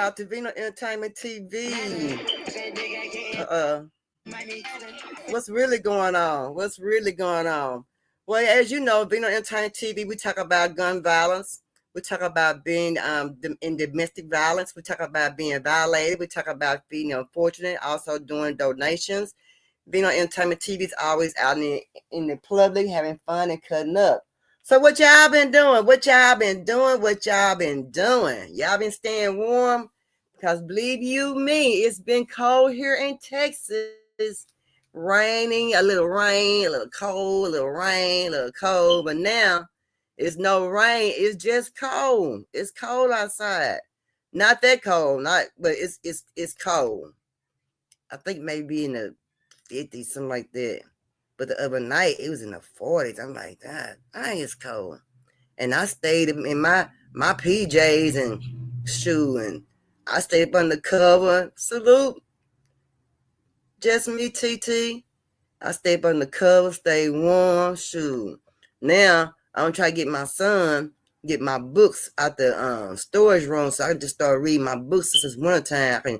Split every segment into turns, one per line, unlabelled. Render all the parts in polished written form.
y'all to Vino Entertainment TV. What's really going on? What's really going on? Well, as you know, Vino Entertainment TV, we talk about gun violence. We talk about being in domestic violence. We talk about being violated. We talk about being unfortunate, also doing donations. Vino Entertainment TV is always out in the public having fun and cutting up. So what y'all been doing? What y'all been doing? What y'all been doing? Y'all been staying warm? Because believe you me, it's been cold here in Texas. Raining, a little rain, a little cold, a little rain, a little cold. But now it's no rain. It's just cold. It's cold outside. Not that cold, but it's cold. I think maybe in the 50s, something like that. But the other night, it was in the 40s. I'm like, God, it's cold. And I stayed in my PJs and shoe, and I stayed up under the cover. Salute. Just me, TT. I stayed up under the cover, stay warm, shoe. Now, I'm trying to get my son, get my books out the storage room so I can just start reading my books since it's wintertime. I can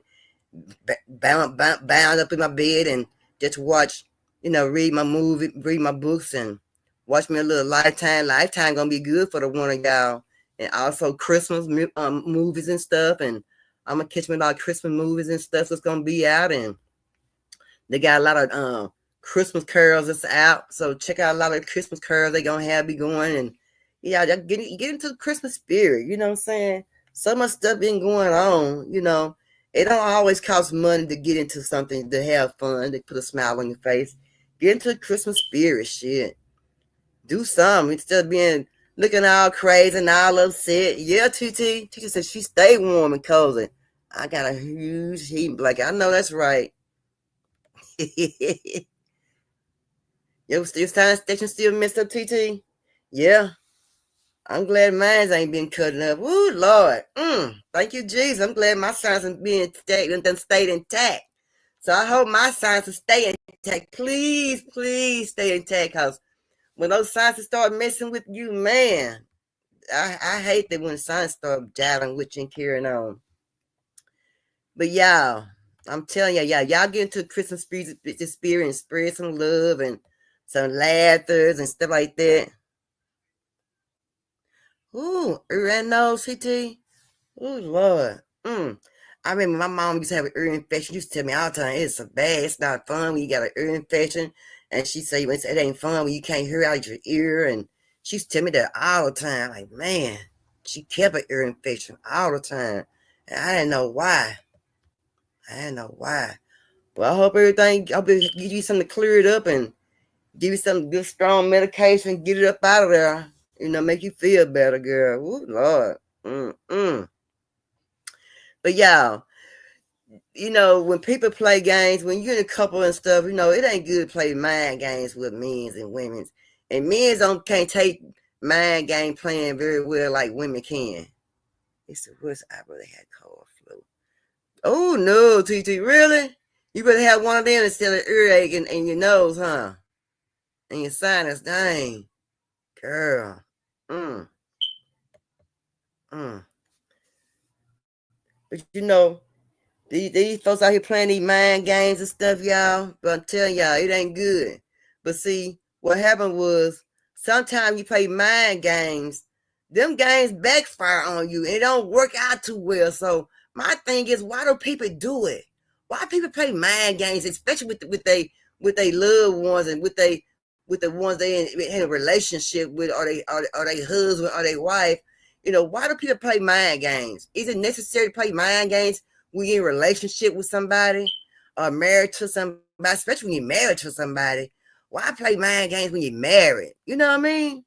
bound up in my bed and just watch, read my movie, read my books, and watch me a little Lifetime. Lifetime gonna be good for the one of y'all. And also Christmas movies and stuff. And I'm gonna catch me a lot of Christmas movies and stuff that's gonna be out. And they got a lot of Christmas carols that's out. So check out a lot of Christmas carols they gonna be going. And yeah, get into the Christmas spirit. You know what I'm saying? So much stuff been going on. It don't always cost money to get into something, to have fun, to put a smile on your face. Get into the Christmas spirit, shit. Do something instead of being looking all crazy and all upset. Yeah, TT. TT said she stay warm and cozy. I got a huge heat blanket. I know that's right. Your science station still messed up, TT? Yeah. I'm glad mine ain't been cutting up. Woo, Lord. Thank you, Jesus. I'm glad my science is being stayed intact. So I hope my science will stay intact. Please, please stay intact, because when those sciences start messing with you, man, I hate that when science start dialing with you and carrying on. But y'all, I'm telling y'all get into the Christmas spirit and spread some love and some laughters and stuff like that. Ooh, ear nose, CT. Ooh, Lord. I remember my mom used to have an ear infection. She used to tell me all the time, it's so bad. It's not fun when you got an ear infection. And she say, it ain't fun when you can't hear out your ear. And she used to tell me that all the time. Like, man, she kept an ear infection all the time. And I didn't know why. Well, I hope it give you something to clear it up and give you some good, strong medication, get it up out of there. Make you feel better, girl. Ooh, Lord. But y'all, when people play games, when you're in a couple and stuff, it ain't good to play mind games with men's and women's. And men's can't take mind game playing very well like women can. It's the worst. I really had cold flu. Oh, no, TT, really? You better have one of them instead of earache in your nose, huh? And your sinus, dang. Girl. But these folks out here playing these mind games and stuff, y'all. But I'm telling y'all, it ain't good. But see, what happened was, sometimes you play mind games, them games backfire on you and it don't work out too well. So my thing is, why do people do it? Why people play mind games, especially with they loved ones and with the ones they in a relationship with, or they husband or their wife? Why do people play mind games? Is it necessary to play mind games when you're in a relationship with somebody or married to somebody, especially when you're married to somebody? Why play mind games when you're married? You know what I mean?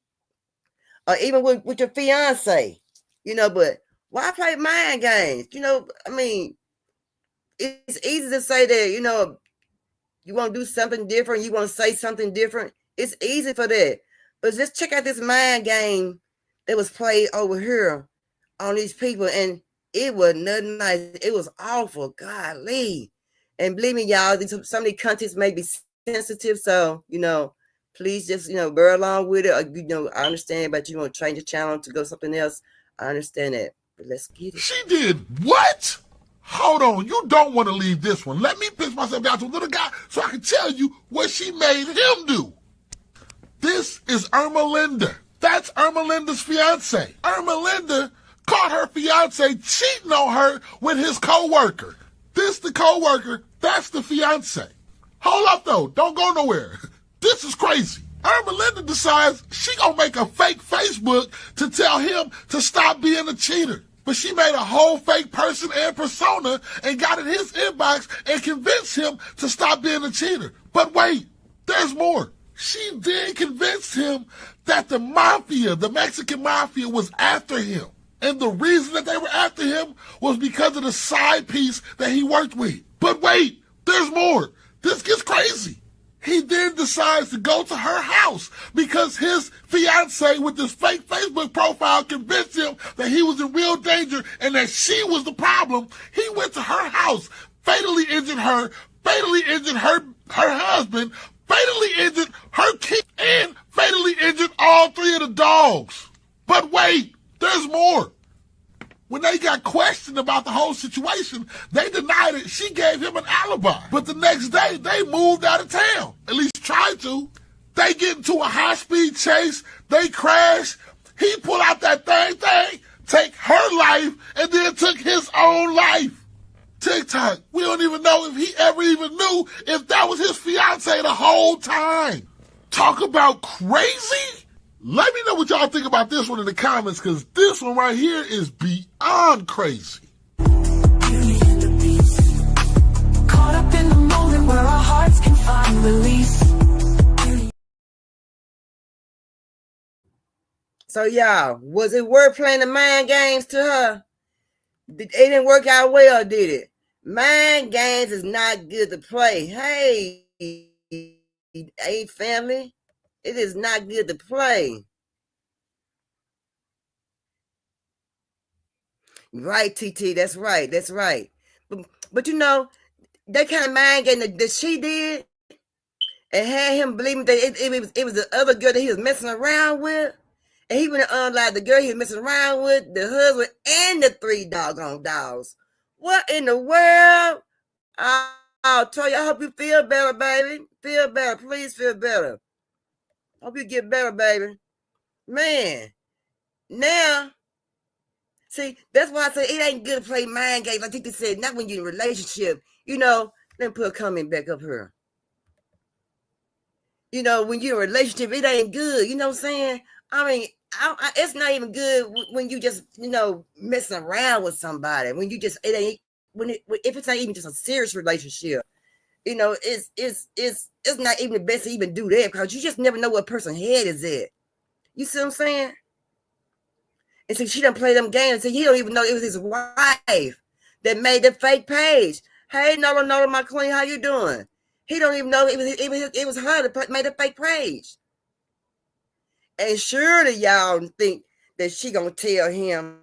Or even with your fiance, but why play mind games? I mean, it's easy to say that, you want to do something different, you want to say something different. It's easy for that. But just check out this mind game that was played over here on these people, and it was nothing nice. It was awful. Golly. And believe me, y'all, some of these countries may be sensitive, so, please just, bear along with it. Or, I understand, but you want to change the channel to go something else. I understand that. But let's get it.
She did what? Hold on, you don't want to leave this one. Let me pitch myself down to a little guy so I can tell you what she made him do. This is Irma Linda. That's Irma Linda's fiance. Irma Linda caught her fiance cheating on her with his co-worker. This the co-worker, that's the fiance. Hold up though, don't go nowhere. This is crazy. Irma Linda decides she gonna make a fake Facebook to tell him to stop being a cheater. But she made a whole fake person and persona and got in his inbox and convinced him to stop being a cheater. But wait, there's more. She then convinced him that the mafia, the Mexican mafia, was after him. And the reason that they were after him was because of the side piece that he worked with. But wait, there's more. This gets crazy. He then decides to go to her house because his fiance with this fake Facebook profile convinced him that he was in real danger and that she was the problem. He went to her house, fatally injured her, fatally injured her husband, fatally injured her kid, and fatally injured all three of the dogs. But wait, there's more. When they got questioned about the whole situation, they denied it. She gave him an alibi. But the next day, they moved out of town. At least tried to. They get into a high-speed chase. They crash. He pulled out that thing, take her life, and then took his own life. TikTok, we don't even know if he ever even knew if that was his fiance the whole time. Talk about crazy? Let me know what y'all think about this one in the comments, because this one right here is beyond crazy.
Beauty&Beast. Caught up in the moment where our hearts can find release.
So y'all, was it worth playing the mind games to her? It didn't work out well, did it? Mind games is not good to play. Hey, family. It is not good to play. Right, TT. That's right. That's right. But you know, that kind of mind game that she did and had him believing that it was the other girl that he was messing around with. And he went and unlike the girl he was messing around with, the husband, and the 3 doggone dogs. What in the world? I'll tell you, I hope you feel better, baby. Feel better. Please feel better. Hope you get better, baby. Man, now, see, that's why I say it ain't good to play mind games. I think they said, not when you're in a relationship. You know, let me put a comment back up here. You know, when you're in a relationship, it ain't good. You know what I'm saying? I mean, it's not even good when you just, you know, messing around with somebody. When you just, it ain't, if it's not even just a serious relationship. You know, it's not even the best to even do that, because you just never know what person's head is at. You see what I'm saying? And so she done play them games. So he don't even know it was his wife that made the fake page. Hey, Nola, my queen, how you doing? He don't even know it was her that made the fake page. And surely y'all think that she gonna tell him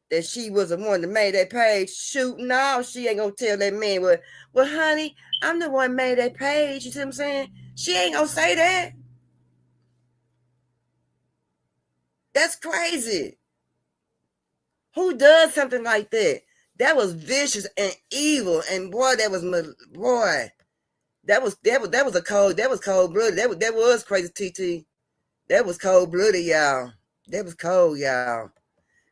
that she was the one that made that page. Shoot, no, she ain't gonna tell that man. Well, honey, I'm the one made that page. You see what I'm saying? She ain't gonna say that. That's crazy. Who does something like that? That was vicious and evil. And boy, that was a cold blooded. That was crazy, TT. That was cold blooded, y'all. That was cold, y'all.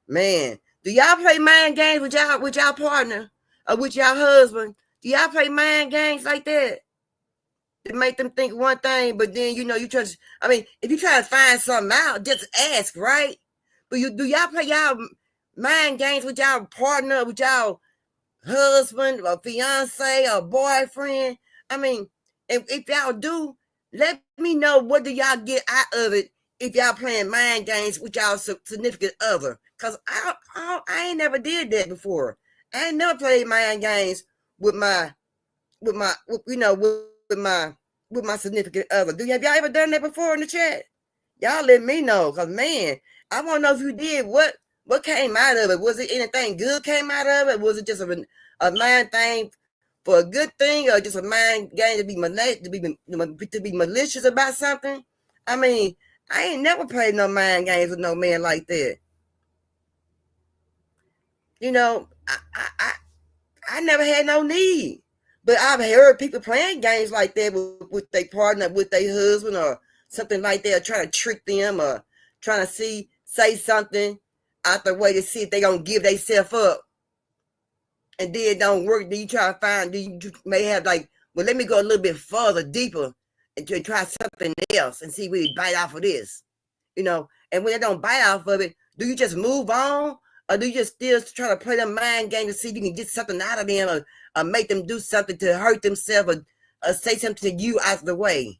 Man, do y'all play mind games with y'all partner or with y'all husband? Do y'all play mind games like that? To make them think one thing, but then you know you try to. I mean, if you try to find something out, just ask, right? But do y'all play y'all mind games with y'all partner, with y'all husband or fiance or boyfriend? I mean, if y'all do, let me know what do y'all get out of it if y'all playing mind games with y'all significant other. Cause I ain't never did that before. I ain't never played mind games with my significant other. Have y'all ever done that before in the chat? Y'all let me know, cause man, I want to know if you did. What came out of it? Was it anything good came out of it? Was it just a mind thing for a good thing, or just a mind game to be malicious about something? I mean, I ain't never played no mind games with no man like that. You know, I never had no need. But I've heard people playing games like that with their partner, with their husband, or something like that, or trying to trick them, or trying to say something out the way to see if they're going to give themselves up. And then it don't work. Then you try to find, you may have like, well, let me go a little bit further, deeper, and try something else and see if we bite off of this. And when they don't bite off of it, do you just move on? Or do you just still try to play them mind games to see if you can get something out of them, or make them do something to hurt themselves, or say something to you out of the way?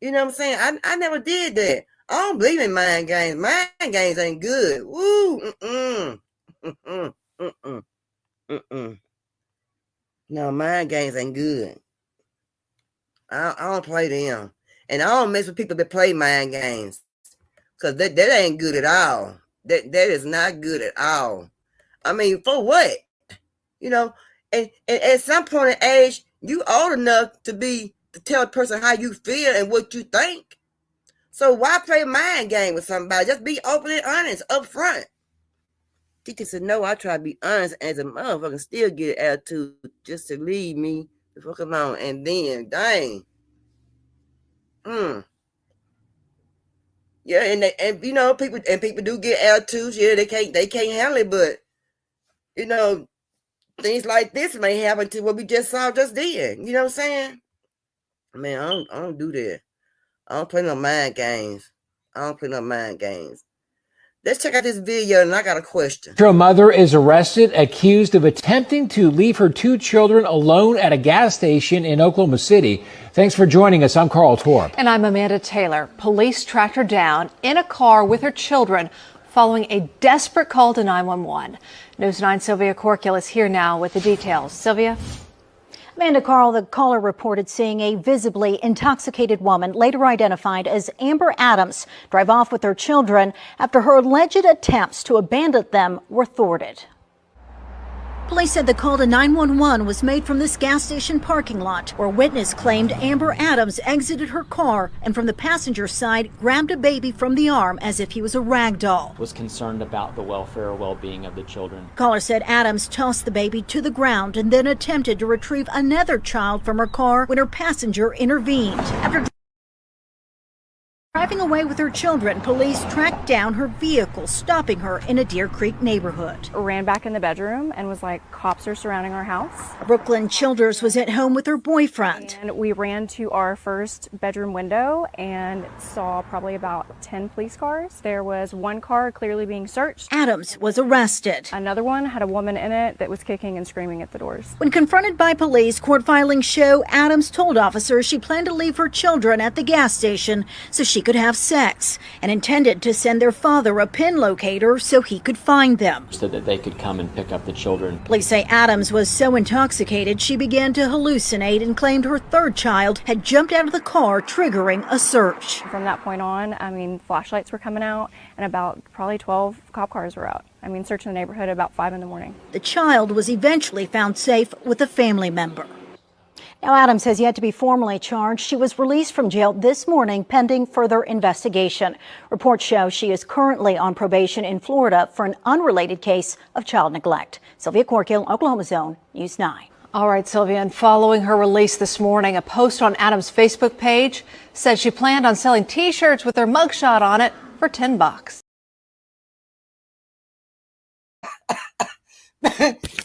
You know what I'm saying? I never did that. I don't believe in mind games. Mind games ain't good. Woo, No, mind games ain't good. I don't play them. And I don't mess with people that play mind games. Because that ain't good at all. That is not good at all. I mean, for what? And at some point in age, you old enough to tell a person how you feel and what you think. So why play mind game with somebody? Just be open and honest up front. Teacher said, no, I try to be honest as a motherfucker, still get an attitude just to leave me the fuck alone. And then, dang. Yeah, and people do get attitudes. Yeah, they can't handle it, but things like this may happen to what we just saw just then. You know what I'm saying? Man, I don't do that. I don't play no mind games. Let's check out this video, and I got a question.
A mother is arrested, accused of attempting to leave her 2 children alone at a gas station in Oklahoma City. Thanks for joining us. I'm Carl Torp.
And I'm Amanda Taylor. Police tracked her down in a car with her children following a desperate call to 911. News 9 Sylvia Corkill is here now with the details. Sylvia?
Amanda, Carl, the caller reported seeing a visibly intoxicated woman, later identified as Amber Adams, drive off with her children after her alleged attempts to abandon them were thwarted. Police said the call to 911 was made from this gas station parking lot, where a witness claimed Amber Adams exited her car and from the passenger side grabbed a baby from the arm as if he was a rag doll.
Was concerned about the welfare or well-being of the children.
Caller said Adams tossed the baby to the ground and then attempted to retrieve another child from her car when her passenger intervened. After driving away with her children, police tracked down her vehicle, stopping her in a Deer Creek neighborhood.
Ran back in the bedroom and was like, cops are surrounding our house.
Brooklyn Childers was at home with her boyfriend.
And we ran to our first bedroom window and saw probably about 10 police cars. There was one car clearly being searched.
Adams was arrested.
Another one had a woman in it that was kicking and screaming at the doors.
When confronted by police, court filings show Adams told officers she planned to leave her children at the gas station so she could have sex, and intended to send their father a pin locator so he could find them.
So that they could come and pick up the children.
Police say Adams was so intoxicated she began to hallucinate and claimed her third child had jumped out of the car, triggering a search.
From that point on, flashlights were coming out and about probably 12 cop cars were out. Searching the neighborhood about 5 in the morning.
The child was eventually found safe with a family member. Now, Adams has yet to be formally charged. She was released from jail this morning pending further investigation. Reports show she is currently on probation in Florida for an unrelated case of child neglect. Sylvia Corkill, Oklahoma Zone, News 9.
All right, Sylvia, and following her release this morning, a post on Adams' Facebook page said she planned on selling T-shirts with her mugshot on it for $10.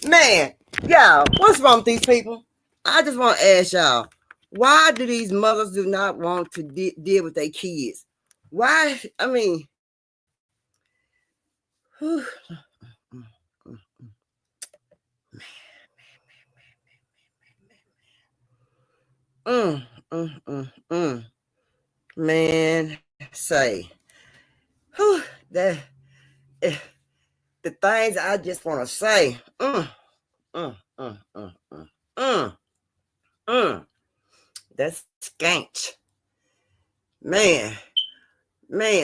Man, y'all, what's wrong with these people? I just want to ask y'all, why do these mothers do not want to deal with their kids? Why? Man, say, the things I just want to say. That's skank. Man,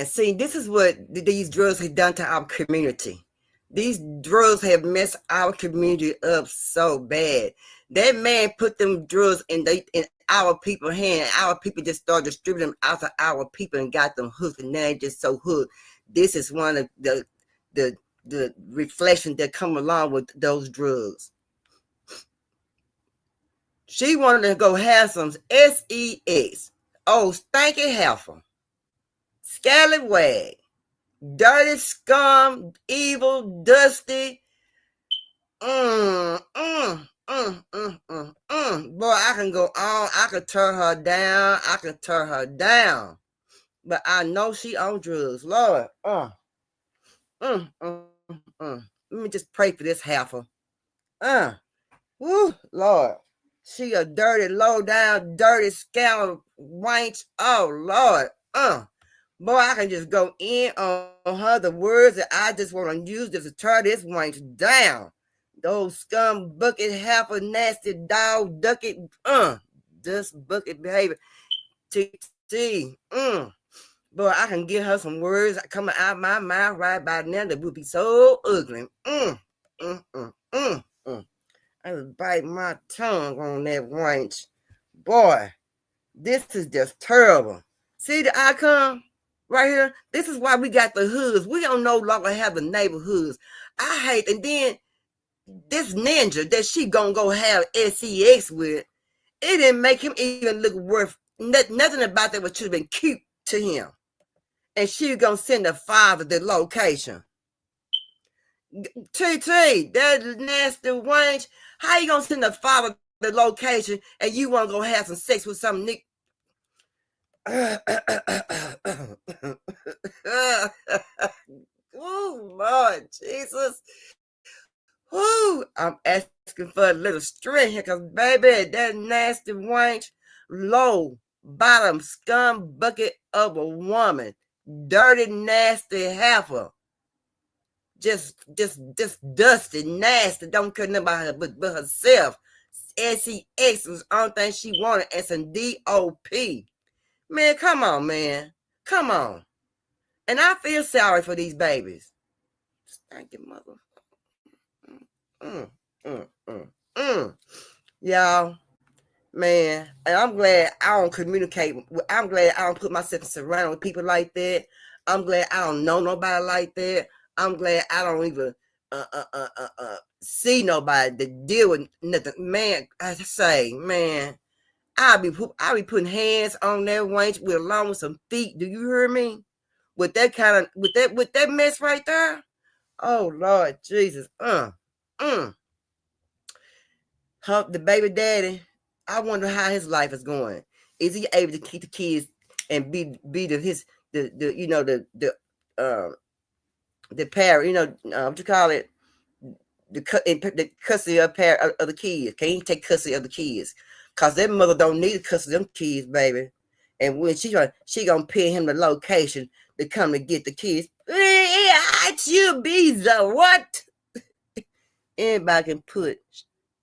see, this is what these drugs have done to our community. These drugs have messed our community up so bad. That man put them drugs in our people's hand. Our people just started distributing them out to our people and got them hooked, and now they just so hooked. This is one of the reflections that come along with those drugs. She wanted to go have some sex. Oh, stanky heifer, scallywag, dirty scum, evil, dusty. Boy, I can go on. I could turn her down. But I know she on drugs. Lord. Let me just pray for this heifer. Woo, Lord. She a dirty, low down, dirty scoundrel wench. Oh, Lord. Boy, I can just go in on her. The words that I just want to use just to tear this wench down. Those scum bucket, heifer, nasty dog, ducket, this bucket behavior. TT. Boy, I can give her some words coming out of my mouth right by now that would be so ugly. I was biting my tongue on that wench. Boy, this is just terrible. See the icon right here? This is why we got the hoods. We don't no longer have the neighborhoods. I hate, and then this ninja that she gonna go have sex with, it didn't make him even look worth nothing about that should have been cute to him. And she gonna send the father the location. TT, that nasty wench. How you gonna send the father the location and you wanna go have some sex with some nick? Oh Lord Jesus. Woo, I'm asking for a little strength here, cause baby, that nasty wench, low bottom scum bucket of a woman, dirty, nasty heifer, just dusty, nasty, don't care nothing about her but herself. SEX was the only thing she wanted, and some DOP. Man, come on, man. Come on. And I feel sorry for these babies. Thank you, mother. Y'all, man, and I'm glad I don't communicate. I'm glad I don't put myself surrounded with people like that. I'm glad I don't know nobody like that. I'm glad I don't even see nobody to deal with nothing. Man, I say, man, I'll be putting hands on that wench with along with some feet. Do you hear me? With that kind of with that mess right there. Oh Lord Jesus. The baby daddy, I wonder how his life is going. Is he able to keep the kids and be the parent, what you call it, the custody of the kids? Can he take custody of the kids? Cause their mother don't need the custody of them kids, baby. And when she gonna pay him the location to come to get the kids. It's you, Beezer. What? Anybody can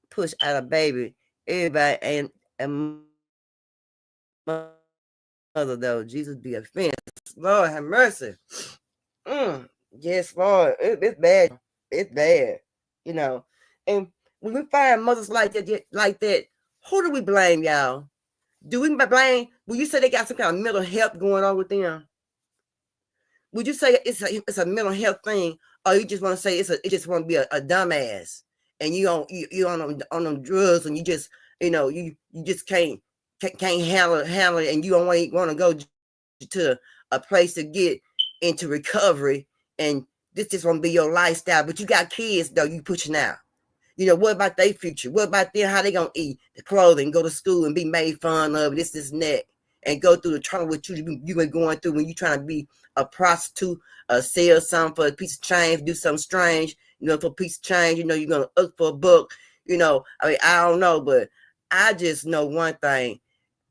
push out a baby. Everybody ain't a mother though. Jesus be offense. Lord have mercy. Yes, Lord. It's bad. It's bad. And when we find mothers like that, who do we blame, y'all? Do we blame? Will you say they got some kind of mental health going on with them? Would you say it's a mental health thing, or you just want to say it just want to be a dumbass, and you on them drugs, and you just you just can't handle it, and you don't want to go to a place to get into recovery, and this just won't be your lifestyle. But you got kids though, you pushing out. What about their future? What about them? How they gonna eat, the clothing, go to school and be made fun of, this and that, and go through the trauma what you've been going through when you trying to be a prostitute, sell something for a piece of change, do something strange, for a piece of change, you're gonna look for a book, I don't know, but I just know one thing.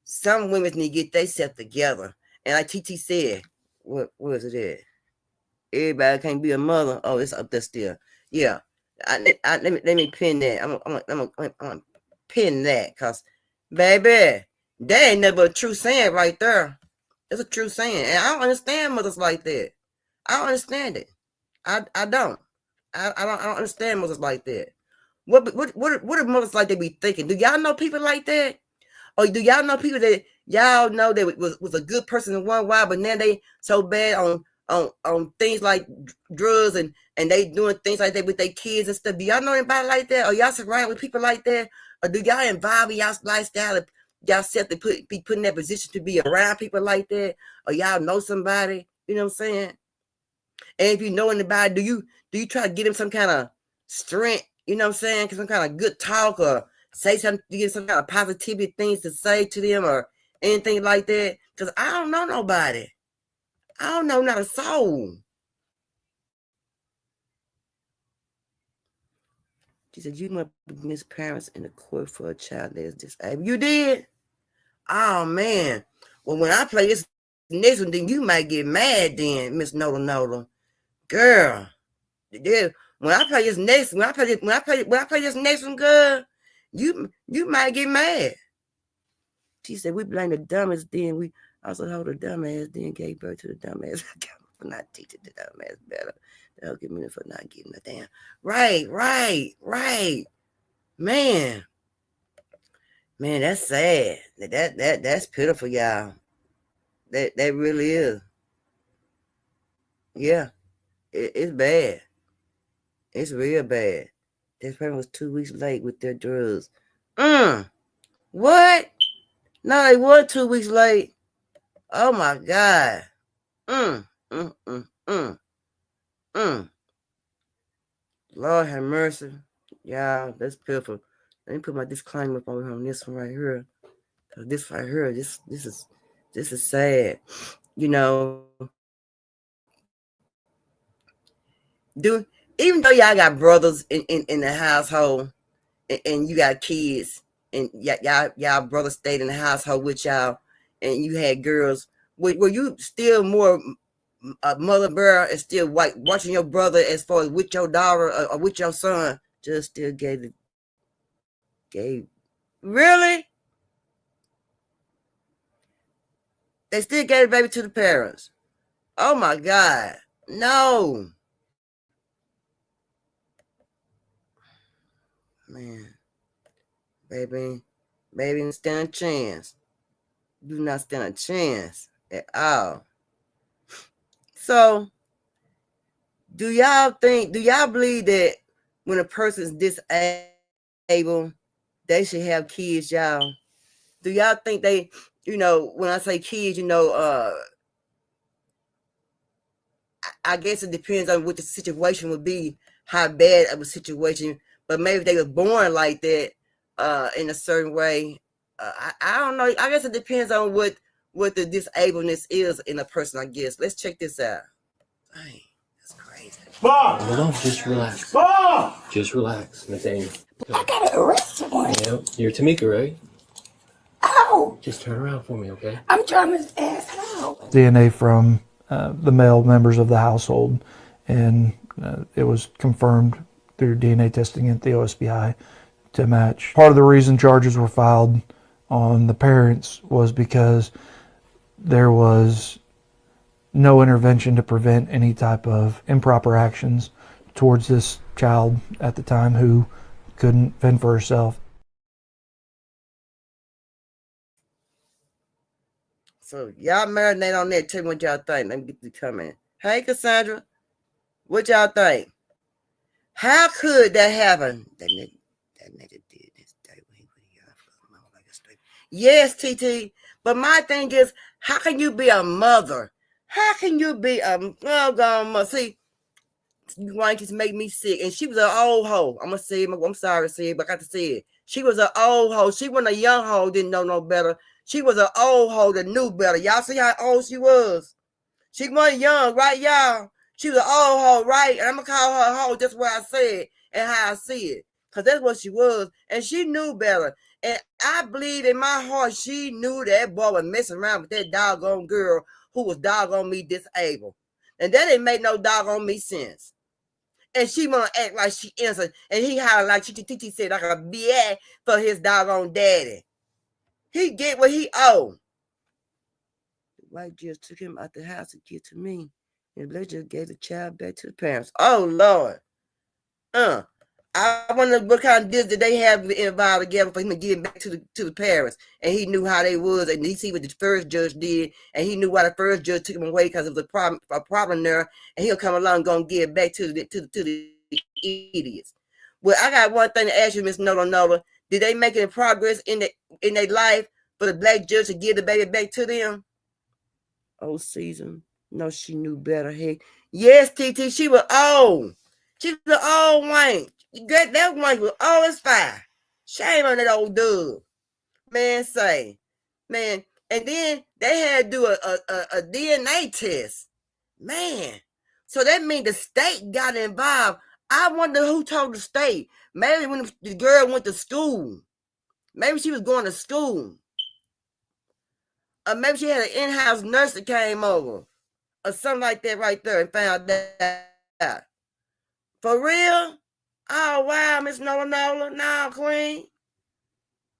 Some women need to get themselves together. And like TT said, what is it at? Everybody can't be a mother. Oh, it's up there still. Yeah. Let me pin that. I'm gonna pin that, because baby, that ain't never a true saying right there. It's a true saying, and I don't understand mothers like that. I don't understand it. I don't. I don't understand mothers like that. What do mothers like that be thinking? Do y'all know people like that, or do y'all know people that y'all know that was a good person in one while, but now they so bad on things like drugs and they doing things like that with their kids and stuff. Do y'all know anybody like that? Or y'all surrounded with people like that? Or do y'all involve in y'all's lifestyle if y'all self to be put in that position to be around people like that? Or y'all know somebody? You know what I'm saying? And if you know anybody, do you try to get them some kind of strength? You know what I'm saying? Some kind of good talk or say something to get some kind of positivity things to say to them or anything like that? Because I don't know nobody. I don't know not a soul. She said, you must miss parents in the court for a child that is disabled. You did? Oh, man. Well, when I play this next one, then you might get mad then, Miss Nola. Girl. When I play this next one, girl, you might get mad. She said, we blame the dumbest, then we also hold the dumbass, then gave birth to the dumbass. For not teaching the dumbass better. They'll give me for not getting the damn. Right. Man, that's sad. That's pitiful, y'all. That really is. Yeah, it's bad. It's real bad. This person was 2 weeks late with their drugs. What? No, they were 2 weeks late. Oh my God. Lord have mercy. Yeah, that's pitiful. Let me put my disclaimer up over here on this one right here. This right here, this is sad. You know, even though y'all got brothers in the household and you got kids and y'all brothers stayed in the household with y'all and you had girls, were you still more mother bear and still watching your brother as far as with your daughter or with your son? Just still gave really? They still gave the baby to the parents. Oh my God. No. Man. Baby, stand a chance. Do not stand a chance at all. So, do y'all believe that when a person's disabled, they should have kids, y'all? Do y'all think they, when I say kids, I guess it depends on what the situation would be, how bad of a situation, but maybe if they were born like that in a certain way. I don't know. I guess it depends on what the disableness is in a person, I guess. Let's check this out. Dang, that's crazy.
Bob! Hold on, just relax. Bob! Just relax, Nathaniel.
I got an arrest warrant.
Yep, you're Tamika, right?
Oh!
Just turn around for me, okay?
I'm trying to ask how.
DNA from the male members of the household, and it was confirmed through DNA testing at the OSBI to match. Part of the reason charges were filed on the parents was because there was no intervention to prevent any type of improper actions towards this child at the time who couldn't fend for herself.
So y'all marinate on that. Tell me what y'all think. Let me get the comment. Hey, Cassandra, what y'all think? How could that happen? That nigga did this. Yes, TT. But my thing is, how can you be a mother? How can you be a mother? See, you want to make me sick. And she was an old hoe. I'm gonna say it. I'm sorry to say it, but I got to say it. She was an old hoe. She wasn't a young hoe, didn't know no better. She was an old hoe that knew better. Y'all see how old she was? She wasn't young, right, y'all? She was an old hoe, right? And I'm gonna call her a hoe just what I said and how I see it. Because that's what she was. And she knew better. And I believe in my heart she knew that boy was messing around with that doggone girl who was doggone me disabled. And that didn't make no doggone me sense. And she wanna act like she innocent. And he hollered like she said like a BA for his doggone daddy. He get what he owed. The white just took him out the house to get to me. And they just gave the child back to the parents. Oh Lord. I wonder what kind of deals did they have involved together for him to give back to the parents. And he knew how they was, and he see what the first judge did, and he knew why the first judge took him away because it was a problem there, and he'll come along and gonna give back to the idiots. Well, I got one thing to ask you, Miss Nola. Did they make any progress in their life for the black judge to give the baby back to them? Oh, Season. No, she knew better. Hey, yes, TT, she was old. She was an old wank. That wank was old as fire. Shame on that old dude. Man, say. Man, and then they had to do a DNA test. Man. So that means the state got involved. I wonder who told the state. Maybe when the girl went to school. Maybe she was going to school. Or maybe she had an in-house nurse that came over. Or something like that right there and found that. For real? Oh, wow, Miss Nola. No, Queen.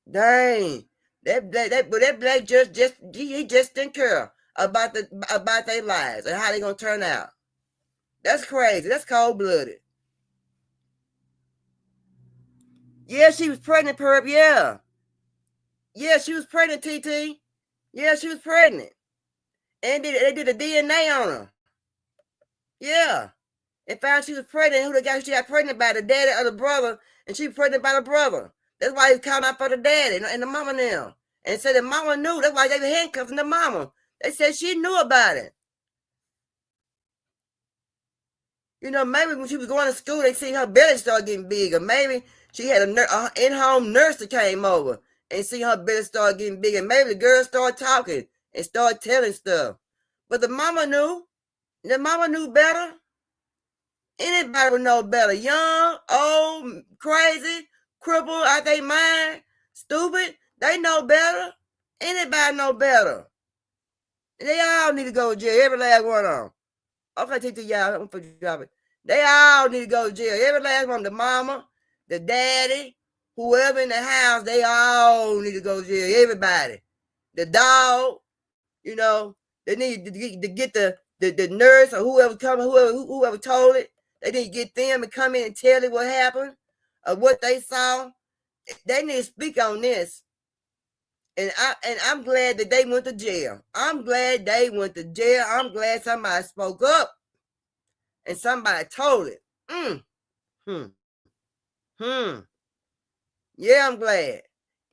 Dang. That black judge he just didn't care about their lives and how they gonna turn out. That's crazy. That's cold-blooded. Yeah, she was pregnant, Perp. Yeah. Yeah, she was pregnant, TT. Yeah, she was pregnant. And they did a DNA on her. Yeah. And found she was pregnant. Who the guy she got pregnant by? The daddy or the brother. And she was pregnant by the brother. That's why he was calling out for the daddy and the mama now. And said the mama knew. That's why they were handcuffing the mama. They said she knew about it. You know, maybe when she was going to school, they see her belly start getting bigger. Maybe she had an in-home nurse that came over and see her belly start getting bigger. Maybe the girl started talking and started telling stuff. But the mama knew. The mama knew better. Anybody would know better. Young, old, crazy, crippled, out their mind, stupid. They know better. Anybody know better. They all need to go to jail. Every last one of them. Okay, take to y'all. I'm for drop it. They all need to go to jail. Every last one. The mama, the daddy, whoever in the house, they all need to go to jail. Everybody. The dog, you know, they need to get the nurse or whoever told it. They need to get them and come in and tell it what happened or what they saw. They need to speak on this. And I'm glad that they went to jail. I'm glad they went to jail. I'm glad somebody spoke up and somebody told it. Yeah, I'm glad.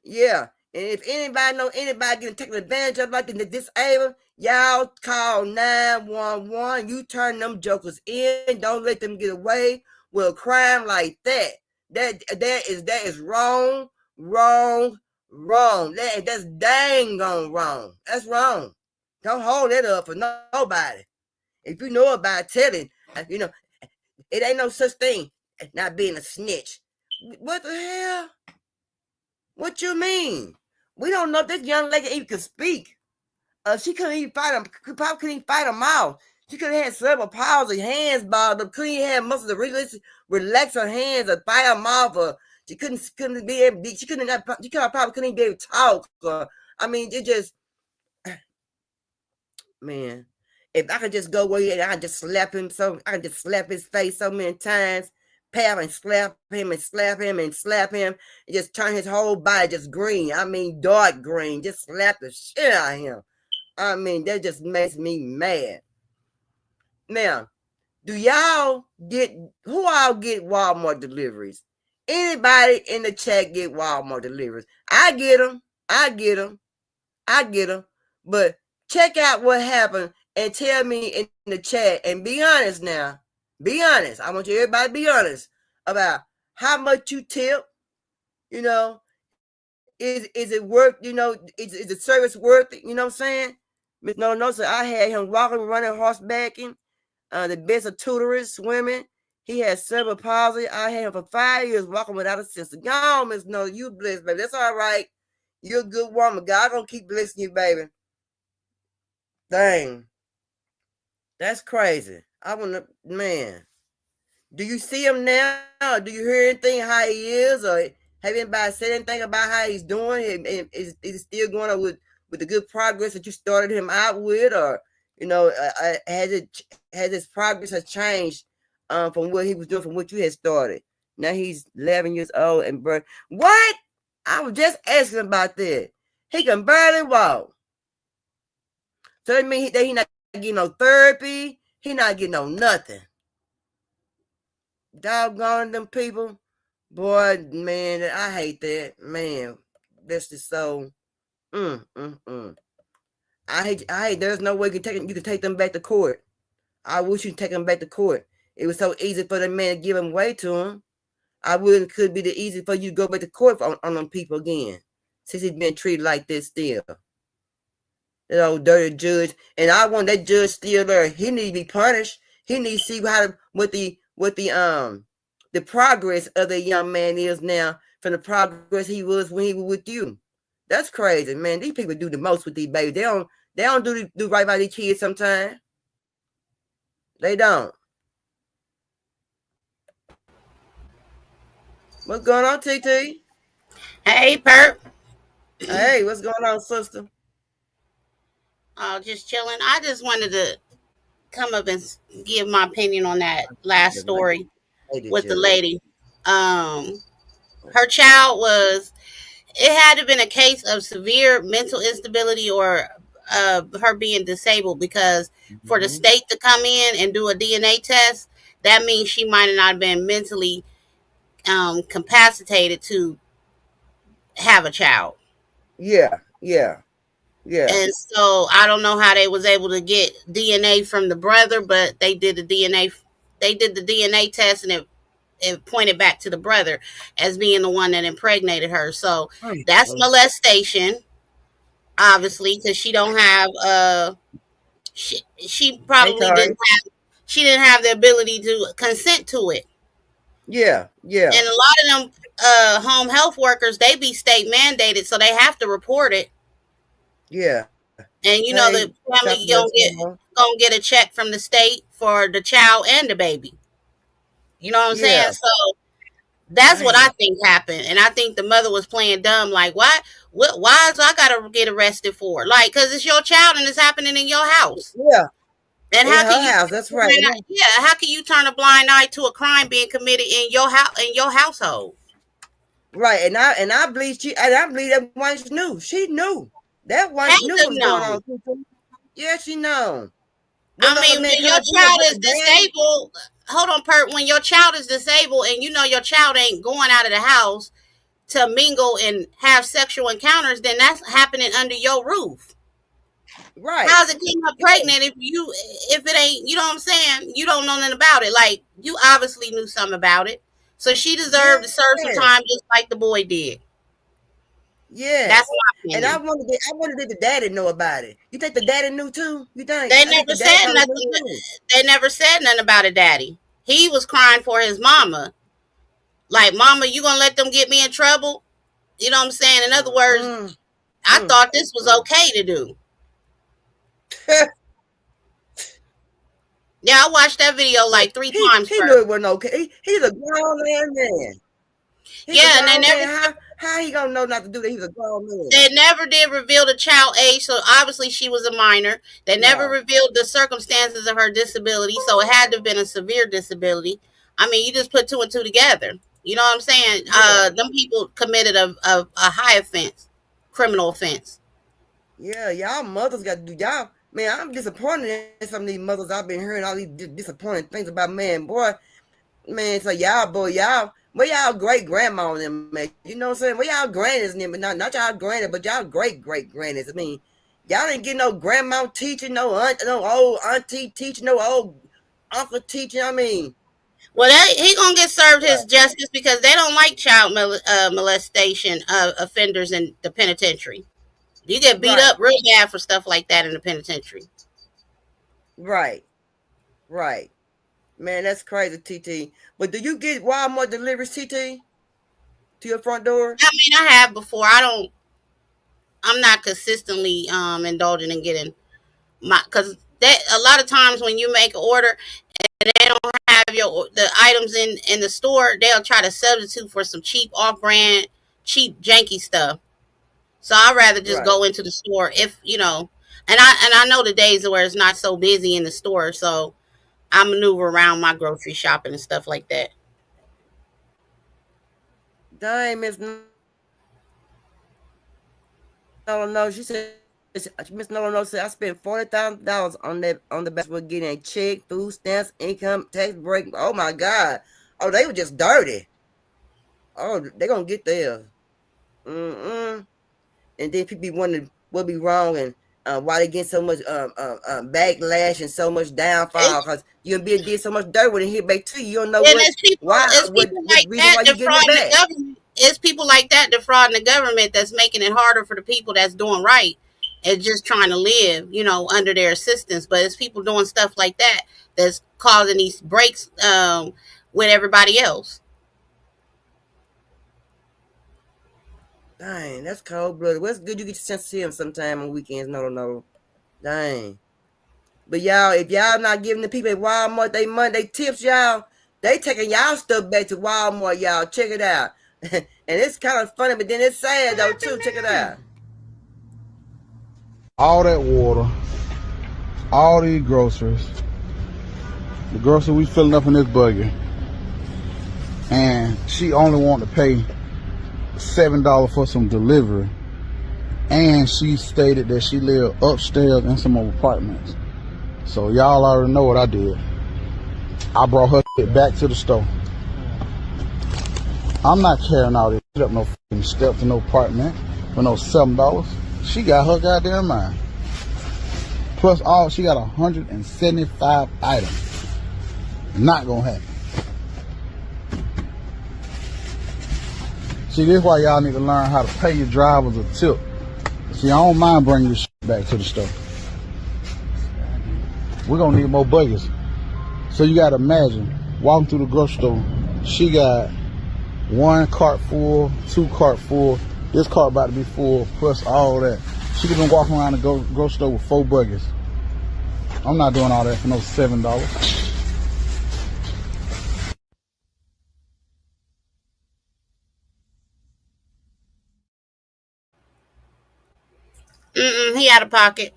Yeah. And if anybody know anybody getting taken advantage of like the disabled, y'all call 911. You turn them jokers in. Don't let them get away with a crime like that. That is wrong. That's dang on wrong. That's wrong. Don't hold it up for nobody. If you know about telling, you know, it ain't no such thing as not being a snitch. What the hell? What you mean? We don't know if this young lady even could speak. She couldn't even fight him. Probably couldn't even fight him out. She could have had cerebral palsy, hands balled up. Couldn't even have muscles to relax her hands or fight him off. Or she couldn't be able. She probably couldn't even be able to talk. I mean, it just, man. If I could just go where I could just slap him, so I could just slap his face so many times. Pat and slap him and slap him and slap him and just turn his whole body just green. I mean, dark green. Just slap the shit out of him. I mean, that just makes me mad. Now, who all get Walmart deliveries? Anybody in the chat get Walmart deliveries? I get them. But check out what happened and tell me in the chat and be honest now. Be honest. I want everybody to be honest about how much you tip. You know, is it worth, you know, is the service worth it? You know what I'm saying? No, so I had him walking, running, horsebacking, the best of tutorers, swimming. He had cerebral palsy. I had him for 5 years walking without assistance. Go on, Miss No, you blessed, baby. That's all right. You're a good woman. God gonna keep blessing you, baby. Dang. That's crazy. I wanna, man. Do you see him now? Do you hear anything how he is? Or have anybody said anything about how he's doing? And is he still going on with the good progress that you started him out with? Or, you know, has his progress has changed from what he was doing from what you had started? Now he's 11 years old and what? I was just asking about that. He can barely walk. So that means that he not getting no therapy. He not getting no nothing. Doggone them people. Boy, man, I hate that. Man, that's just so I hate there's no way you can take them back to court. I wish you could take them back to court. It was so easy for the man to give him way to him. I would could be the easy for you to go back to court on them people again. Since he's been treated like this still. That old dirty judge. And I want that judge still there. He need to be punished. He needs to see what the progress of the young man is now from the progress he was when he was with you. That's crazy, man. These people do the most with these babies. They don't do right by these kids sometimes. They don't. What's going on, TT?
Hey, Perp.
Hey, what's going on, sister?
Oh, just chilling. I just wanted to come up and give my opinion on that last story with the lady. Her child it had to have been a case of severe mental instability or her being disabled, because for the state to come in and do a DNA test, that means she might not have been mentally capacitated to have a child.
Yeah.
And so I don't know how they was able to get DNA from the brother, but they did the DNA test, and it pointed back to the brother as being the one that impregnated her. So that's molestation, obviously, because she don't have she probably didn't have the ability to consent to it.
Yeah.
And a lot of them home health workers, they be state mandated, so they have to report it.
Yeah.
And the family gonna get a check from the state for the child and the baby. You know what I'm saying? So that's what I think happened. And I think the mother was playing dumb. Like, why is I gotta get arrested for? Like, because it's your child and it's happening in your house.
Yeah.
And how can you?
House, that's right.
How can you turn a blind eye to a crime being committed in your household?
Right. And I believe that one knew. She knew. That one knew what was going on. Yeah, she know.
I mean, when your child is disabled, hold on, Pert. When your child is disabled and your child ain't going out of the house to mingle and have sexual encounters, then that's happening under your roof.
Right.
How's it getting her pregnant if it ain't, you know what I'm saying? You don't know nothing about it. Like, you obviously knew something about it. So she deserved to serve some time just like the boy did.
Yeah,
that's my opinion.
And I wanted the daddy know about it. You think the daddy knew too? You think
they never said nothing? They never said nothing about a daddy. He was crying for his mama. Like, mama, you gonna let them get me in trouble? You know what I'm saying? In other words, I thought this was okay to do. Yeah, I watched that video like 3 times.
He knew it wasn't okay. He's a grown man.
And they never.
How he gonna know not to do that? He's a grown man.
They never did reveal the child age, so obviously she was a minor. They never revealed the circumstances of her disability, so it had to have been a severe disability. I mean, you just put 2 and 2 together. You know what I'm saying? Yeah. Them people committed a high offense, criminal offense.
Yeah, y'all mothers got to do y'all. Man, I'm disappointed in some of these mothers. I've been hearing all these disappointing things about boy. Man, so where y'all great grandma and them, man? You know what I'm saying? Where y'all grannies and them, but not y'all granny, but y'all great grannies. I mean, y'all didn't get no grandma teaching, no old auntie teaching, no old uncle teaching. I mean,
well, he gonna get served his justice because they don't like child molestation offenders in the penitentiary. You get beat up real bad for stuff like that in the penitentiary.
Right. Man, that's crazy, TT. But do you get Walmart deliveries, TT, to your front door?
I mean, I have before. I'm not consistently indulging in getting because a lot of times when you make an order and they don't have the items in the store, they'll try to substitute for some cheap off-brand, cheap janky stuff. So I'd rather just go into the store if and I know the days where it's not so busy in the store, so I maneuver around my grocery shopping and stuff like that.
Dang, Miss No, she said Miss No said I spent $40,000 on the best for getting a check, food stamps, income tax break. Oh my God. Oh, they were just dirty. Oh, they gonna get there. Mm-mm. And then people be wondering what be wrong and why they get so much backlash and so much downfall because you did so much dirt when it hit back to you. You don't know
And it's people
what
like
reason
that
why you getting it
defrauding the
back.
government. It's people like that defrauding the government that's making it harder for the people that's doing right and just trying to live, under their assistance. But it's people doing stuff like that that's causing these breaks with everybody else.
Dang, that's cold blooded. Well, it's good you get a chance to see them sometime on weekends. No. Dang. But y'all, if y'all not giving the people at Walmart they money, they tips, y'all, they taking y'all stuff back to Walmart, y'all. Check it out. And it's kind of funny, but then it's sad though too. Check it out.
All that water, all these groceries, the groceries we filling up in this buggy, and she only want to pay $7 for some delivery, and she stated that she lived upstairs in some apartments. So y'all already know what I did. I brought her back to the store. I'm not carrying all this up no fucking steps in no apartment for no $7. She got her goddamn mind. Plus all, she got 175 items. Not gonna happen. See, this is why y'all need to learn how to pay your drivers a tip. See, I don't mind bringing your shit back to the store. We're gonna need more buggies. So you gotta imagine, walking through the grocery store, she got 1 cart full, 2 cart full, this cart about to be full, plus all that. She could been walking around the grocery store with 4 buggies. I'm not doing all that for no $7.
He out of pocket.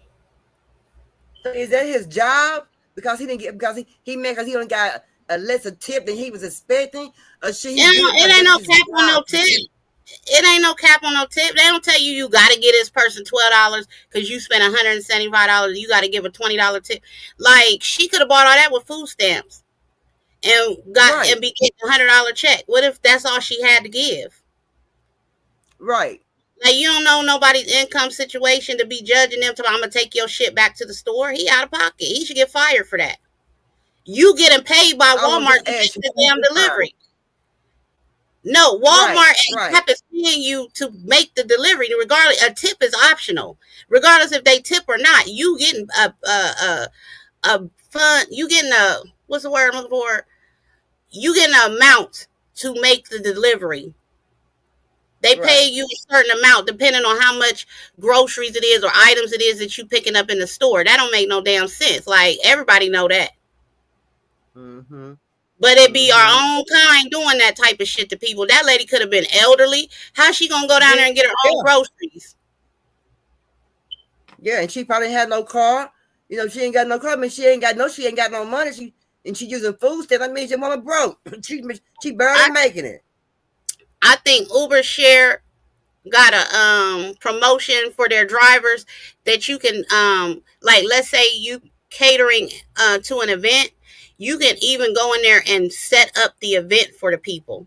Is that his job? Because he didn't get he made because he only got a lesser tip than he was expecting, or should he do it
It
because
ain't
that's
no
his
cap on no
job?
tip. It ain't no cap on no tip. They don't tell you got to get this person $12 because you spent $175. You got to give a $20 tip. Like, she could have bought all that with food stamps and
Right,
be getting $100 check. What if that's all she had to give?
right.
Like, you don't know nobody's income situation to be judging them. I'm gonna take your shit back to the store. He out of pocket. He should get fired for that. You getting paid by
I was
Walmart
just
to make
asking.
the damn delivery. No, Walmart
Right.
is paying you to make the delivery. Regardless, a tip is optional. Regardless if they tip or not, you getting a fund. You getting a, what's the word I'm looking for? You getting an amount to make the delivery. They pay
Right.
you a certain amount depending on how much groceries it is or items it is that you picking up in the store. That don't make no damn sense. Like, everybody know that.
Mm-hmm.
But it be our
Mm-hmm.
own kind doing that type of shit to people. That lady could have been elderly. How she gonna go down
Yeah.
there and get her own groceries?
Yeah, and she probably had no car. She ain't got no car. I mean, she ain't got no money. She using food stamps. I mean, your mama broke. she barely
I
making it.
I think Uber Share got a promotion for their drivers that you can like, let's say you catering to an event, you can even go in there and set up the event for the people,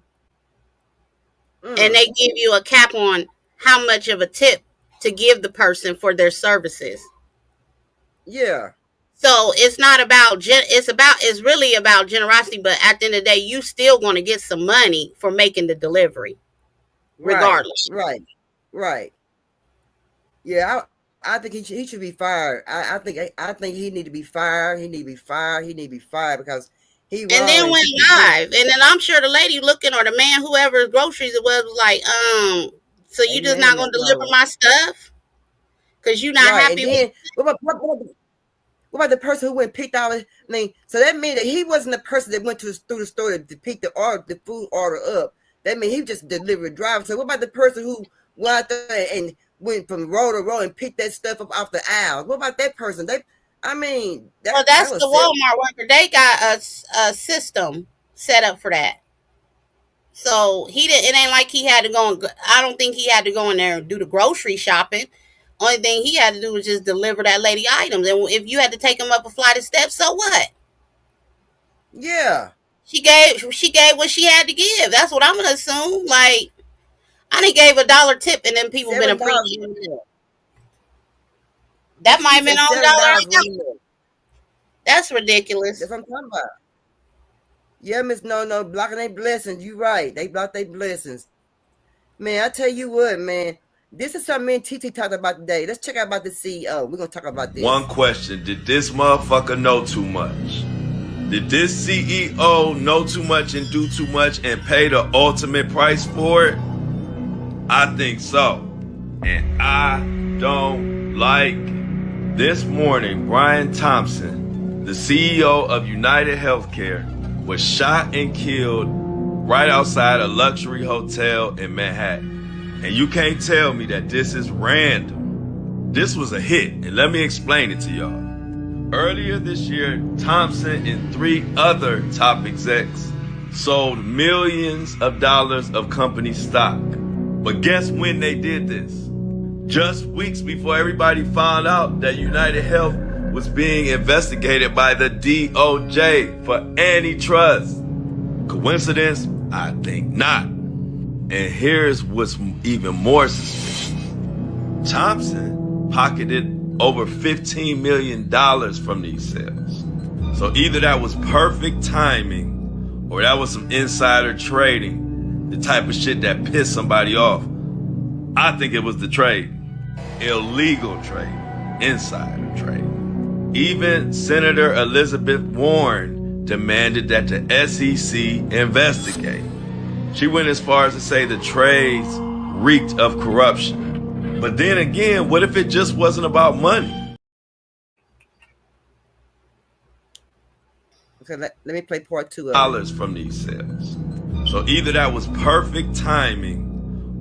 and they give you a cap on how much of a tip to give the person for their services.
Yeah.
So it's not about it's really about generosity, but at the end of the day, you still going to get some money for making the delivery
Right.
regardless.
Right. Right. Yeah. I think he should be fired. I think he need to be fired. He need to be fired. He need to be fired because he
And
wrong
then
and
went
she should.
live. And then I'm sure the lady looking, or the man, whoever's groceries it was like, so you just
Amen,
not
Miss
gonna deliver
Nola.
my stuff? Because you not
Right. And
happy with
then what about the person who went and picked out? I mean, so that means that he wasn't the person that went through the store to pick the food order up. That means he just delivered driver. So what about the person who went out there and went from row to row and picked that stuff up off the aisle? What about that person? I mean,
well,
that
that's
was
the
silly.
Walmart worker. They got a system set up for that. So he didn't. It ain't like he had to go. I don't think he had to go in there and do the grocery shopping. Only thing he had to do was just deliver that lady items. And if you had to take him up a flight of steps, so what?
Yeah.
She gave what she had to give. That's what I'm gonna assume. Like I done gave $1 tip, and then people been appreciating it. That might have been all $1. That's ridiculous.
That's what I'm talking about. Yeah, Miss No, blocking their blessings. You right. They block their blessings. Man, I tell you what, man. This is something me and TT talked about today. Let's check out about the CEO. We're going to talk about this.
One question. Did this motherfucker know too much? Did this CEO know too much and do too much and pay the ultimate price for it? I think so. And I don't like. This morning, Brian Thompson, the CEO of United Healthcare, was shot and killed right outside a luxury hotel in Manhattan. And you can't tell me that this is random. This was a hit, and let me explain it to y'all. Earlier this year, Thompson and 3 other top execs sold millions of dollars of company stock. But guess when they did this? Just weeks before everybody found out that United Health was being investigated by the DOJ for antitrust. Coincidence? I think not. And here's what's even more suspicious. Thompson pocketed over $15 million from these sales. So either that was perfect timing or that was some insider trading, the type of shit that pissed somebody off. I think it was the trade. Illegal trade. Insider trade. Even Senator Elizabeth Warren demanded that the SEC investigate. She went as far as to say the trades reeked of corruption. But then again, what if it just wasn't about money?
Okay, let me play part 2 of
dollars from these sales. So either that was perfect timing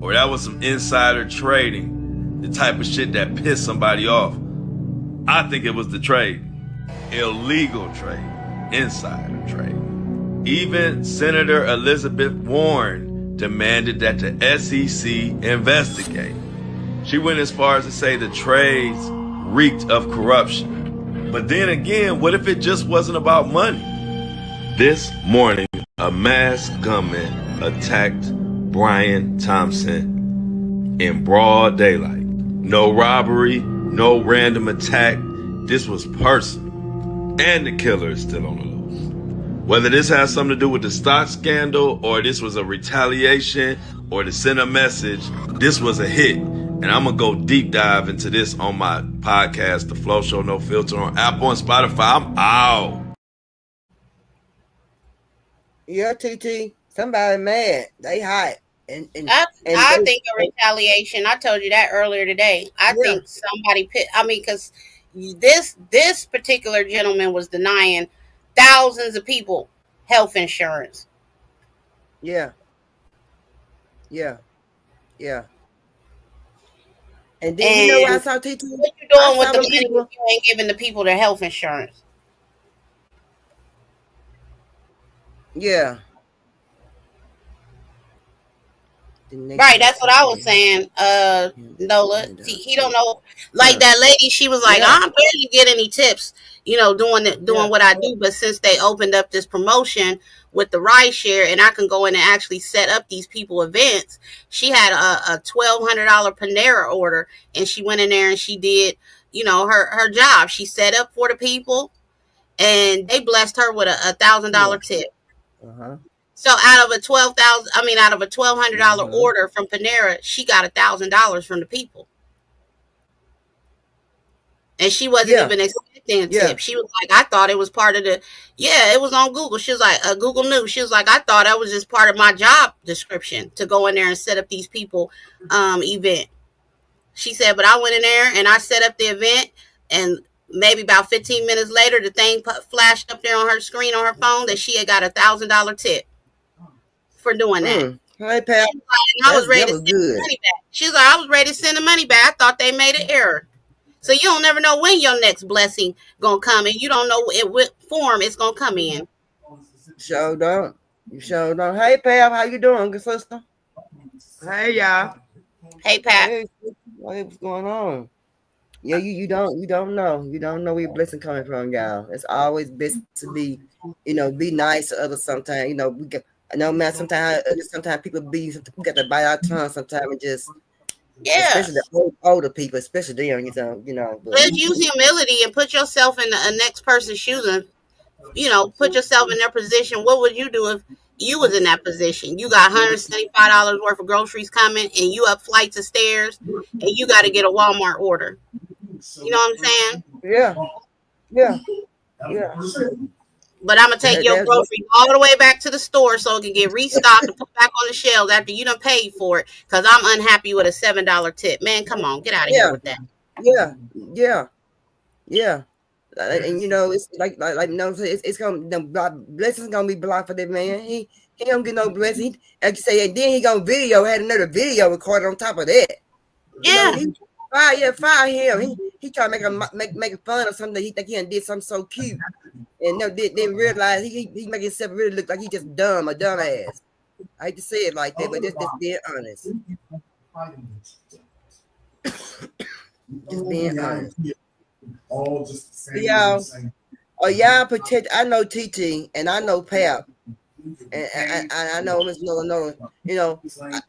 or that was some insider trading, the type of shit that pissed somebody off. I think it was the trade. Illegal trade. Insider trade. Even Senator Elizabeth Warren demanded that the SEC investigate. She went as far as to say the trades reeked of corruption. But then again, what if it just wasn't about money? This morning, a masked gunman attacked Brian Thompson in broad daylight. No robbery, no random attack. This was personal. And the killer is still on the loose. Whether this has something to do with the stock scandal or this was a retaliation or to send a message, this was a hit. And I'm going to go deep dive into this on my podcast, The Flow Show No Filter, on Apple and Spotify. I'm out.
Yeah, TT. Somebody mad. They hot.
I think a retaliation. I told you that earlier today. I think somebody because this particular gentleman was denying thousands of people health insurance.
Yeah. And then you know what I saw, TT?
What you doing with the money if you ain't giving the people their health insurance?
Yeah.
Right, that's what I was saying. Nola, he don't know. Like that lady, she was like, "I barely get any tips, doing what I do." But since they opened up this promotion with the ride share, and I can go in and actually set up these people events, she had a $1,200 Panera order, and she went in there and she did, her job. She set up for the people, and they blessed her with a $1,000 tip. So out of a $1,200 order from Panera, she got $1,000 from the people, and she wasn't even expecting a tip. She was like, "I thought it was part of the." Yeah, it was on Google. She was like, "Google News." She was like, "I thought that was just part of my job description to go in there and set up these people event." She said, "But I went in there and I set up the event, and maybe about 15 minutes later, the thing flashed up there on her screen on her phone that she had got $1,000 tip for doing that." I was ready to send the money back. She was like, "I was ready to send the money back. I thought they made an error." So you don't never know when your next blessing gonna come, and you don't know in what form it's gonna come in.
Sure don't. You sure don't. Hey, Pam, how you doing, good sister? Hey, y'all.
Hey, Pat.
Hey, what's going on? Yeah, you don't know where your blessing coming from, y'all. It's always best to be, be nice to others. Sometimes, we get. I know, man. Sometimes people we got to bite our tongue sometimes and just,
Yeah.
especially the older people, especially them, But
Let's use humility and put yourself in the next person's shoes and, put yourself in their position. What would you do if you was in that position? You got $175 worth of groceries coming and you up flights of stairs and you got to get a Walmart order. You know what I'm saying?
yeah, yeah, yeah.
But I'm going to take
That,
your
that,
groceries all the way back to the store so it can get restocked and put back on the shelves after you done paid for it because I'm unhappy with a $7 tip. Man, come on. Get out of here
yeah,
with that.
yeah, yeah, yeah. And it's it's gonna the blessings gonna be blocked for that man. He don't get no blessing. Like you say, and then he gonna had another video recorded on top of that.
Yeah.
He fire him. He try to make fun of something that he think he did something so cute, and didn't realize he make himself really look like he just a dumbass. I hate to say it like that, but just being honest. Just being honest. Y'all, y'all protect. I know TT and I know Pap, and I know Miss Nola.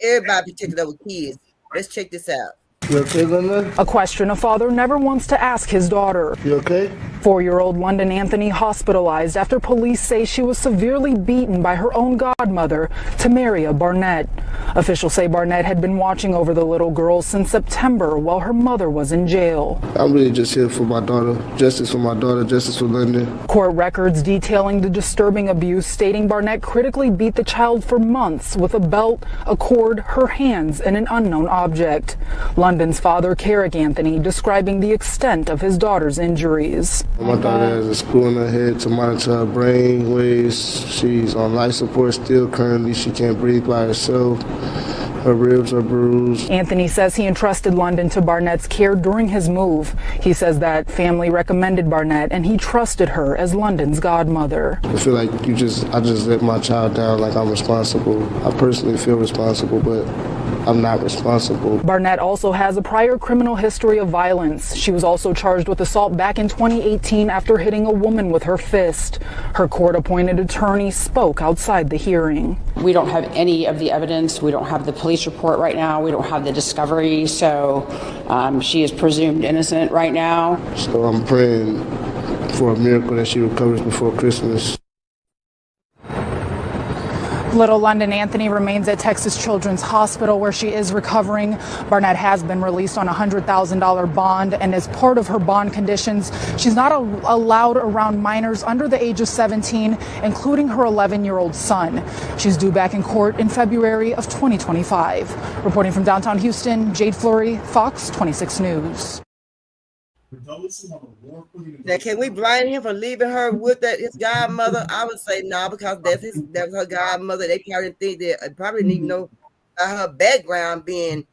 Everybody protected over kids. Let's check this out.
You okay, Linda? A question a father never wants to ask his daughter.
You okay?
4-year-old London Antney hospitalized after police say she was severely beaten by her own godmother, Tamaria Barnett. Officials say Barnett had been watching over the little girl since September while her mother was in jail.
I'm really just here for my daughter. Justice for my daughter, justice for London.
Court records detailing the disturbing abuse stating Barnett critically beat the child for months with a belt, a cord, her hands, and an unknown object. London's father, Carrick Antney, describing the extent of his daughter's injuries.
My daughter has a screw in her head to monitor her brain waves. She's on life support still currently. She can't breathe by herself. Her ribs are bruised.
Antney says he entrusted London to Barnett's care during his move. He says that family recommended Barnett and he trusted her as London's godmother.
I feel like I just let my child down like I'm responsible. I personally feel responsible, but I'm not responsible.
Barnett also has a prior criminal history of violence. She was also charged with assault back in 2018 after hitting a woman with her fist. Her court-appointed attorney spoke outside the hearing.
We don't have any of the evidence. We don't have the police report right now. We don't have the discovery. So she is presumed innocent right now.
So I'm praying for a miracle that she recovers before Christmas.
Little London Antney remains at Texas Children's Hospital where she is recovering. Barnett has been released on a $100,000 bond, and as part of her bond conditions, she's not allowed around minors under the age of 17, including her 11-year-old son. She's due back in court in February of 2025. Reporting from downtown Houston, Jade Fleury, Fox 26 News.
Now, can we blame him for leaving her with his godmother? I would say no, because that was her godmother. They probably think that probably need to know about her background being,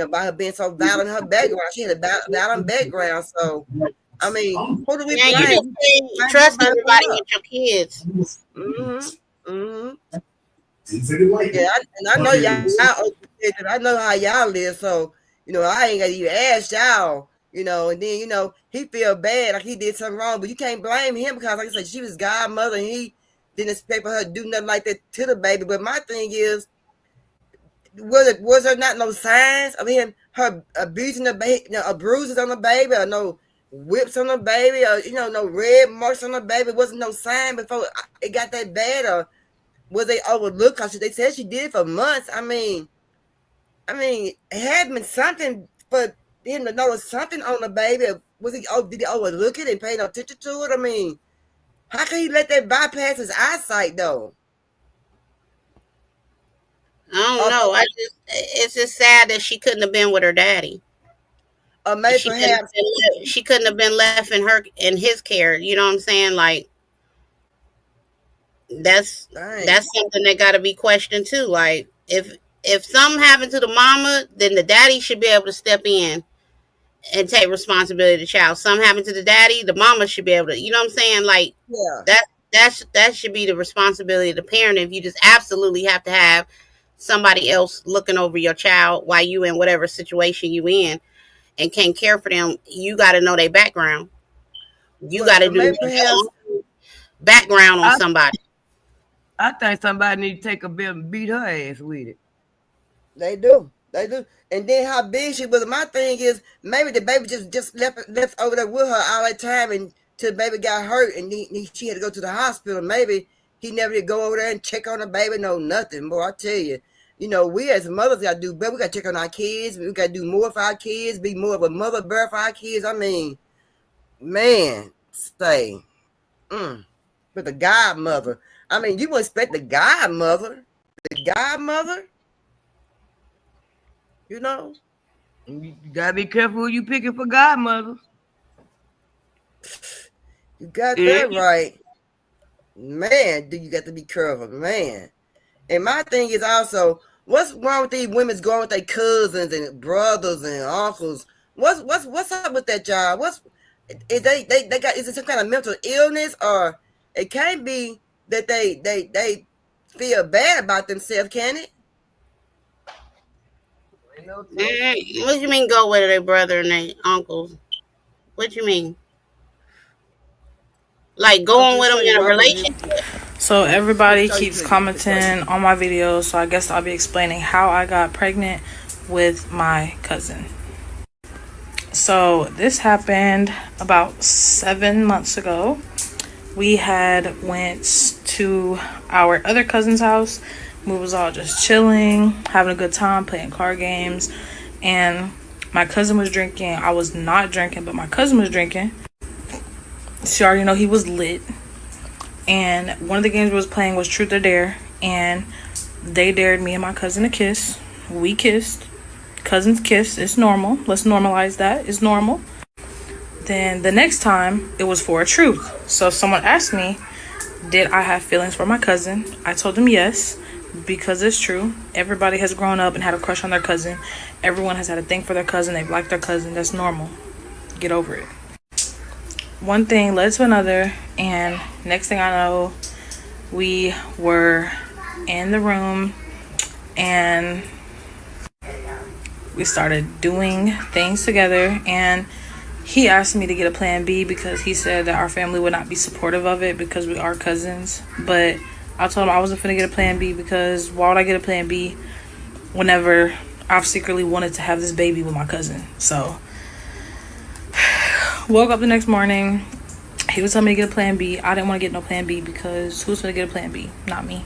by her being so violent in her background. She had a violent background. So, I mean, who do we blame?
You just trust everybody with your kids.
Yeah, I know y'all. I know how y'all live. So, I ain't gotta even ask y'all. And then, he feel bad, like he did something wrong, but you can't blame him because, like I said, she was godmother and he didn't expect for her to do nothing like that to the baby. But my thing is, was there not no signs of her abusing the baby, bruises on the baby, or no whips on the baby, or, no red marks on the baby? Wasn't no sign before it got that bad, or was they overlooked? Because they said she did it for months. I mean, it had been something for him to notice something on the baby. Did he overlook it and pay no attention to it? I mean, how can he let that bypass his eyesight though?
I don't know. It's just sad that she couldn't have been with her daddy.
Or maybe
she couldn't have been left in his care. You know what I'm saying? Like that's something that got to be questioned too. Like if something happened to the mama, then the daddy should be able to step in and take responsibility of the child. Something happened to the daddy, the mama should be able to, you know what I'm saying? Like, that should be the responsibility of the parent. If you just absolutely have to have somebody else looking over your child while you in whatever situation you in and can't care for them, you got to know their background. You got to do
Maybe
your
perhaps
own background on somebody.
I think somebody need to take a bill and beat her ass with it.
they do. They do. And then how big she was. My thing is maybe the baby just left over there with her all that time and till the baby got hurt and she had to go to the hospital. Maybe he never did go over there and check on the baby. No, nothing. Boy, I tell you, we as mothers got to do better. We got to check on our kids. We got to do more for our kids, be more of a mother bear for our kids. I mean, man, say, but the godmother. I mean, you would expect the godmother.
You gotta be careful who you picking for godmothers.
You got that right. Man, do you got to be careful, man. And my thing is also, what's wrong with these women going with their cousins and brothers and uncles? What's up with that job? Is it some kind of mental illness, or it can't be that they feel bad about themselves, can it?
What you mean go with their brother and their uncles? What you mean? Like going with them in a relationship?
So everybody keeps commenting on my videos, so I guess I'll be explaining how I got pregnant with my cousin. So this happened about 7 months ago. We had went to our other cousin's house. We was all just chilling, having a good time, playing card games, and my cousin was drinking. I was not drinking, but my cousin was drinking. She already know he was lit. And one of the games we was playing was Truth or Dare, and they dared me and my cousin to kiss. We kissed. Cousins kiss. It's normal. Let's normalize that. It's normal. Then the next time, it was for a truth. So someone asked me, did I have feelings for my cousin? I told them yes, because it's true. Everybody has grown up and had a crush on their cousin. Everyone has had a thing for their cousin. They've liked their cousin. That's normal. Get over it. One thing led to another, and next thing I know, we were in the room and we started doing things together, and he asked me to get a plan B because he said that our family would not be supportive of it because we are cousins. But I told him I wasn't finna get a plan B, because why would I get a plan B whenever I've secretly wanted to have this baby with my cousin? So woke up the next morning, he was telling me to get a plan B. I didn't want to get no plan B because who's gonna get a plan B? Not me.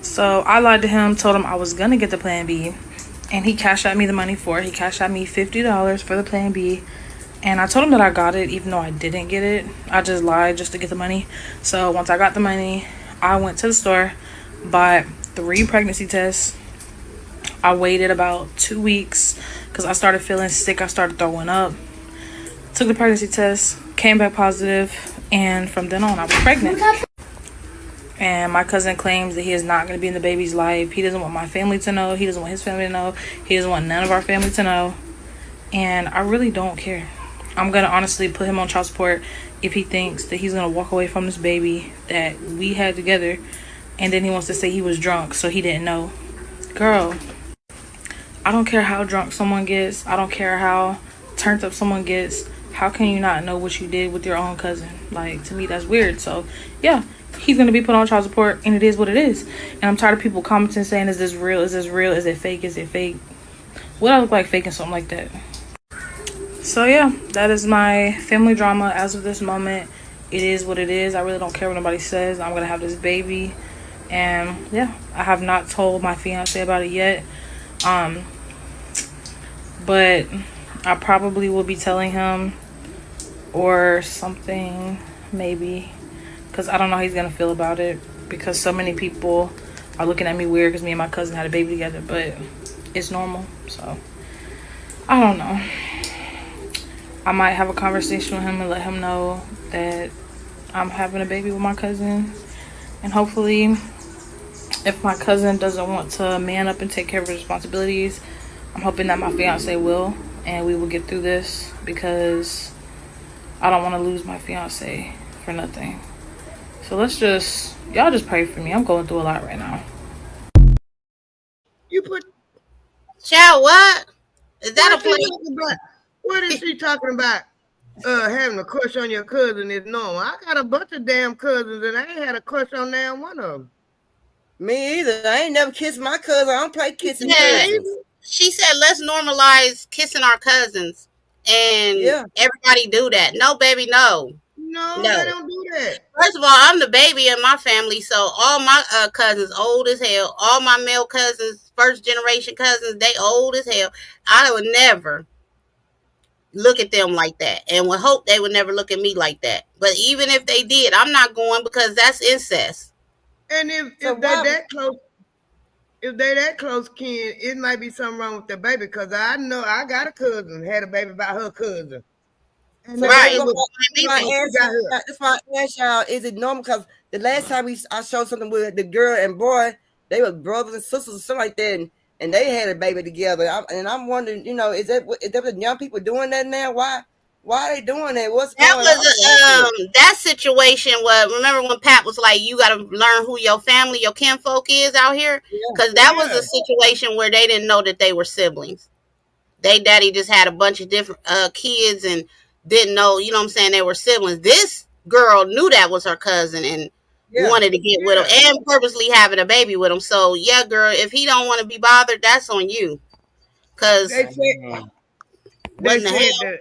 So I lied to him, told him I was gonna get the plan B, and he cashed out me the money for it. He cashed out me $50 for the plan B, and I told him that I got it even though I didn't get it. I just lied just to get the money. So once I got the money, I went to the store, bought 3 pregnancy tests. I waited about 2 weeks because I started feeling sick. I started throwing up. Took the pregnancy test, came back positive, and from then on I was pregnant. And my cousin claims that he is not going to be in the baby's life. He doesn't want my family to know. He doesn't want his family to know. He doesn't want none of our family to know. And I really don't care. I'm going to honestly put him on child support if he thinks that he's going to walk away from this baby that we had together, and then he wants to say he was drunk so he didn't know. Girl, I don't care how drunk someone gets. I don't care how turned up someone gets. How can you not know what you did with your own cousin? Like, to me, that's weird. So, yeah, he's going to be put on child support, and it is what it is. And I'm tired of people commenting saying, is this real? Is this real? Is it fake? Is it fake? What I look like faking something like that? So, yeah, that is my family drama as of this moment. It is what it is. I really don't care what nobody says. I'm going to have this baby. And, yeah, I have not told my fiance about it yet. But I probably will be telling him or something, maybe, because I don't know how he's gonna feel about it, because so many people are looking at me weird because me and my cousin had a baby together, but it's normal. So I don't know. I might have a conversation with him and let him know that I'm having a baby with my cousin, and hopefully if my cousin doesn't want to man up and take care of his responsibilities, I'm hoping that my fiance will, and we will get through this, because I don't want to lose my fiance for nothing. So y'all just pray for me. I'm going through a lot right now.
You put
Child, what? Is that a play?
What is she talking about? Having a crush on your cousin is normal. I got a bunch of damn cousins, and I ain't had a crush on damn one of them.
Me either. I ain't never kissed my cousin. I don't play kissing cousins.
She said, let's normalize kissing our cousins. And everybody do that. No, baby, no.
No, they don't do that.
First of all, I'm the baby in my family, so all my cousins old as hell. All my male cousins, first generation cousins, they old as hell. I would never look at them like that, and would hope they would never look at me like that. But even if they did, I'm not going because that's incest.
And if they that close, if they that close kin, it might be something wrong with the baby. Because I know I got a cousin had a baby by her cousin. And
right.
That's why I asked y'all, is it normal? Because the last time I showed something with the girl and boy, they were brothers and sisters or something like that, and they had a baby together. I'm wondering, is that what young people doing that now? Why are they doing that? What's
that
going
on? That situation was, remember when Pat was like, you got to learn who your family, your kinfolk is out here? Because that was a situation where they didn't know that they were siblings. They daddy just had a bunch of different kids and didn't know, you know what I'm saying, they were siblings. This girl knew that was her cousin and wanted to get with him and purposely having a baby with him. So, yeah, girl, if he don't want to be bothered, that's on you. Because
they said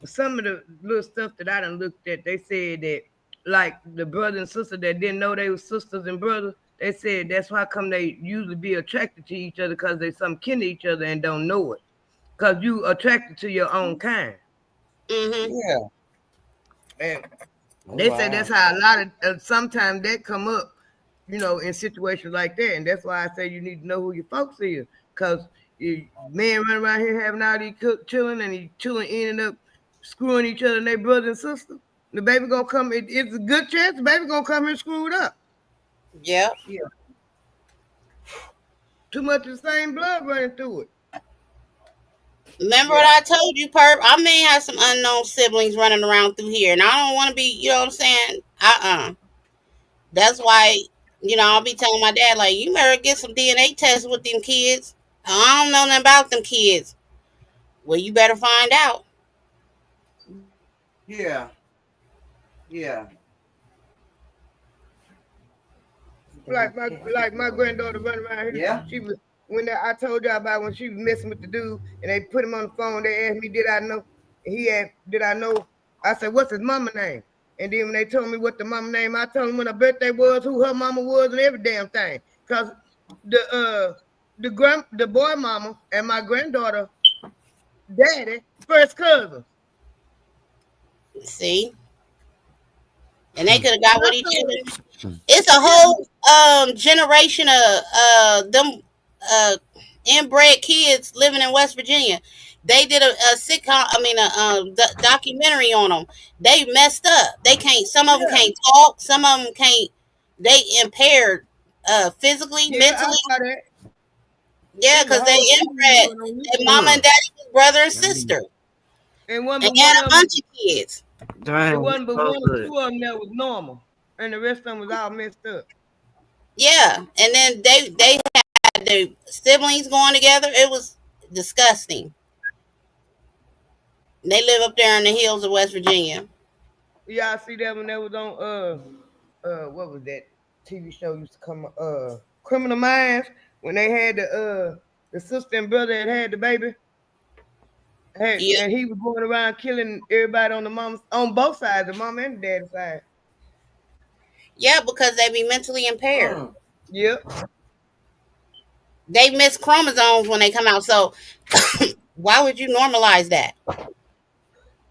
some of the little stuff that I done looked at, they said that, like, the brother and sister that didn't know they were sisters and brothers, they said that's why come they usually be attracted to each other, because they some kin to each other and don't know it. Because you attracted to your own kind.
Mm-hmm.
Yeah. And they say that's how a lot of sometimes that come up, in situations like that. And that's why I say you need to know who your folks is. Because men run around here having all these children, and these children ending up screwing each other and their brother and sister. The baby gonna come, it's a good chance the baby gonna come here screwed up.
Yeah.
Too much of the same blood running through it.
Remember what I told you, Perp? I may have some unknown siblings running around through here, and I don't want to be, you know what I'm saying? That's why, I'll be telling my dad, like, you better get some DNA tests with them kids. I don't know nothing about them kids. Well, you better find out.
Yeah.
Like my granddaughter running around here.
Yeah.
She was I told y'all about when she was messing with the dude and they put him on the phone. They asked me, did I know? He asked, did I know? I said, what's his mama name? And then when they told me what the mama name, I told them when her birthday was, who her mama was, and every damn thing. Cause the boy mama and my granddaughter daddy first cousins.
See? And they could have got with each other. It's a whole generation of them inbred kids living in West Virginia. They did a sitcom, documentary on them. They messed up. They can't. Some of them can't talk. Some of them can't. They impaired physically, mentally. Yeah, because they inbred. Their mama and daddy was brother and sister.
And
had a bunch of kids.
It wasn't but one or two of them that was normal, and the rest of them was all messed up.
Yeah, and then they had their siblings going together. It was disgusting. They live up there in the hills of West Virginia.
Yeah, I see that when they was on what was that TV show used to come Criminal Minds, when they had the sister and brother that had the baby. And he was going around killing everybody on both sides, the mom and the daddy side.
Yeah, because they be mentally impaired.
Yep.
They miss chromosomes when they come out. So why would you normalize that?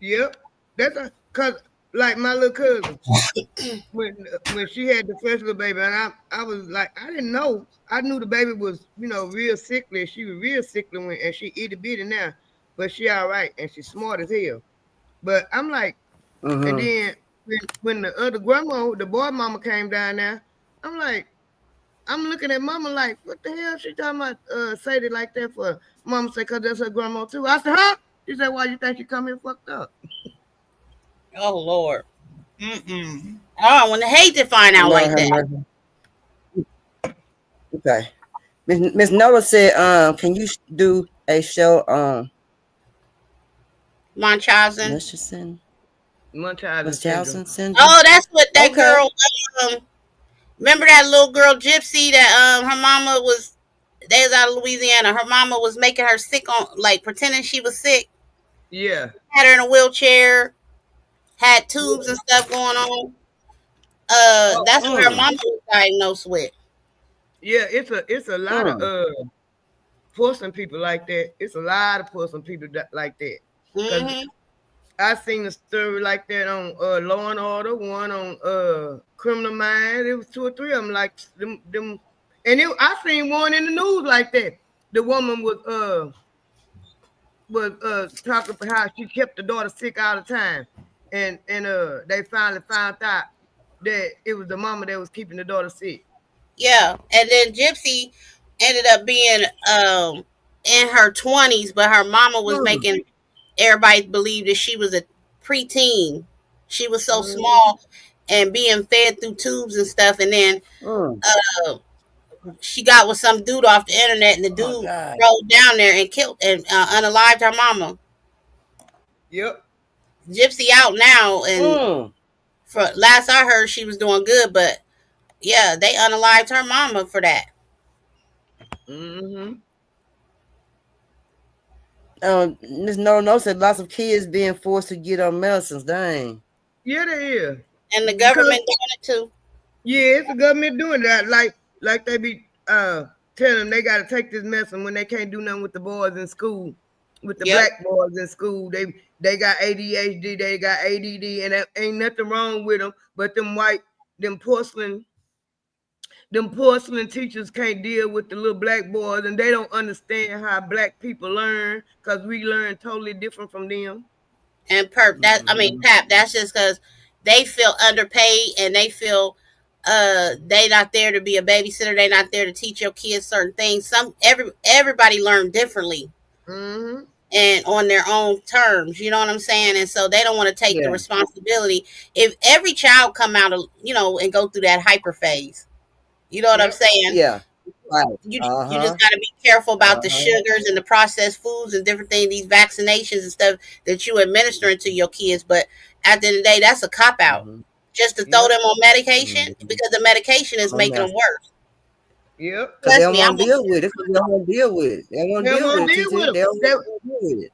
Yep. That's because like my little cousin, when she had the first little baby, and I was like, I didn't know. I knew the baby was, real sickly. She was real sickly and she itty bitty now. But she all right, and she's smart as hell. But I'm like, and then when the other grandma, the boy mama came down there, I'm looking at mama like, what the hell she talking about say it like that for? Mama said, because that's her grandma too. I said, huh? She said, why you think she come here fucked up?
Oh, Lord. Mm-mm. Oh, I want to hate to find out
Lord
like
have
that.
mercy. Okay. Miss Nola said, can you do a show on
Munchausen.
Munchausen
Syndrome.
syndrome?
Oh, that's what that
Okay.
girl. Remember that little girl Gypsy that her mama was. They was out of Louisiana. Her mama was making her sick on, like pretending she was sick.
Yeah.
Had her in a wheelchair. Had tubes and stuff going on. That's what her mama was diagnosed with.
Yeah, it's a lot of forcing people like that. It's a lot of forcing people like that. Cause
Mm-hmm.
I seen a story like that on Law and Order, one on Criminal Minds. It was two or three of them like them, and I seen one in the news like that. The woman was talking about how she kept the daughter sick all the time, and they finally found out that it was the mama that was keeping the daughter sick.
Yeah, and then Gypsy ended up being in her 20s, but her mama was making everybody believe that she was a preteen. She was so small and being fed through tubes and stuff, and then she got with some dude off the internet, and the dude rode down there and killed and unalived her mama.
Yep.
Gypsy out now, and for last I heard, she was doing good, but yeah, they unalived her mama for that.
Mm-hmm.
Miss No said lots of kids being forced to get on medicines. Dang.
Yeah, they is.
And the government doing it too.
Yeah, it's the government doing that. Like they be telling them they got to take this medicine when they can't do nothing with the boys in school, with the black boys in school. They got ADHD, they got ADD, and that ain't nothing wrong with them. But them porcelain teachers can't deal with the little black boys, and they don't understand how black people learn because we learn totally different from them.
And Pap, that's just because they feel underpaid and they feel they not there to be a babysitter. They not there to teach your kids certain things. Everybody learn differently and on their own terms. You know what I'm saying? And so they don't want to take the responsibility. If every child come out of and go through that hyper phase, you know what I'm saying?
Yeah. Right.
You just got to be careful about the sugars and the processed foods and different things, these vaccinations and stuff that you administering to your kids. But at the end of the day, that's a cop out. Just to throw them on medication because the medication is making them worse.
Yep.
Because they don't want to deal with it. They don't want to deal with it. They don't want to deal with it. They don't want to deal with it.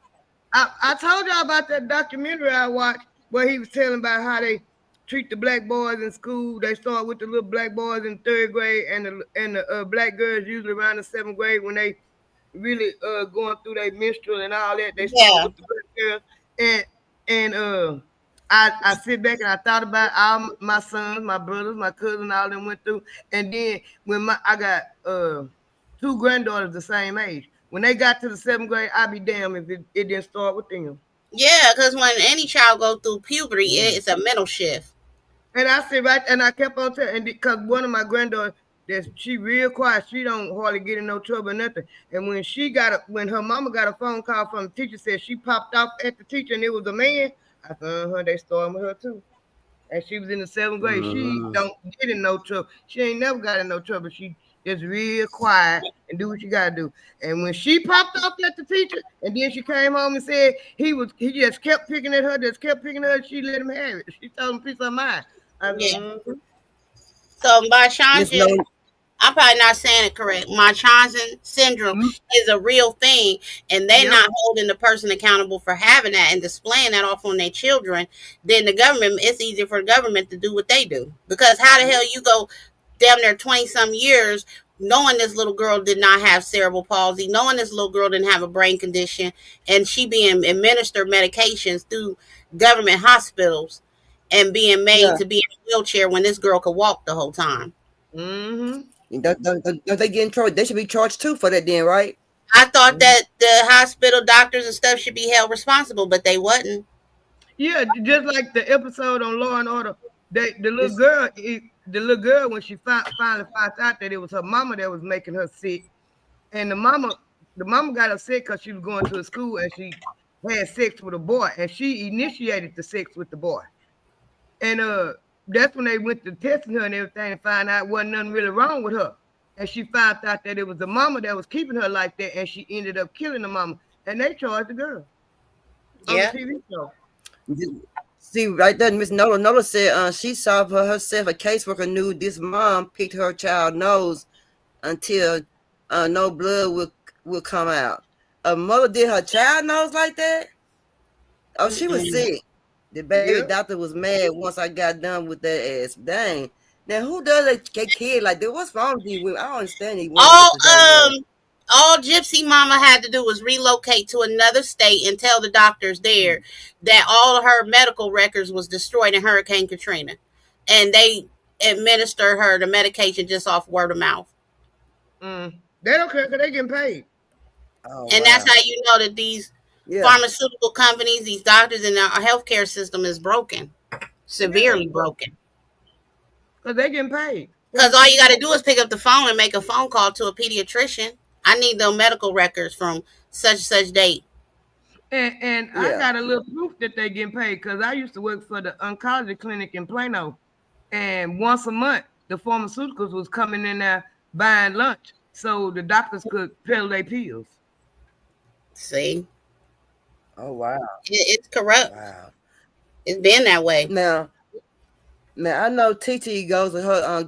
I told y'all about that documentary I watched where he was telling about how they treat the black boys in school. They start with the little black boys in third grade, and the black girls usually around the seventh grade when they really going through their menstrual and all that. They start with the black girls, and I sit back and I thought about all my sons, my brothers, my cousins, all them went through, and then when I got two granddaughters the same age. When they got to the seventh grade, I'd be damned if it didn't start with them.
Yeah, because when any child go through puberty, it's a mental shift.
And I said and I kept on telling, and because one of my granddaughters, she real quiet, she don't hardly get in no trouble or nothing. And when her mama got a phone call from the teacher said she popped off at the teacher and it was a man, I said, they started with her too. And she was in the seventh grade. She don't get in no trouble. She ain't never got in no trouble. She just real quiet and do what you gotta do. And when she popped off at the teacher, and then she came home and said he just kept picking at her, she let him have it. She told him piece of mind.
So Munchausen, I'm probably not saying it correct. Munchausen syndrome is a real thing, and they're not holding the person accountable for having that and displaying that off on their children. Then the government, it's easier for the government to do what they do. Because how the hell you go damn near 20-some years knowing this little girl did not have cerebral palsy, knowing this little girl didn't have a brain condition, and she being administered medications through government hospitals and being made to be in a wheelchair when this girl could walk the whole time.
Don't they get in trouble? They should be charged too for that then, right?
I thought that the hospital doctors and stuff should be held responsible, but they wasn't.
Yeah, just like the episode on Law and Order, the little girl when she finally found out that it was her mama that was making her sick, and the mama got upset because she was going to a school and she had sex with a boy, and she initiated the sex with the boy. And that's when they went to testing her and everything and find out wasn't nothing really wrong with her. And she found out that it was the mama that was keeping her like that, and she ended up killing the mama. And they charged the girl on the TV show.
See, right there, Miss Nola said she saw for herself a caseworker knew this mom picked her child nose until no blood will come out. A mother did her child nose like that? Oh, she was sick. The baby doctor was mad once I got done with that ass. Dang. Now, who does a kid like that? What's wrong with these women? I don't understand these women.
All Gypsy Mama had to do was relocate to another state and tell the doctors there that all of her medical records was destroyed in Hurricane Katrina. And they administer her the medication just off word of mouth.
They don't care because they getting paid.
Oh, and that's how you know that these pharmaceutical companies, these doctors, and our healthcare system is broken. Severely broken.
Because they getting paid.
Because all you got to do is pick up the phone and make a phone call to a pediatrician. I need the medical records from such date.
And I got a little proof that they getting paid because I used to work for the oncology clinic in Plano. And once a month, the pharmaceuticals was coming in there buying lunch so the doctors could peddle their pills.
See?
Oh, wow.
It's corrupt.
Wow.
It's been that way.
Now, I know TT goes to her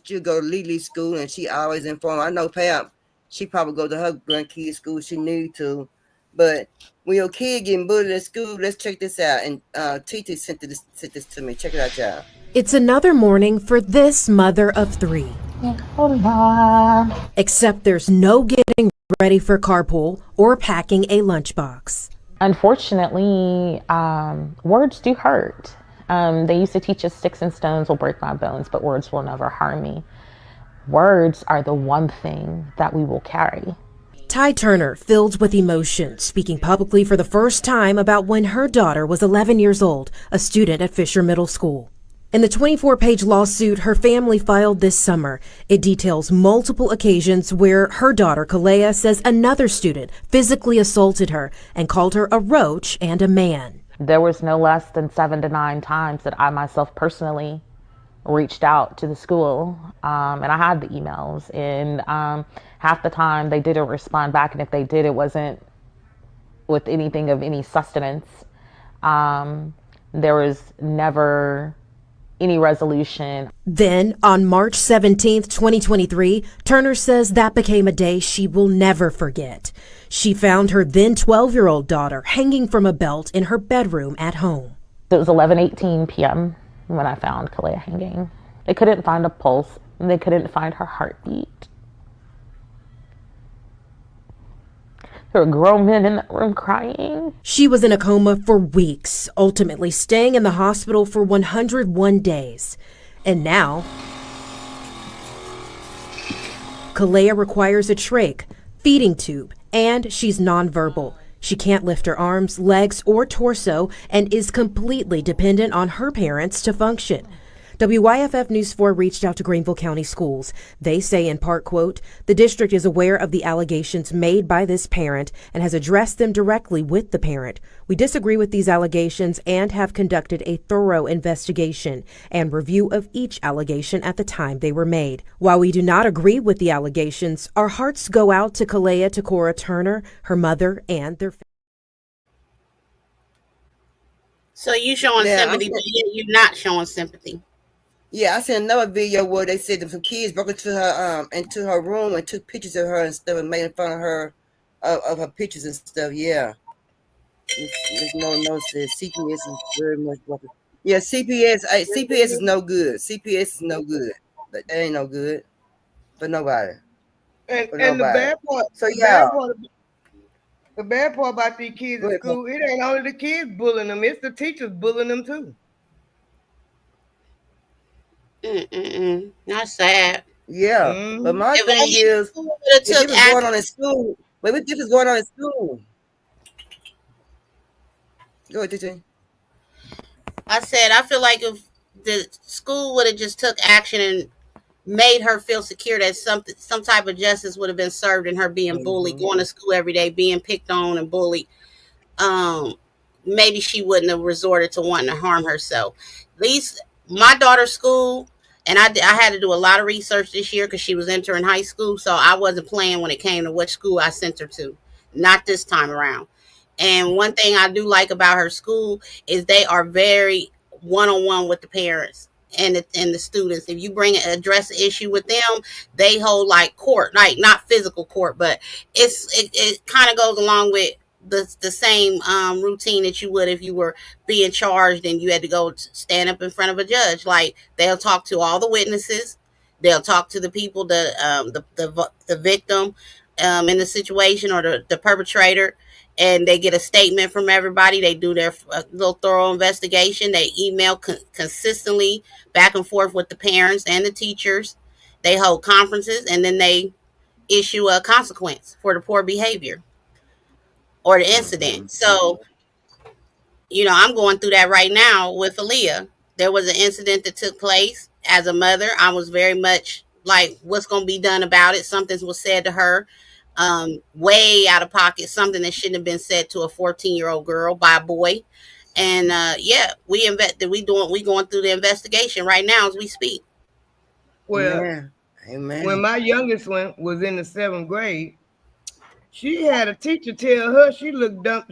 she'll go to Lily school and she always informed. I know Pam, she probably go to her grandkids school. She need to, but when your kid getting bullied at school, let's check this out. And TT sent this to me. Check it out, y'all.
It's another morning for this mother of three. Except there's no getting ready for carpool or packing a lunchbox.
Unfortunately, words do hurt. They used to teach us sticks and stones will break my bones, but words will never harm me. Words are the one thing that we will carry.
Ty Turner, filled with emotion, speaking publicly for the first time about when her daughter was 11 years old, a student at Fisher Middle School. In the 24-page lawsuit her family filed this summer, it details multiple occasions where her daughter, Kalea, says another student physically assaulted her and called her a roach and a man.
There was no less than 7 to 9 times that I myself personally reached out to the school, and I had the emails, and half the time they didn't respond back, and if they did, it wasn't with anything of any sustenance. There was never any resolution.
Then, on March 17th, 2023, Turner says that became a day she will never forget. She found her then 12-year-old daughter hanging from a belt in her bedroom at home.
It was 11:18 p.m. when I found Kalea hanging. They couldn't find a pulse, and they couldn't find her heartbeat. There were grown men in that room crying.
She was in a coma for weeks, ultimately staying in the hospital for 101 days. And now, Kalea requires a trach, feeding tube, and she's nonverbal. She can't lift her arms, legs, or torso and is completely dependent on her parents to function. WYFF News 4 reached out to Greenville County Schools. They say in part, quote, the district is aware of the allegations made by this parent and has addressed them directly with the parent. We disagree with these allegations and have conducted a thorough investigation and review of each allegation at the time they were made. While we do not agree with the allegations, our hearts go out to Kalea Takora Turner, her mother, and their family.
So you showing sympathy, but you're not showing sympathy.
Yeah, I seen another video where they said that some kids broke into her room and took pictures of her and stuff and made fun of her of her pictures and stuff. Yeah. There's no says CPS is very much broken. Yeah, CPS is no good. CPS is no good. But that ain't no good for nobody.
And the bad part,
so yeah.
The bad part about these kids in school, it ain't only the kids bullying them, it's the teachers bullying them too.
Not sad.
Yeah, but my thing is, if this is going on in school, what this is going on in school? Go ahead, TT.
I said I feel like if the school would have just took action and made her feel secure that some type of justice would have been served in her being bullied, going to school every day, being picked on and bullied. maybe she wouldn't have resorted to wanting to harm herself. At least my daughter's school, and I had to do a lot of research this year because she was entering high school, so I wasn't playing when it came to which school I sent her to. Not this time around. And one thing I do like about her school is they are very one-on-one with the parents and the students. If you address an issue with them, they hold like court, like not physical court, but it kind of goes along with the same routine that you would if you were being charged and you had to go stand up in front of a judge. Like they'll talk to all the witnesses, they'll talk to the people, the victim in the situation, or the perpetrator, and they get a statement from everybody. They do their little thorough investigation. They email consistently back and forth with the parents and the teachers. They hold conferences, and then they issue a consequence for the poor behavior or the incident. So, I'm going through that right now with Aaliyah. There was an incident that took place. As a mother, I was very much like, what's going to be done about it? Something was said to her, way out of pocket, something that shouldn't have been said to a 14-year-old girl by a boy. And we going through the investigation right now as we speak.
Well,
Amen.
When my youngest one was in the 7th grade, she had a teacher tell her she looked dumb.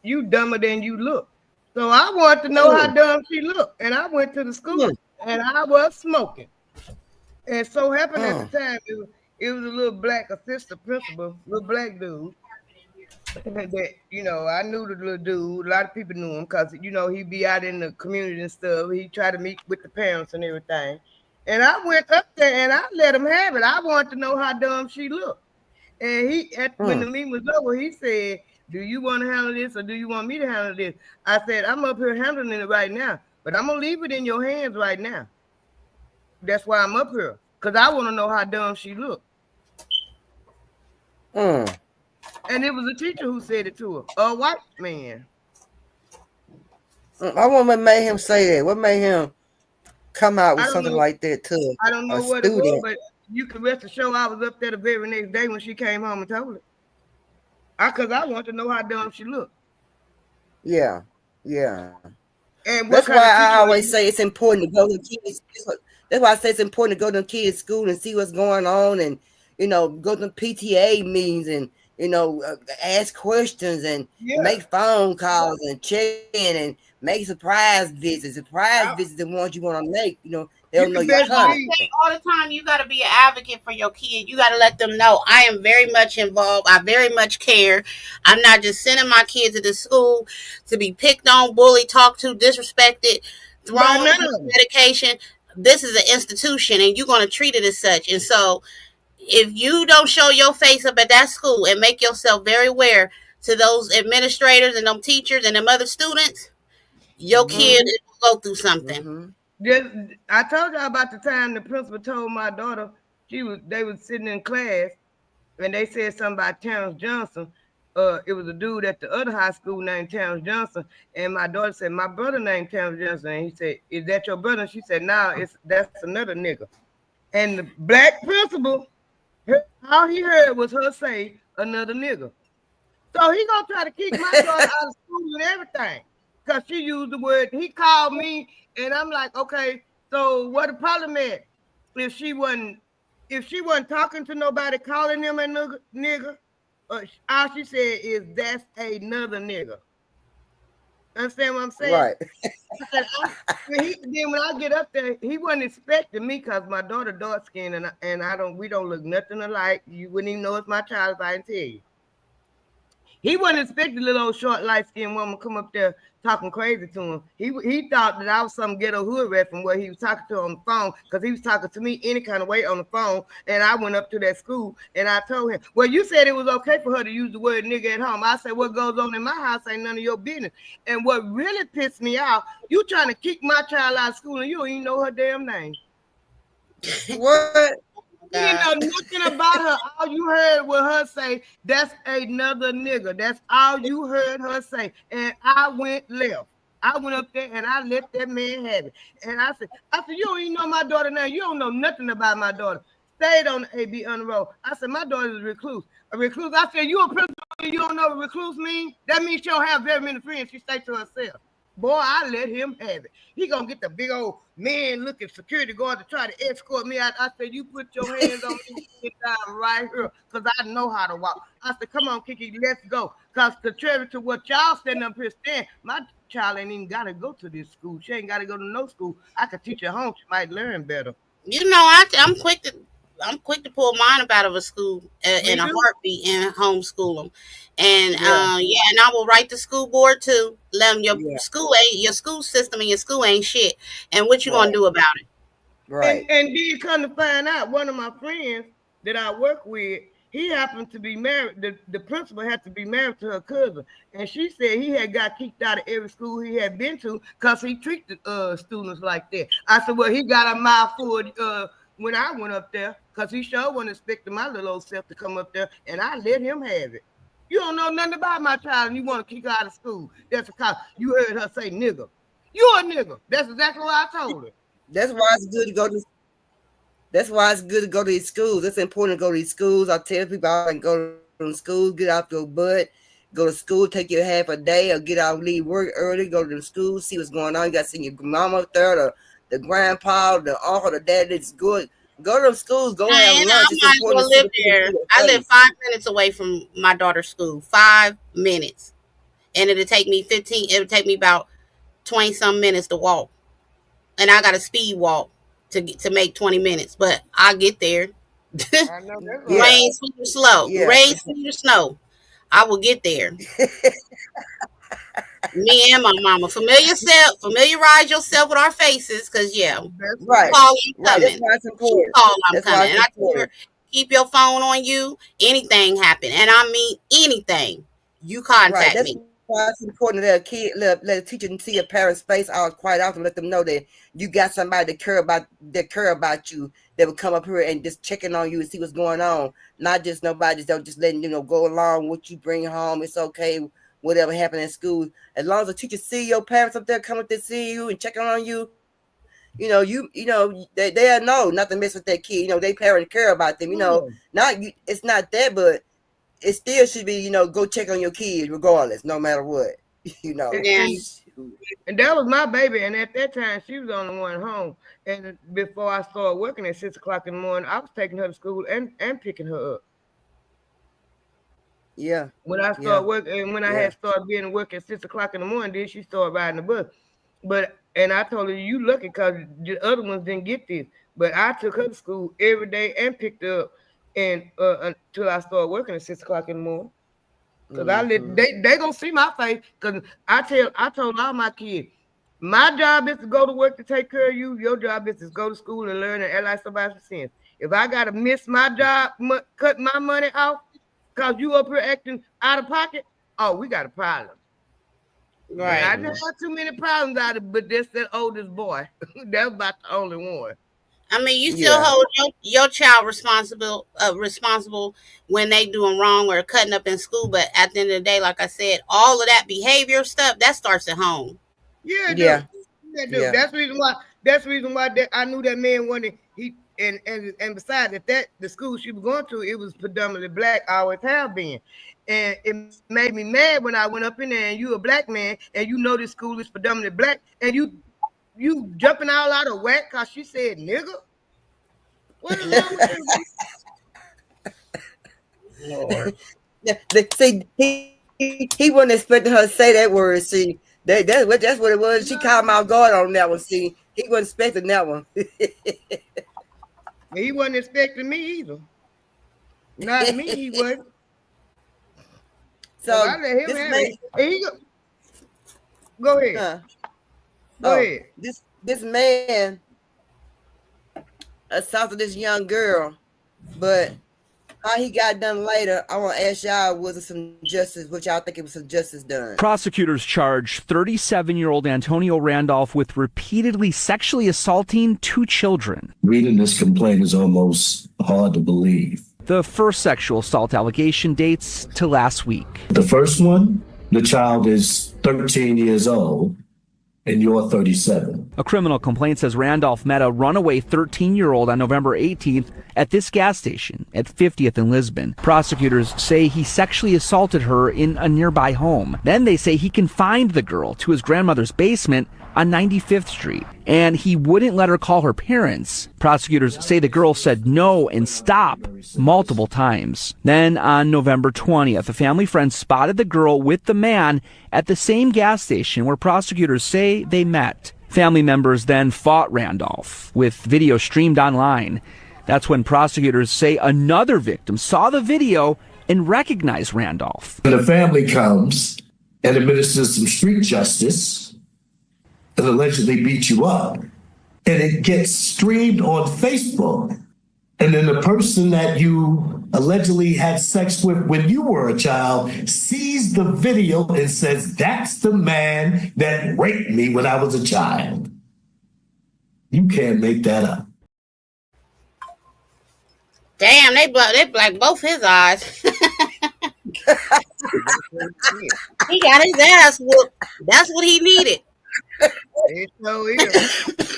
You dumber than you look. So I wanted to know how dumb she looked, and I went to the school, and I was smoking. And so happened at the time, it was a little black assistant principal, little black dude. That I knew the little dude. A lot of people knew him because he'd be out in the community and stuff. He tried to meet with the parents and everything. And I went up there and I let him have it. I wanted to know how dumb she looked. And when the meeting was over, he said, "Do you want to handle this or do you want me to handle this?" I said, "I'm up here handling it right now, but I'm gonna leave it in your hands right now. That's why I'm up here, because I want to know how dumb she looked." And it was a teacher who said it to her, a white man.
I wonder what made him say that. What made him come out with something like that to
I don't know what
student?
it was, but you can rest assured I was up there the very next day when she came home and told it. Because I want to know how dumb she looked.
Yeah.
And
that's why I always say it's important to go to kids. That's why I say it's important to go to kids' school and see what's going on, and go to PTA meetings and ask questions and make phone calls and check in and make surprise visits. Surprise visits, the ones you want to make. They'll know you're coming.
All the time, you got to be an advocate for your kid. You got to let them know I am very much involved. I very much care. I'm not just sending my kids to the school to be picked on, bullied, talked to, disrespected, thrown medication. This is an institution, and you're going to treat it as such. And so, if you don't show your face up at that school and make yourself very aware to those administrators and them teachers and them other students, your kid will go through something.
I told y'all about the time the principal told my daughter they was sitting in class and they said something about Terrence Johnson. It was a dude at the other high school named Terrence Johnson, and my daughter said, "My brother named Terrence Johnson." And he said, "Is that your brother?" And she said, "No, that's another nigga." And the black principal, all he heard was her say another nigga. So he gonna try to kick my daughter out of school and everything because she used the word. He called me, and I'm like, okay, so what the problem is? If she wasn't talking to nobody, calling them a nigga, all she said is that's another nigga. Understand what I'm saying?
Right.
Then when I get up there, he wasn't expecting me because my daughter dark skin and we don't look nothing alike. You wouldn't even know it's my child if I didn't tell you. He wasn't expecting a little old short light skinned woman come up there talking crazy to him. He thought that I was some ghetto hood rat from where he was talking to on the phone, because he was talking to me any kind of way on the phone. And I went up to that school and I told him, "Well, you said it was okay for her to use the word nigga at home." I said, "What goes on in my house ain't none of your business." And what really pissed me off, you trying to kick my child out of school and you don't even know her damn name.
What?
You didn't know nothing about her. All you heard was her say, "That's another nigga." That's all you heard her say. And I went left. I went up there and I let that man have it. And I said, "You don't even know my daughter now. You don't know nothing about my daughter. Stayed on the AB on the road." I said, "My daughter's a recluse." I said, "You a principal you don't know what recluse mean? That means she don't have very many friends. She stay to herself. Boy, I let him have it. He gonna get the big old man-looking security guard to try to escort me out. I said, you put your hands on me, get down right here, because I know how to walk. I said, come on, Kiki, let's go. Because contrary to what y'all standing up here saying, my child ain't even got to go to this school. She ain't got to go to no school. I could teach her home. She might learn better.
You know, I'm quick to pull mine up out of a school in a heartbeat and homeschool them. And and I will write the school board too. Let them your school system and your school ain't shit. And what you gonna do about it?
Right.
And then you come to find out, one of my friends that I work with, he happened to be married. The principal had to be married to her cousin, and she said he had got kicked out of every school he had been to because he treated students like that. I said, well, he got a mouthful when I went up there, because he sure wasn't expecting my little old self to come up there, and I let him have it. You don't know nothing about my child, and you want to kick her out of school. That's because you heard her say nigger. You a nigger. That's exactly what I told her.
That's why it's good to go to. That's why it's good to go to these schools. It's important to go to these schools. I tell people, I can go to school, get off your butt, go to school, take you half a day, or get out, leave work early, go to the school, see what's going on. You got to see your mama up there, the grandpa, the uncle, the dad. It's good. Go to them schools. Go have lunch.
I might as well live there. I live 5 minutes away from my daughter's school. 5 minutes, and it'll take me 15. It'll take me about 20-some minutes to walk, and I got to speed walk to make 20 minutes. But I'll get there. Rain, sleet, or slow.
Yeah.
Rain, sleet, or snow. I will get there. Me and my mama. Familiarize yourself with our faces, because
right.
Call I'm coming.
That's why it's important.
Call I'm coming. And I told her, keep your phone on you. Anything happen, and I mean anything, you contact me.
That's why it's important to let a teacher see a parent's face out quite often. Let them know that you got somebody that care about you, that will come up here and just checking on you and see what's going on. Not just nobody just letting go along with what you bring home. It's okay. Whatever happened in school, as long as the teachers see your parents up there coming to see you and checking on you, they know not to mess with that kid. They parents care about them. It's not that, but it still should be. Go check on your kids regardless, no matter what.
And that was my baby, and at that time she was the only one home. And before I started working at 6 o'clock in the morning, I was taking her to school and picking her up.
Yeah.
When I started working, and when I had started being at work at 6 o'clock in the morning, then she started riding the bus. And I told her, you lucky because the other ones didn't get this. But I took her to school every day and picked her up, and until I started working at 6 o'clock in the morning. Because they gonna see my face. Because I told all my kids, my job is to go to work to take care of you. Your job is to go to school and learn and act like somebody for sense. If I gotta miss my job, cut my money off, because you up here acting out of pocket, we got a problem.
Right.
I just got too many problems out of it, but that's that oldest boy. That's about the only one.
I mean, you still hold your child responsible when they doing wrong or cutting up in school, but at the end of the day, like I said, all of that behavior stuff, that starts at home.
Yeah. That's the reason why I knew that man wanted and besides that the school she was going to, it was predominantly black, always have been. And it made me mad when I went up in there and you a black man and this school is predominantly black and you jumping all out of whack because she said nigga. What is wrong with you?
Lord. See, he wasn't expecting her to say that word. See, that's what it was. She caught him off guard on that one. See, he wasn't expecting that one.
He wasn't expecting me either. Not me, he wasn't.
So
I let him have it. Go ahead. Go ahead.
This man assaulted this young girl, but how he got done later, I want to ask y'all, was it some justice? What y'all think it was some justice done?
Prosecutors charged 37-year-old Antonio Randolph with repeatedly sexually assaulting 2 children.
Reading this complaint is almost hard to believe.
The first sexual assault allegation dates to last week.
The first one, the child is 13 years old, and you're 37.
A criminal complaint says Randolph met a runaway 13-year-old on November 18th at this gas station at 50th and Lisbon. Prosecutors say he sexually assaulted her in a nearby home. Then they say he confined the girl to his grandmother's basement on 95th Street, and he wouldn't let her call her parents. Prosecutors say the girl said no and stop multiple times. Then on November 20th, a family friend spotted the girl with the man at the same gas station where prosecutors say they met. Family members then fought Randolph with video streamed online. That's when prosecutors say another victim saw the video and recognized Randolph.
And the family comes and administers some street justice and allegedly beat you up, and it gets streamed on Facebook, and then the person that you allegedly had sex with when you were a child sees the video and says, that's the man that raped me when I was a child. You can't make that up.
Damn, they black both his eyes. He got his ass whooped. That's what he needed.
It so is.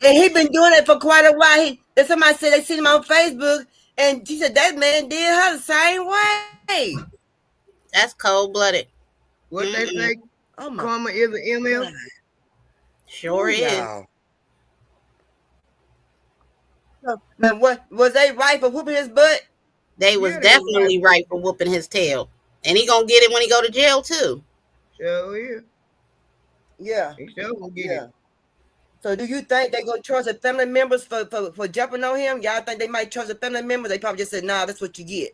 And he been doing it for quite a while. Somebody said they seen him on Facebook, and she said that man did her the same way.
That's cold-blooded.
What they say? Karma is an ML.
Sure is.
Man, what was they right for whooping his butt?
They was definitely right for whooping his tail, and he gonna get it when he go to jail too.
Sure is.
Yeah.
He sure gonna get it.
So do you think they're gonna charge the family members for jumping on him? Y'all think they might charge the family members? They probably just said, nah, that's what you get.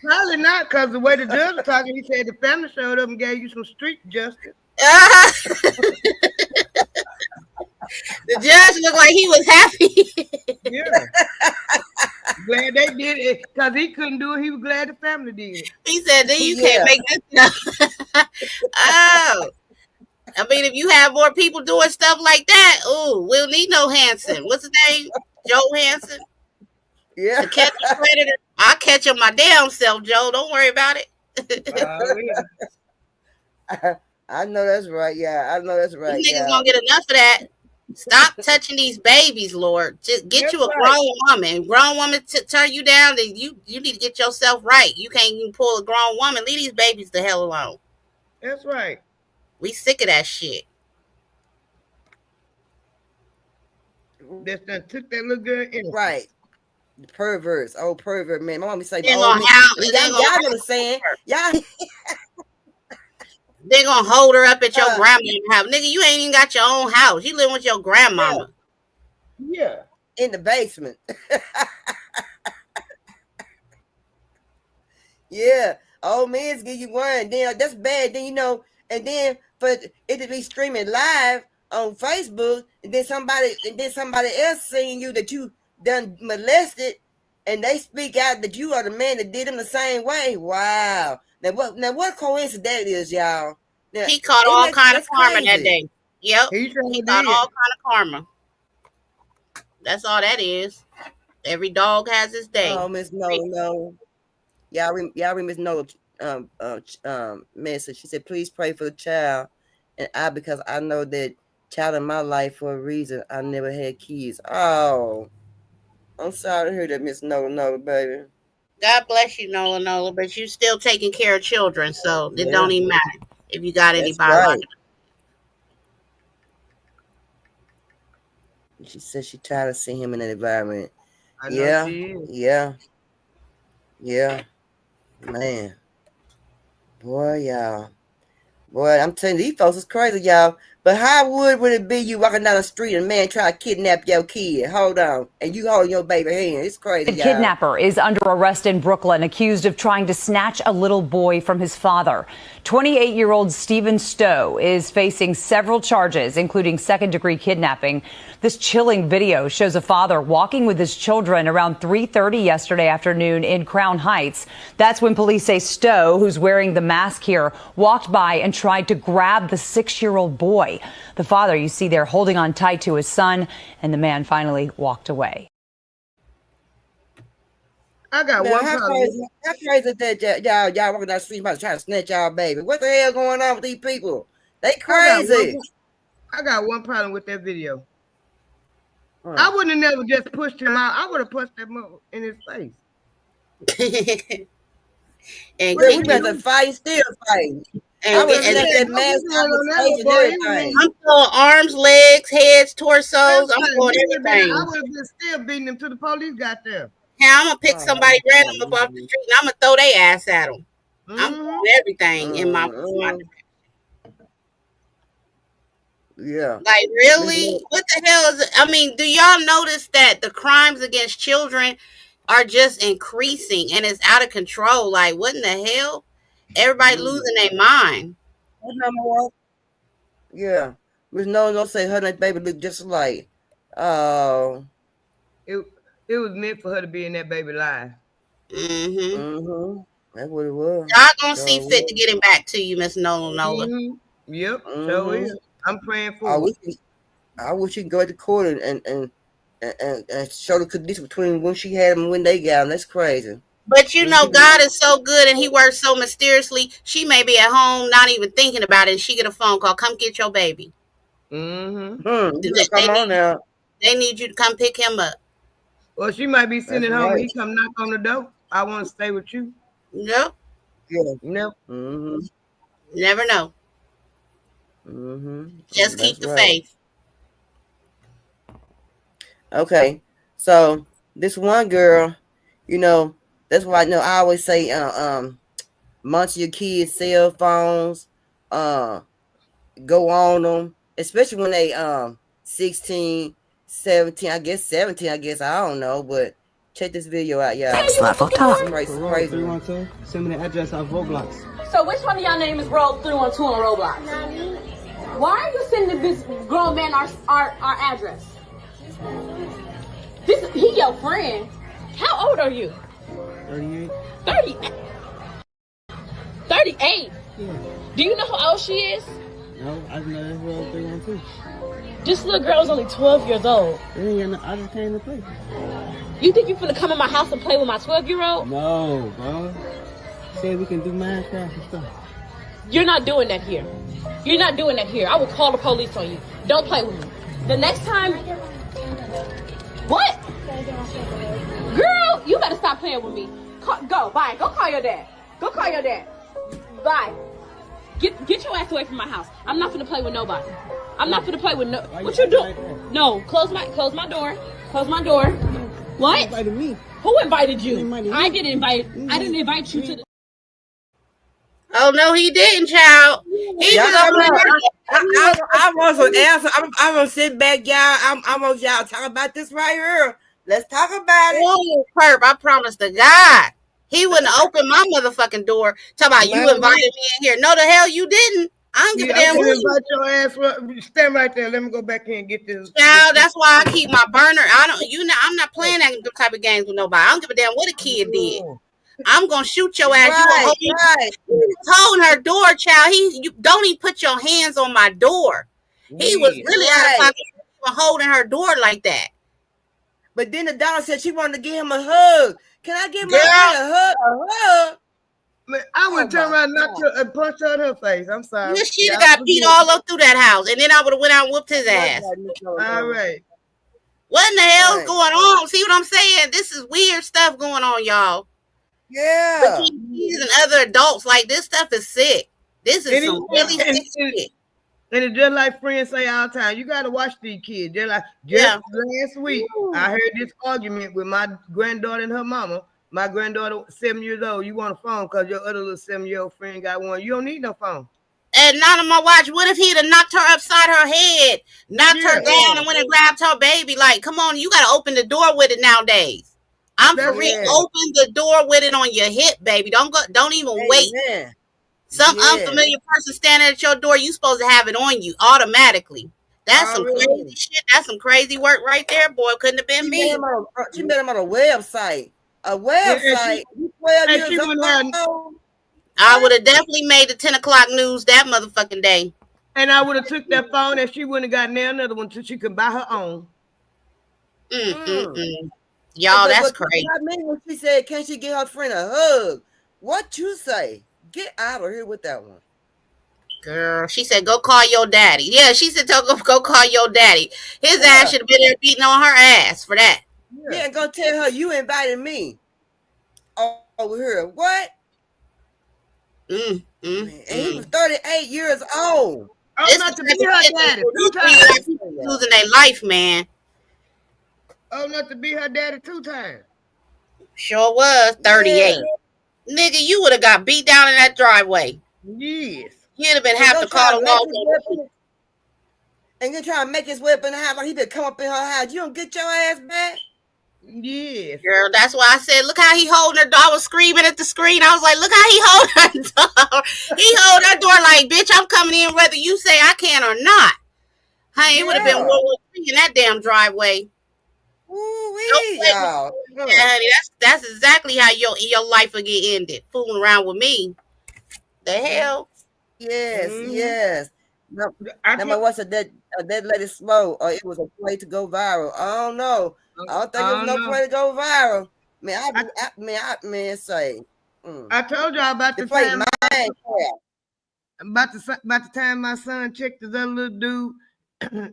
Probably not, because the way the judge was talking, he said the family showed up and gave you some street justice.
The judge looked like he was happy.
Yeah. Glad they did it, because he couldn't do it. He was glad the family did it.
He said, then you can't make this up. Oh. I mean, if you have more people doing stuff like that, we'll need no Hanson. What's his name? Joe Hanson?
Yeah.
To catch a predator. I'll catch him my damn self, Joe. Don't worry about it.
I know that's right. Yeah, I know that's right.
These niggas gonna get enough of that. Stop touching these babies, Lord. Just get you a grown woman. Grown woman to turn you down, then you need to get yourself right. You can't even pull a grown woman. Leave these babies the hell alone.
That's right.
We sick of that shit.
That took that little girl in.
Right. The perverts. Oh, pervert, man. My mom be saying,
y'all
know the saying. Y'all.
They're gonna hold her up at your grandma's house. Nigga, you ain't even got your own house. You live with your grandmama.
Yeah.
In the basement. Yeah. Old man's give you one. Then that's bad. Then and then for it to be streaming live on Facebook, and then somebody else seeing you that you done molested, and they speak out that you are the man that did him the same way. Wow. Now what coincidence that is, y'all? Now,
he caught all kind of karma that day. Yep.
He
caught all kind of karma. That's all that is. Every dog has his day.
Oh, Miss No. Y'all remember Miss No message. She said, please pray for the child. And because I know that child in my life for a reason. I never had kids. Oh. I'm sorry to hear that, Miss No, baby.
God bless you, Nola, but you still taking care of children, so it don't even matter if you got any biological.
Right. She said she tired of seeing him in that environment.
I know she is.
Yeah. Man. Boy, y'all. Boy, I'm telling you, these folks is crazy, y'all. But how would it be you walking down the street and a man try to kidnap your kid? Hold on. And you holding your baby hand. It's crazy,
The kidnapper is under arrest in Brooklyn, accused of trying to snatch a little boy from his father. 28-year-old Stephen Stowe is facing several charges, including second-degree kidnapping. This chilling video shows a father walking with his children around 3:30 yesterday afternoon in Crown Heights. That's when police say Stowe, who's wearing the mask here, walked by and tried to grab the 6-year-old boy. The father, you see there, holding on tight to his son, and the man finally walked away.
I got
Now,
one problem.
how crazy is that y'all walking down the street about trying to snatch y'all baby? What the hell going on with these people? They crazy.
I got one problem with that video. I wouldn't have never just pushed him out. I would have pushed him in his face.
And
we better fight, still fight. I would have left that mask out his face and everything.
I'm throwing arms, legs, heads, torsos. I'm throwing everything.
I would have been still beating him till the police got there.
Yeah, I'm gonna pick somebody random up off the street and I'm gonna throw their ass at them. I'm throwing everything in my
Yeah.
Like, really? What the hell is it? I mean, do y'all notice that the crimes against children are just increasing and it's out of control? Like, what in the hell? Everybody losing their mind.
Yeah. Miss No say her and that baby look just alike.
It was meant for her to be in that baby life.
That's what it was.
Y'all gonna see fit to get him back to you, Miss Nola.
Yep, so is. I'm praying for
I wish you could go to court and show the condition between when she had him and when they got him. That's crazy.
But you know, God is so good and he works so mysteriously. She may be at home not even thinking about it and she get a phone call, come get your baby.
Come on now.
They need you to come pick him up.
Well, she might be sitting at home when he come knock on the door. I want to stay with you.
Nope.
Yeah.
Nope.
Never know. Just keep the faith.
Okay. So this one girl, you know, that's why I always say monitor your kids' cell phones, go on them, especially when they 16, 17, I guess 17, I don't know, but check this video out, y'all.
Level top.
Crazy.
312, send me the address of Roblox.
So which one of y'all name is Roll 312 on Roblox? Mommy. Why are you sending this grown man our address? He your friend. How old are you?
38.
38?
Yeah.
Do you know how old she is?
No, I know that's Roll 312.
This little girl is only 12 years old.
I just came to play.
You think you finna come in my house and play with my 12-year-old?
No, bro. Say we can do Minecraft and stuff.
You're not doing that here. You're not doing that here. I will call the police on you. Don't play with me. The next time... What? Girl, you better stop playing with me. Go, bye. Go call your dad. Go call your dad. Bye. Get your ass away from my house. I'm not finna play with nobody. I'm not finna play with no... What you doing? No, close my door. Close my door. What?
You invited me.
Who invited you? I didn't invite you to the...
Oh no, he didn't, child.
I want some answer. I'm gonna sit back, y'all. I'm gonna y'all talk about this right here. Let's talk about it.
Oh, perp, I promise to God. He wouldn't open my motherfucking door. Talk about you invited me in here. No, the hell you didn't. I don't give a damn.
Invite your ass. Stand right there. Let me go back here and get this.
Child, that's why I keep my burner. I'm not playing that type of games with nobody. I don't give a damn what a kid did. I'm gonna shoot your ass. You holding her door, child. You don't even put your hands on my door. He was really out of pocket holding her door like that.
But then the daughter said she wanted to give him a hug. Can I give my girl a hug?
Man, I would turn around and punch her in her face. I'm sorry.
You should have got beat all up through that house, and then I would have went out and whooped his ass.
All right.
What in the hell is going on? See what I'm saying? This is weird stuff going on, y'all.
Yeah.
These and other adults, like, this stuff is sick. This is some really sick shit.
And it's just like friends say all the time, you got to watch these kids. They're like, last week, I heard this argument with my granddaughter and her mama. My granddaughter, 7 years old, you want a phone because your other little 7-year-old friend got one. You don't need no phone.
And not on my watch. What if he'd have knocked her upside her head, knocked her down, and went and grabbed her baby? Like, come on, you got to open the door with it nowadays. I'm for real. Open the door with it on your hip, baby. Don't even wait. Some unfamiliar person standing at your door, you supposed to have it on you automatically. That's some crazy shit. That's some crazy work right there, boy. Couldn't have been me.
She met him on a website. A website.
I would have definitely made the 10 o'clock news that motherfucking day.
And I would have took that phone and she wouldn't have gotten another one until she could buy her own.
Y'all, that's
But
crazy.
I mean, when she said, "Can she get her friend a hug?" What you say? Get out of here with that one.
Girl, she said, go call your daddy. Yeah, she said, go call your daddy. His ass should have been there beating on her ass for that.
Yeah, and go tell her you invited me over here. What?
And
he was 38 years old.
Oh, not to be her daddy 2 times.
Losing their life, man.
Oh, not to be her daddy 2 times.
Sure was 38. Yeah. Nigga, you would have got beat down in that driveway.
Yes.
You'd have been have to call the law.
And then try to make his way up in the house like he could come up in her house. You don't get your ass back.
Yes.
Girl, that's why I said, look how he holding her door. I was screaming at the screen. I was like, look how he holding her door. He hold her door like, bitch, I'm coming in whether you say I can or not. Honey, it would have been World War III in that damn driveway.
Y'all.
Honey, that's exactly how your life will get ended. Fooling around with me. The hell?
Yes, yes. No, what's that lady slow, or it was a play to go viral. I don't know. I don't think it was no play to go viral. Man, say.
I told y'all about the time. About the time my son checked this other little dude.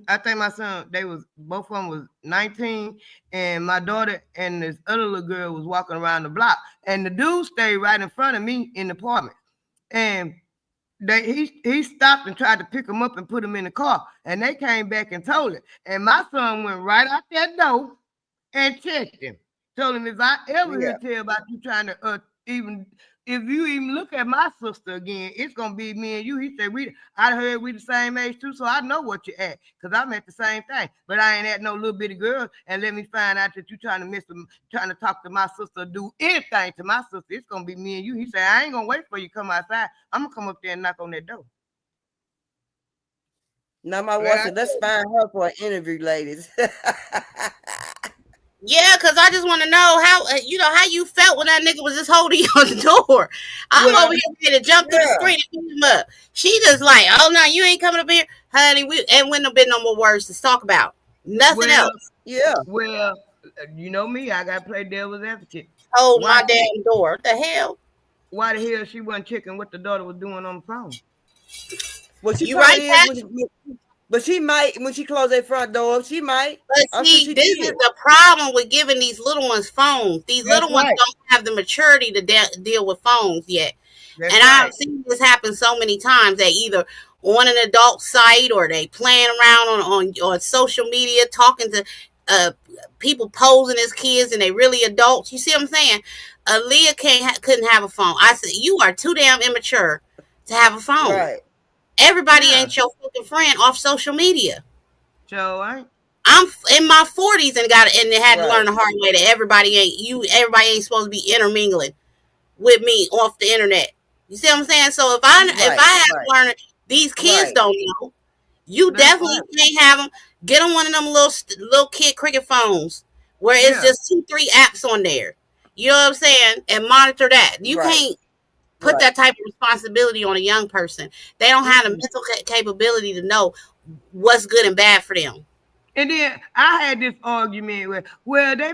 I think my son, both of them was 19, and my daughter and this other little girl was walking around the block, and the dude stayed right in front of me in the apartment, and he stopped and tried to pick him up and put him in the car, and they came back and told it, and my son went right out that door and checked him, told him, if I ever hear tell about you trying to if you even look at my sister again, it's gonna be me and you. He said, I heard we the same age too, so I know what you at, because I'm at the same thing. But I ain't at no little bitty girl, and let me find out that you trying to talk to my sister, do anything to my sister. It's gonna be me and you. He said, I ain't gonna wait for you to come outside. I'm gonna come up there and knock on that door.
Now my wife said, let's find her for an interview, ladies.
Yeah, because I just want to know how you felt when that nigga was just holding you on the door. I'm over here ready to jump through the screen and pick him up. She just like, oh no, you ain't coming up here, honey. And when there been no more words to talk about, nothing else.
Yeah.
Well, you know me, I gotta play devil's advocate.
Hold my damn door. What the hell?
Why the hell she wasn't checking what the daughter was doing on the phone?
Well, you right, but she might, when she closed that front door, she might.
But see, this is the problem with giving these little ones phones. These little ones don't have the maturity to deal with phones yet. And I've seen this happen so many times. They either on an adult site or they playing around on social media, talking to people posing as kids and they really adults. You see what I'm saying? Aaliyah couldn't have a phone. I said, you are too damn immature to have a phone.
Right.
Everybody ain't your fucking friend off social media.
So
I'm in my 40s and had to learn the hard way that everybody ain't supposed to be intermingling with me off the internet. You see what I'm saying? So if I have to learn, these kids don't know. You definitely can't have them. Get on one of them little kid cricket phones where it's just 2-3 apps on there. You know what I'm saying? And monitor that. You can't put that type of responsibility on a young person. They don't have the mental capability to know what's good and bad for them.
And then I had this argument with, well, they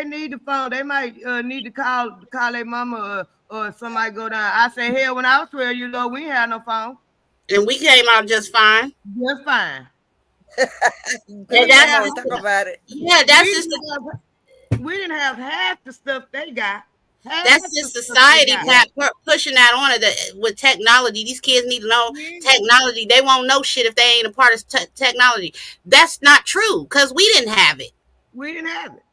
need the phone. They might need to call their mama or somebody go down. I said, hell, when I was 12 years old, we didn't have no phone.
And we came out just fine.
Just fine.
Talk about it.
Yeah, that's
we didn't have half the stuff they got.
That's just society pushing that on it with technology. These kids need to know technology. They won't know shit if they ain't a part of technology. That's not true because we didn't have it.
We didn't have it.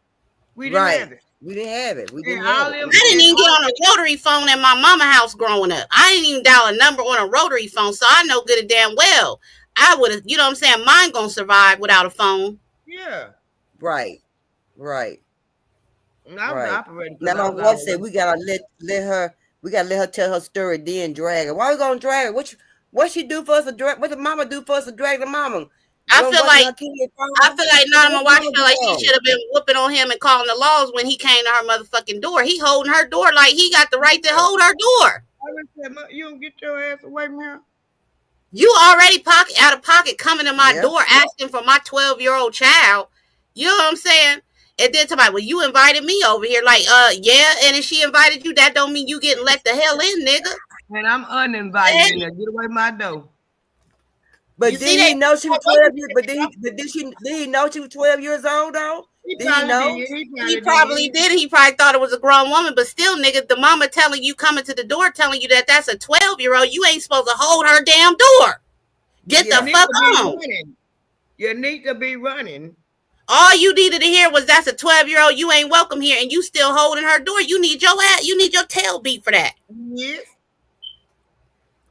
We didn't have it.
We didn't have it.
I didn't even get on a rotary phone at my mama house growing up. I didn't even dial a number on a rotary phone, so I know good and damn well I would have. You know what I'm saying? Mine gonna survive without a phone.
Yeah.
Right.
Now
my wife said we gotta let her tell her story, then drag her. Why we gonna drag her? What she do for us to drag? What the mama do for us to drag the mama?
I feel like Nana, my wife feel like she should have been whooping on him and calling the laws when he came to her motherfucking door. He holding her door like he got the right to hold her door.
I said, you don't get your ass away from here.
You already out of pocket coming to my door asking for my 12-year-old child. You know what I'm saying? And then somebody, well, you invited me over here. Like, yeah, and if she invited you, that don't mean you getting let the hell in, nigga.
And I'm uninvited in there. Get away my door.
But
You
did
see
he
that?
know she was 12 years? But did he know she was 12 years old though? Did he know?
He probably did. He probably thought it was a grown woman, but still, nigga, the mama telling you, coming to the door, telling you that that's a 12-year-old. You ain't supposed to hold her damn door. Get the fuck on.
You need to be running.
All you needed to hear was that's a 12-year-old. You ain't welcome here, and you still holding her door. You need your ass. You need your tail beat for that.
Yes.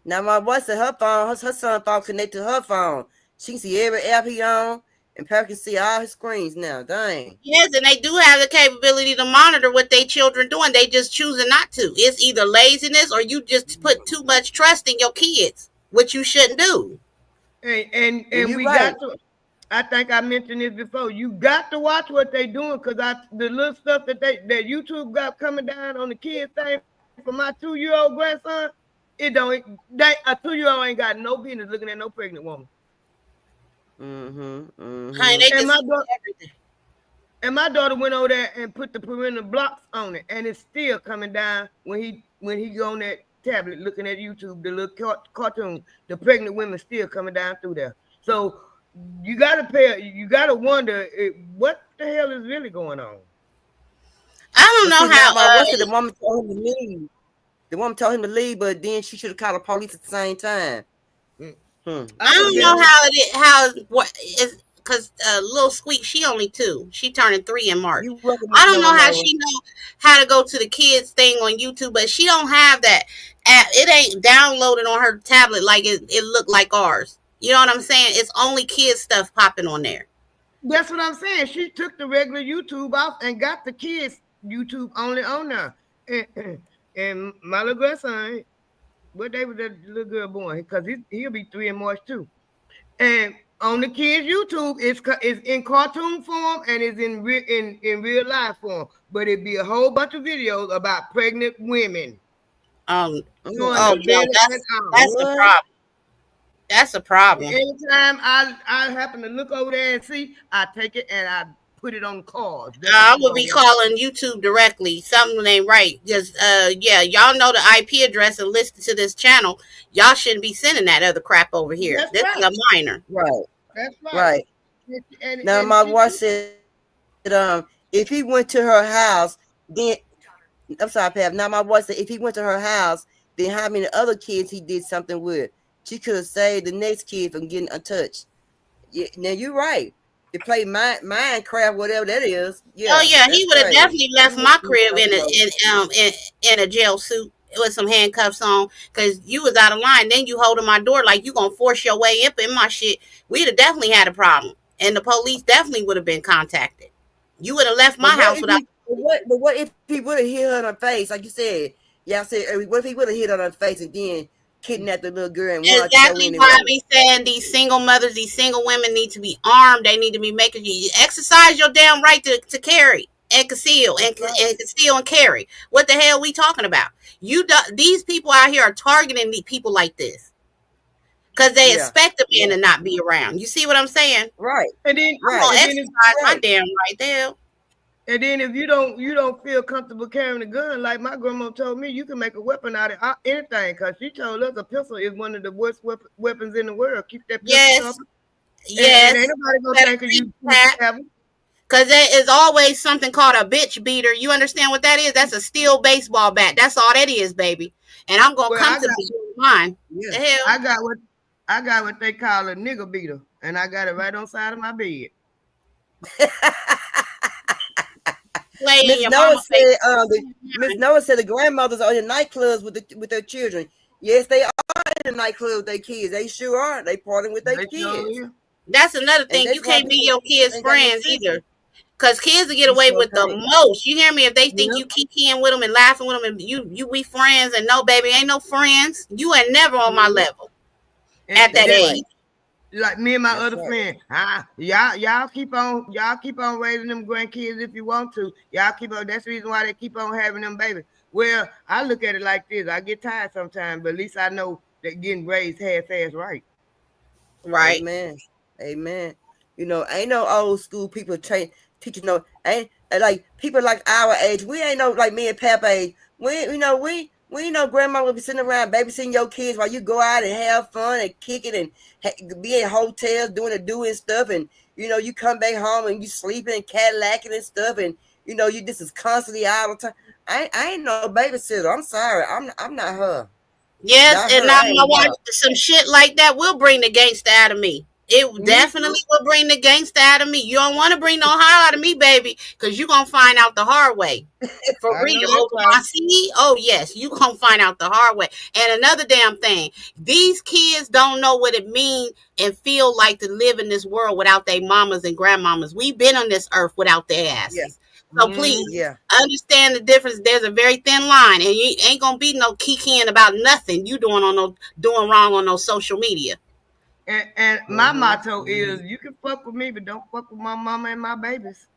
Now my wife said her phone, her son phone connected to her phone. She can see every app he on, and Perry can see all his screens now. Dang.
Yes, and they do have the capability to monitor what they children doing. They just choosing not to. It's either laziness or you just put too much trust in your kids, which you shouldn't do.
And we got to. I think I mentioned this before. You got to watch what they doing because the little stuff that YouTube got coming down on the kids thing for my 2-year-old grandson. A 2-year-old ain't got no business looking at no pregnant woman. And my daughter went over there and put the parental blocks on it, and it's still coming down when he go on that tablet looking at YouTube, the little cartoon. The pregnant women still coming down through there. So you gotta wonder what the hell is really going on.
I don't know how.
The woman told him to leave. The woman told him to leave, but then she should have called the police at the same time.
I don't know how is because little Squeak, she only 2. She turning 3 in March. I don't know how she know how to go to the kids thing on YouTube, but she don't have that app. It ain't downloaded on her tablet like it looked like ours. You know what I'm saying? It's only kids stuff popping on there.
That's what I'm saying. She took the regular YouTube off and got the kids YouTube only on there. And my little grandson, what day was that little girl born? Because he'll be 3 in March too. And on the kids' YouTube, it's in cartoon form and it's in real life form. But it'd be a whole bunch of videos about pregnant women.
That's a problem. That's a problem.
Anytime I happen to look over there and see, I take it and I put it on cars.
I would be calling YouTube directly. Something ain't right. Just y'all know the IP address and listen to this channel. Y'all shouldn't be sending that other crap over here. This is a minor.
Right.
That's
right. Now my wife said if he went to her house, then I'm sorry, Pap. Now my wife said if he went to her house, then how many other kids he did something with? She could have saved the next kid from getting untouched. Yeah, now you're right. To play Minecraft, whatever that is. Yeah,
he would have definitely left my crib in a jail suit with some handcuffs on, because you was out of line. Then you holding my door like you gonna force your way up in my shit. We'd have definitely had a problem, and the police definitely would have been contacted. You would have left my house without.
But what if he would have hit her in her face, like you said? Yeah, I said, what if he would have hit her in her face and then kidnap the little girl? And
exactly why I be saying these single mothers, these single women need to be armed. They need to be making you exercise your damn right to carry and conceal and conceal and carry. What the hell are we talking about? These people out here are targeting the people like this because they expect a man to not be around. You see what I'm saying?
Right.
And then
I'm gonna exercise my damn right there.
And then if you don't feel comfortable carrying a gun, like my grandma told me, you can make a weapon out of anything. Because she told us a pistol is one of the worst weapons in the world. Keep that pistol up.
Yes.
And ain't nobody gonna think of you.
Because there is always something called a bitch beater. You understand what that is? That's a steel baseball bat. That's all that is, baby. And I'm gonna come to mine.
Yeah. The hell? I got what they call a nigger beater, and I got it right on side of my bed.
Miss Noah said the grandmothers are in nightclubs with their children. Yes, they are in the nightclub with their kids. They sure are. They partying with their kids.
That's another thing. You can't be your kids' friends either. Because kids will get away with the most. You hear me? If they think you kikiing with them and laughing with them and you we friends, and no, baby, ain't no friends. You ain't never on my level at that age.
Like me and my other friend, y'all keep on raising them grandkids if you want to. Y'all keep on. That's the reason why they keep on having them babies. Well, I look at it like this. I get tired sometimes, but at least I know that getting raised half-ass right.
Right.
Amen. You know, ain't no old school people teaching no. And like people like our age, we ain't no like me and Papa age. We ain't no grandma will be sitting around babysitting your kids while you go out and have fun and kick it and be in hotels doing stuff, and you come back home and you sleeping and Cadillacing and stuff, and you this is constantly all the time. I ain't no babysitter. I'm sorry. I'm not her.
Yes,
Not
and
her.
now
I
my
ain't
wife,
her.
some shit like that will bring the gangster out of me. It definitely will bring the gangster out of me. You don't want to bring no high out of me, baby, because you're going to find out the hard way. For
I
real,
know that's
over
right.
my seed. Oh yes, you gonna find out the hard way. And another damn thing, these kids don't know what it means and feel like to live in this world without their mamas and grandmamas. We've been on this earth without their
Yeah.
asses. So please
Yeah.
understand the difference. There's a very thin line, and you ain't gonna be no kikiing about nothing you doing wrong on no social media.
And my motto is, you can fuck with me, but don't fuck with my mama and my babies.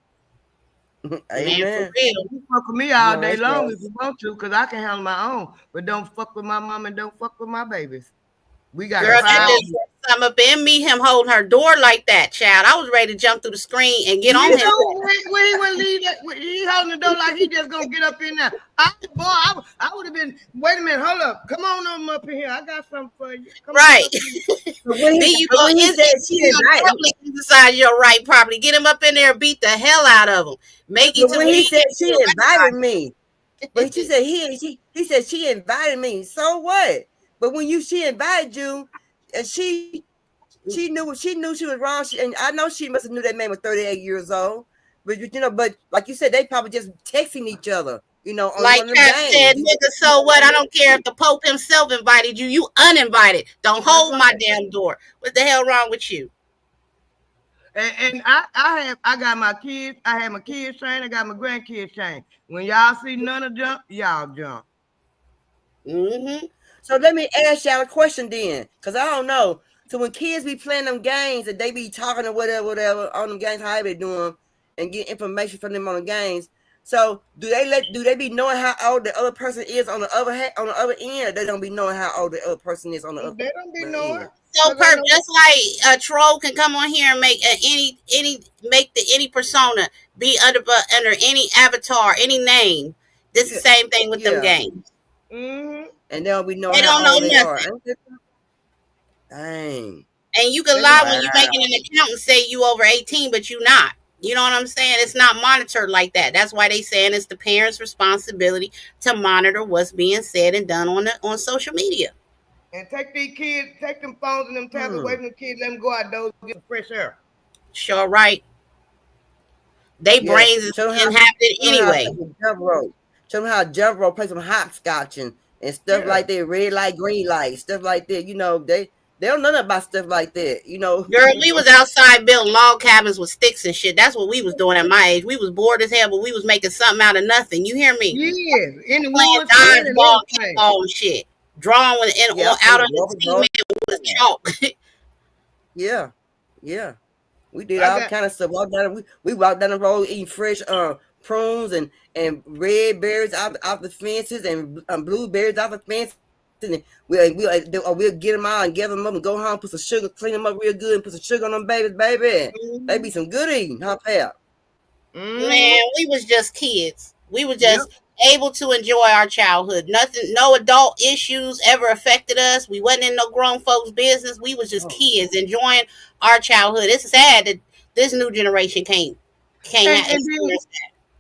Man, for
Amen.
real.
You fuck with me
You
all
know
day
that's
long
right.
if you want to, because I can handle my own. But don't fuck with my mama and don't fuck with my babies. We got
Girl, that
five.
just set something up in me, him holding her door like that, child. I was ready to jump through the screen and get on
Me
his
too.
ass.
When he wouldn't leave that, when he holding the door like he just gonna get up in there. I would have been. Wait a minute, hold up. Come on up in here. I got something for you. Come on
Right.
up here.
But when
Then
he,
you
but
go
when he
in
said
and
she
see him
invited,
public exercise your right properly. Get him up in there and beat the hell out of him. Make it
but
to
when
where
he
he
said
can't
she
even
invited
recognize
me, but she said he said she invited me. So what? But when she invited you, and she knew she was wrong. And I know she must have knew that man was 38 years old. But like you said, they probably just texting each other. On
like
one of them
Cap said,
games.
nigga, so what? I don't care if the Pope himself invited you. You uninvited. Don't
That's
hold my
right.
damn door. What the hell wrong with you?
And I got my kids. I had my kids trained. I got my grandkids trained. When y'all see none of jump, y'all jump.
Mm-hmm.
So let me ask y'all a question then, because I don't know. So when kids be playing them games and they be talking or whatever on them games, how they do them, and get information from them on the games. So do they be knowing how old the other person is on the other end, or they don't be knowing how old the other person is on the
They don't be
other
knowing.
end?
So
Cause I
perp,
know.
just like a troll can come on here and make any persona be under any avatar, any name. This is the
Yeah,
same thing with them
yeah,
games.
Mm-hmm.
and they don't be knowing
They don't
how
know
old they are.
nothing.
Dang,
And you can
They be
lie
like,
when you
wow.
making an account and say you over 18, but you not. You know what I'm saying? It's not monitored like that. That's why they saying it's the parents' responsibility to monitor what's being said and done on social media.
and take these kids, take them phones and them tablets away
Hmm.
from the kids. Let them go outdoors and get some fresh air.
Sure, right. They
Yeah,
brains is
show them
inhabited
how to
anyway.
take a jump rope. Show them how to jump rope, play some hopscotch and stuff
Yeah.
like that. Red light, green light, stuff like that. They don't know nothing about stuff like that.
Girl, we was outside building log cabins with sticks and shit. That's what we was doing at my age. We was bored as hell, but we was making something out of nothing. You hear me?
Yes. In the
Playing
woods, playing and
dodgeball,
everything.
kickball, and shit. Drawing
Yeah, I play
out on the
rubber ball.
cement with chalk.
Yeah, yeah. We did
I
all
got
kind of stuff. We walked down the road eating fresh prunes and red berries out the fences and blueberries out the fences. And we'll get them out and gather them up and go home, put some sugar, clean them up real good, and put some sugar on them babies, baby. They
mm-hmm.
be some good eating, huh, pal?
Mm-hmm.
Man, we was just kids. We were
Yep.
just able to enjoy our childhood. Nothing, no adult issues ever affected us. We wasn't in no grown folks' business. We was just
Oh,
kids enjoying our childhood. It's sad that this new generation can't
And
have
and then
experience.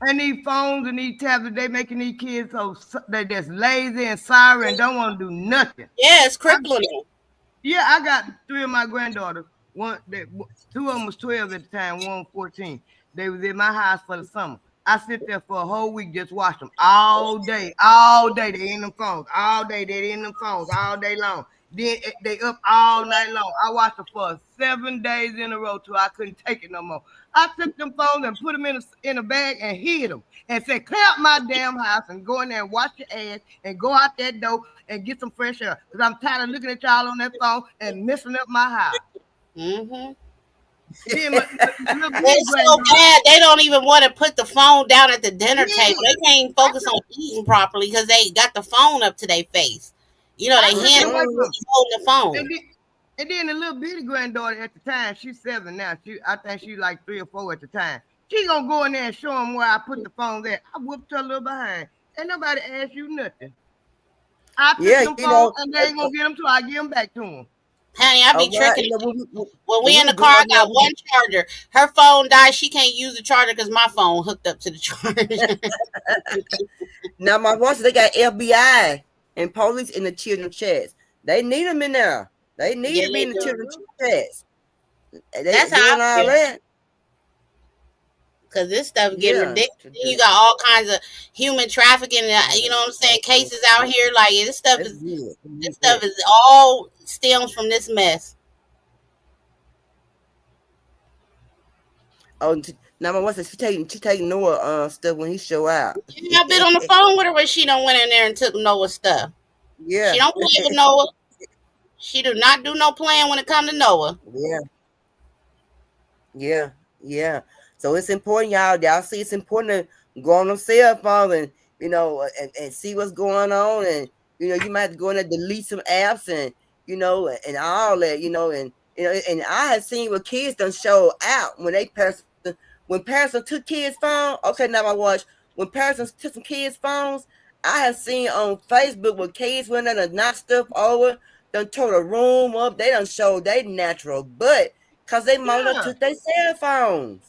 and these phones and these tablets, they making these kids they just lazy and sorry and don't want to do nothing.
Yeah, it's
I,
crippling them.
yeah, I got three of my granddaughters. Two of them was 12 at the time, one 14. They was in my house for the summer. I sit there for a whole week just watch them all day, all day. They in them phones, all day. They in them phones all day long. Then they up all night long. I watched them for 7 days in a row till I couldn't take it no more. I took them phones and put them in a bag and hid them and said, clear out my damn house and go in there and wash your ass and go out that door and get some fresh air. Because I'm tired of looking at y'all on that phone and messing up my house.
Mm-hmm.
Then my little bitty
It's so
granddaughter,
bad they don't even want to put the phone down at the dinner table.
yeah,
They can't focus on eating properly because they got the phone up to their face. You know,
I
they
took it
hands
away
mm,
from
holding the phone.
and then, and then the little bitty granddaughter at the time, she's 7 now. I think she like 3 or 4 at the time. She gonna go in there and show him where I put the phone at. I whooped her little behind. Ain't nobody asked you nothing. I pick them phone and they ain't gonna get them till I give them back to them.
Honey, I be tricking. When we in the car, I got one charger. Her phone died. She can't use the charger because my phone hooked up to the charger.
Now my watch, they got FBI and police in the children's chats. They need them in there. They need to be in the children's chats.
That's how I feel. Because this stuff getting ridiculous. You got all kinds of human trafficking, you know what I'm saying, cases out here. Like this stuff is all stems from this mess.
Oh, now my wife said she taking Noah stuff when he show out.
I've been on the phone with her when she done went in there and took Noah's stuff.
Yeah,
she don't play with Noah. She do not do no playing when it comes to Noah.
Yeah. So it's important, y'all see it's important to go on them cell phones and and see what's going on, and you might have to go in there, delete some apps, and and all that, and I have seen what kids done show out when parents took kids' phone. Okay, now I watch when parents took some kids' phones. I have seen on Facebook where kids went in and knocked stuff over, done tore the room up. They done showed they natural butt because they mother took their cell phones.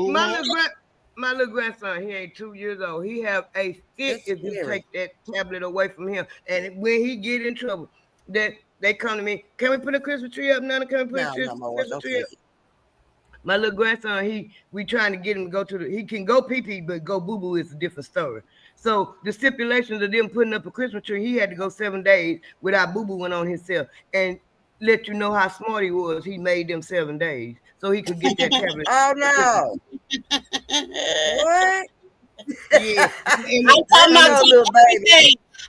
My little grandson, he ain't 2 years old. He have a fit if you take that tablet away from him. And when he get in trouble, that they come to me, can we put a Christmas tree up? Nana, can we put a Christmas tree up? My little grandson, we trying to get him to go he can go pee-pee, but go boo-boo is a different story. So the stipulations of them putting up a Christmas tree, he had to go 7 days without boo-booing on himself. And let you know how smart he was. He made them 7 days so he could get that tablet.
Oh no! What?
Yeah,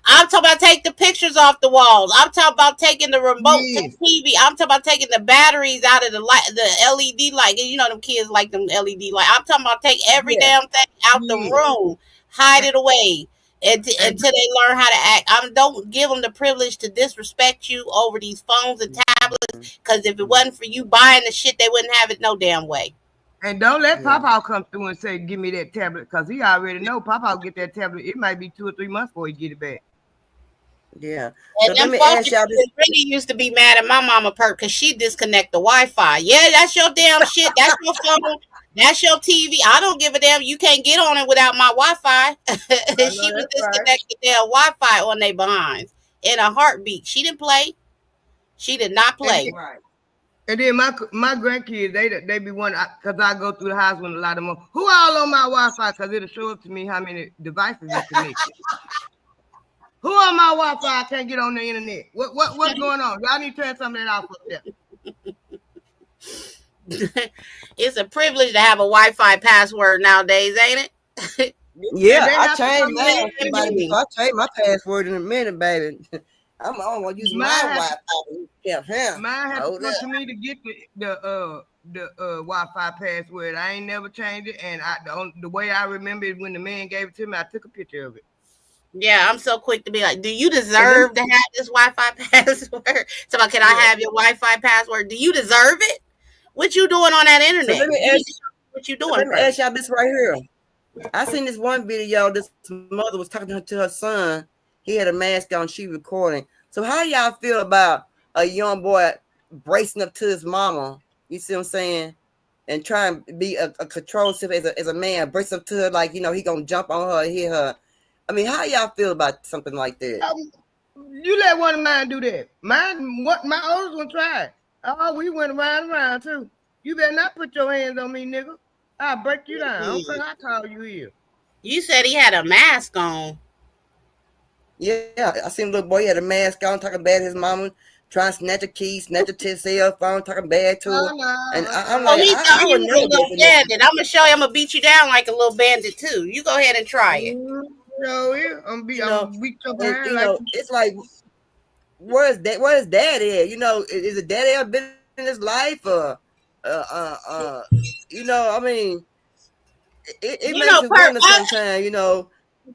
I'm talking about take the pictures off the walls. I'm talking about taking the remote to TV. I'm talking about taking the batteries out of the light, the LED light. You know them kids like them LED light. I'm talking about take every damn thing out the room, hide it away. Until they learn how to act. Don't give them the privilege to disrespect you over these phones and tablets. Because if it wasn't for you buying the shit, they wouldn't have it no damn way.
And don't let Papa come through and say, "Give me that tablet," because he already know Papa will get that tablet. It might be 2 or 3 months before he get it back.
Yeah.
And them folks really used to be mad at my mama perk because she disconnect the Wi-Fi. Yeah, that's your damn shit. That's your phone. That's your TV. I don't give a damn. You can't get on it without my Wi-Fi. She was disconnected their Wi-Fi on their behinds in a heartbeat. She didn't play. She did not play.
And then my grandkids, they be wondering, because I go through the house with a lot of them. Who all on my Wi-Fi? Because it'll show up to me how many devices is connected. Who on my Wi-Fi? I can't get on the internet. What's going on? Y'all need to turn some of that off up
there. It's a privilege to have a Wi-Fi password nowadays, ain't it?
Yeah, I changed mine. I changed my password in a minute, baby. I'm gonna use my Wi-Fi.
Mine had to come to me to get the Wi-Fi password. I ain't never changed it, and the way I remember it when the man gave it to me, I took a picture of it.
Yeah, I'm so quick to be like, do you deserve to have this Wi-Fi password? So, can I have your Wi-Fi password? Do you deserve it? What you doing on that internet?
So let me ask,
what you doing?
Let me ask y'all this right here. I seen this one video. This mother was talking to her son. He had a mask on. She recording. So how y'all feel about a young boy bracing up to his mama? You see what I'm saying? And trying to be a control as a man, brace up to her like he gonna jump on her, hit her. I mean, how y'all feel about something like that?
You let one of mine do that. My oldest one tried. Oh, we went around too. You better not put your hands on me, nigga. I'll break you down. I don't think I call you here.
You said he had a mask on.
Yeah, I seen a little boy, he had a mask on, talking bad to his mama, trying to snatch a key, snatch a cell phone, talking bad to her. And I'm like, I would never do
that. I'm gonna show you. I'm gonna beat you down like a little bandit too. You go ahead and try it.
It's like, where's dad at? Is it daddy ever been in his life? Or I mean, it makes you wonder sometimes,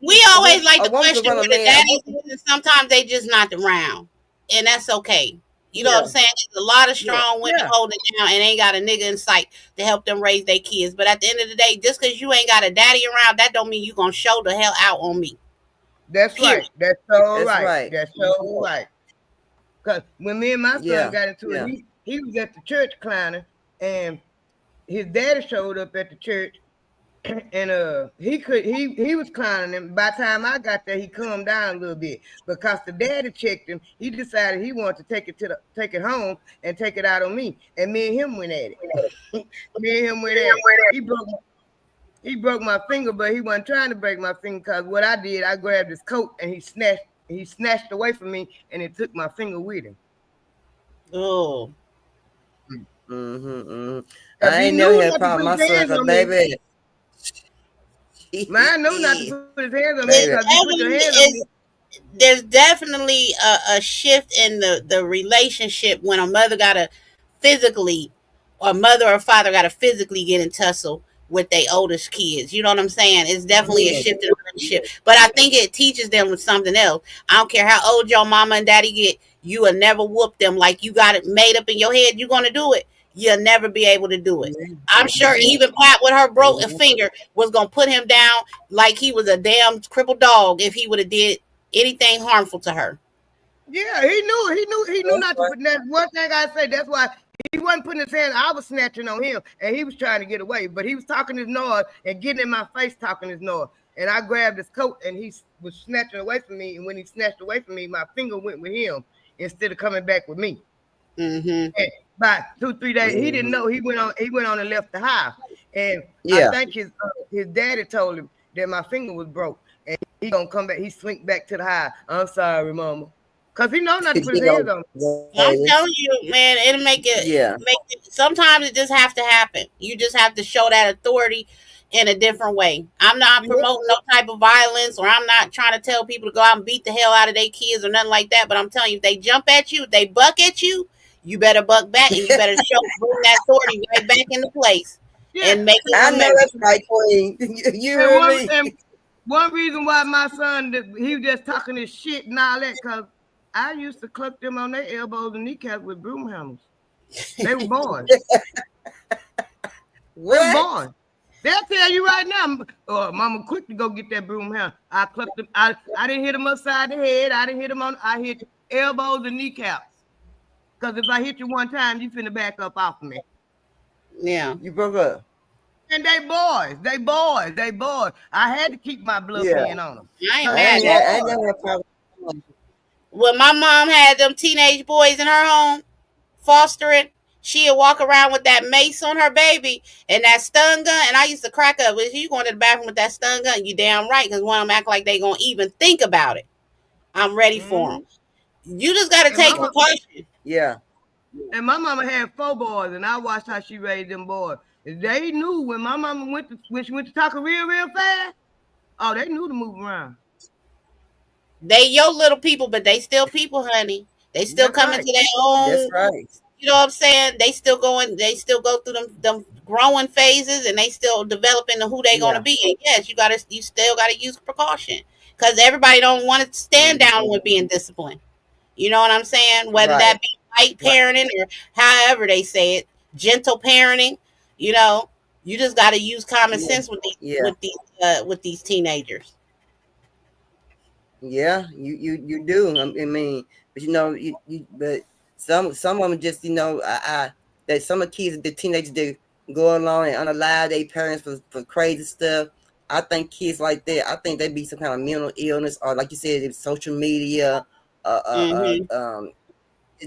we always like to question where the daddies is, and sometimes they just not around, and that's okay. You know what I'm saying? There's a lot of strong women
Yeah.
holding it down and ain't got a nigga in sight to help them raise their kids. But at the end of the day, just because you ain't got a daddy around, that don't mean you gonna show the hell out on me.
That's
Period.
right. That's so
That's
right.
right.
That's so right. Cause when me and my son
Yeah.
got into it,
Yeah.
he was at the church clowning, and his daddy showed up at the church, and he was clowning him. By the time I got there, he calmed down a little bit because the daddy checked him. He decided he wanted to take it home and take it out on me, and me and him went at it. Me and him went at it. He broke my finger, but he wasn't trying to break my finger because what I did, I grabbed his coat and he snatched away from me, and it took my finger with him.
Oh.
I
He
ain't never
knew
had a
not to
problem
put
with
his
my son,
hands
cause
on me.
baby,
Mine knew not to put his hands on me
It
because you put your hands on me.
there's definitely a shift in the relationship when a mother gotta physically, or mother or father gotta physically get in tussle with their oldest kids. You know what I'm saying? It's definitely a
yeah,
shift in the relationship. But I think it teaches them with something else. I don't care how old your mama and daddy get, you will never whoop them like you got it made up in your head. You're gonna do it. You'll never be able to do it. I'm sure even Pat with her broken finger was gonna put him down like he was a damn crippled dog if he would have did anything harmful to her.
Yeah, he knew not to put that. One thing I say, that's why he wasn't putting his hand. I was snatching on him, and he was trying to get away, but he was talking his noise and getting in my face talking his noise. And I grabbed his coat, and he was snatching away from me. And when he snatched away from me, my finger went with him instead of coming back with me.
Mm-hmm.
And by 2-3 days, he didn't know. He went on and left the house, and
yeah.
I think his daddy told him that my finger was broke, and he gonna come back. He slinked back to the house. I'm sorry, mama. Cause he know not to put his hands on me.
I'm telling you, man, it'll make
Yeah.
it. Sometimes it just have to happen. You just have to show that authority in a different way. I'm not promoting no type of violence, or I'm not trying to tell people to go out and beat the hell out of their kids or nothing like that. But I'm telling you, if they jump at you, if they buck at you, you better buck back, and you better bring that authority right back into place and make it.
I know that's right, Queen. You heard me.
And one reason why my son, he was just talking his shit and all that, cause I used to cluck them on their elbows and kneecaps with broom handles. They were born.
What?
They were born. They'll tell you right now, mama, quick to go get that broom handle. I clucked them. I didn't hit them upside the head. I didn't hit them I hit elbows and kneecaps. Because if I hit you one time, you finna back up off of me.
Yeah.
You broke up.
And they boys. I had to keep my bluff in on them.
I ain't mad.
I never had a problem.
When my mom had them teenage boys in her home fostering, she'd walk around with that mace on her baby and that stun gun. And I used to crack up with you going to the bathroom with that stun gun. You damn right, because one of them act like they gonna even think about it. I'm ready for them. You just got to take precaution.
Yeah.
And my mama had 4 boys, and I watched how she raised them boys. They knew when my mama when she went to talking real fast. Oh, they knew to move around.
They your little people, but they still people, honey. They still come into their own.
That's right.
You know what I'm saying? They still go through them growing phases, and they still developing who they gonna be. And yes, you still gotta use precaution, because everybody don't want to stand down with being disciplined. You know what I'm saying? Whether that be light parenting or however they say it, gentle parenting. You know, you just got to use common sense with these teenagers.
Yeah, you do. I mean, but you know, but some of them just, you know, that some of the kids, the teenagers, they go along and unalive their parents for crazy stuff. I think kids like that, I think they be some kind of mental illness, or like you said, it's social media, it's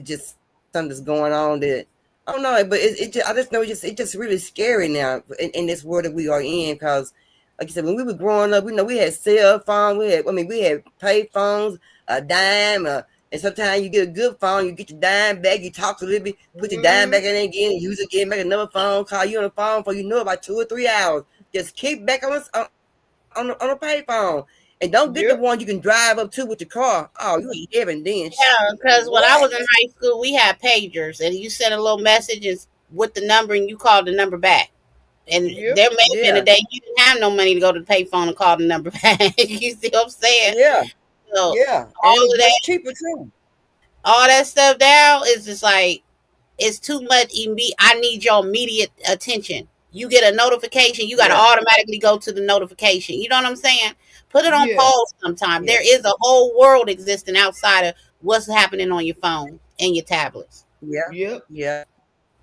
just something that's going on that I don't know, but I just know it's just really scary now in this world that we are in, because like you said, when we were growing up, we had cell phones, we had pay phones, a dime, and sometimes you get a good phone, you get your dime back, you talk a little bit, put your dime back in there again, use it again, make another phone call, you on the phone for about 2 or 3 hours. Just keep back on a pay phone. And don't get the one you can drive up to with your car. Oh, you ain't hearing then.
Yeah, because when I was in high school, we had pagers, and you sent a little message with the number, and you called the number back. And there may have been a day you didn't have no money to go to the payphone and call the number back. You see what I'm saying?
Yeah.
So
yeah.
all of that
cheaper too.
all that stuff down, it's just like it's too much. I need your immediate attention. You get a notification, you got to
Yeah.
automatically go to the notification. You know what I'm saying? Put it on
Yeah.
pause sometime.
Yeah.
There is a whole world existing outside of what's happening on your phone and your tablets.
Yeah.
Yep.
Yeah.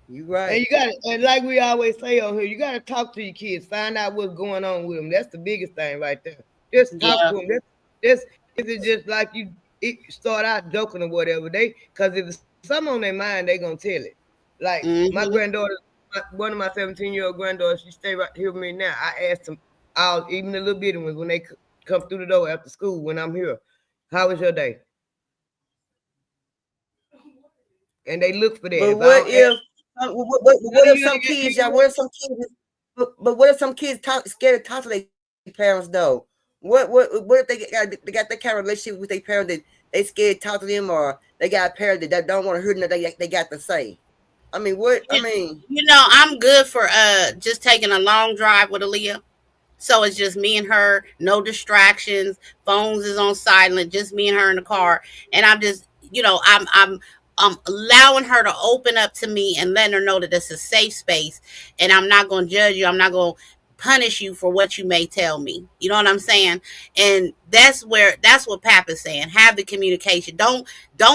You
And
right.
you got to, and like we always say on here, you got to talk to your kids, find out what's going on with them. That's the biggest thing right there. Just talk
Yeah.
to them. That's if it's just like start out joking or whatever. Because if it's something on their mind, they gonna tell it. Like my
Mm-hmm.
granddaughter, one of my 17-year-old granddaughters, she stay right here with me now. I asked them, all even the little bitty ones when they come through the door after school when I'm here, how was your day? And they look for that.
But
If I
what
don't ask,
if what if some kids, y'all? What if some kids? But what if some kids scared to talk to their parents though? What if they got that kind of relationship with their parents that they scared to talk to them, or they got a parent that don't want to hear nothing they got to say? I mean, what? I mean,
I'm good for just taking a long drive with Aaliyah. So it's just me and her, no distractions. Phones is on silent, just me and her in the car. And I'm just, I'm allowing her to open up to me and letting her know that it's a safe space. And I'm not going to judge you. I'm not going to punish you for what you may tell me. You know what I'm saying? And that's what Pap is saying. Have the communication. Don't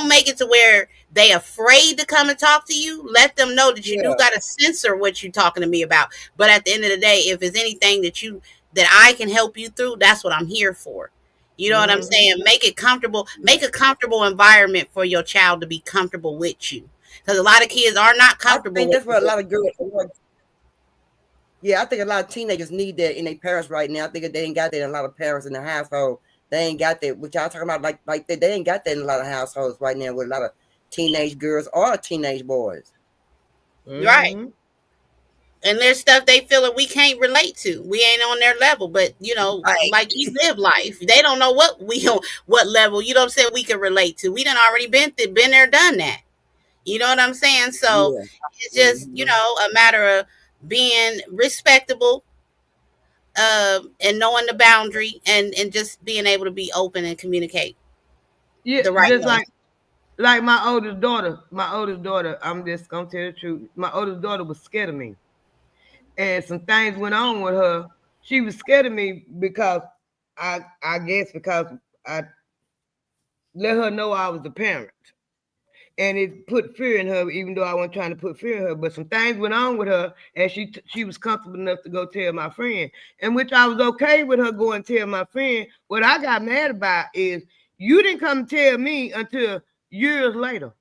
make it to where they afraid to come and talk to you. Let them know that you do got to censor what you're talking to me about. But at the end of the day, if it's anything that I can help you through, that's what I'm here for. You know what I'm saying? Make it comfortable. Make a comfortable environment for your child to be comfortable with you. Because a lot of kids are not
I
comfortable
think
with
that's what a lot of girls. Yeah, I think a lot of teenagers need that in their parents right now. I think they ain't got that in a lot of parents in the household. They ain't got that. What y'all talking about, like that? They ain't got that in a lot of households right now with a lot of teenage girls or teenage boys.
Right. And there's stuff they feel that we can't relate to. We ain't on their level, but
Right.
like we live life. They don't know what level, you know what I'm saying, we can relate to. We done already been there, done that. You know what I'm saying? So
Yeah.
it's just, a matter of being respectable, and knowing the boundary and just being able to be open and communicate
Yeah,
the right
just
way.
like my oldest daughter. My oldest daughter, I'm just gonna tell the truth. My oldest daughter was scared of me, and some things went on with her. She was scared of me because I guess because I let her know I was the parent, and it put fear in her, even though I wasn't trying to put fear in her. But some things went on with her, and she was comfortable enough to go tell my friend, and which I was okay with her going and tell my friend. What I got mad about is you didn't come tell me until years later.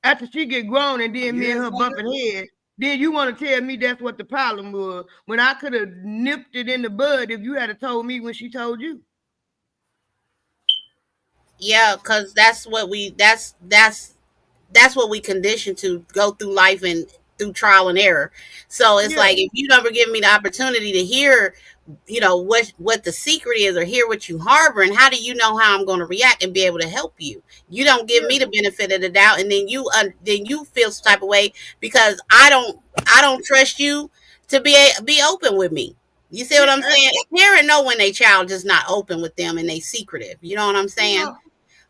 After she get grown and then me and her bumping heads, then you want to tell me that's what the problem was when I could have nipped it in the bud if you had told me when she told you.
Yeah, because that's what we conditioned to go through life and through trial and error. So it's
Yeah.
like if you never give me the opportunity to hear, what the secret is or hear what you harboring, how do you know how I'm going to react and be able to help you? You don't give me the benefit of the doubt, and then you feel some type of way because I don't trust you to be open with me. You see what I'm
Yeah,
saying? A parent know when their child just not open with them and they secretive. You know what I'm
you
saying?
know,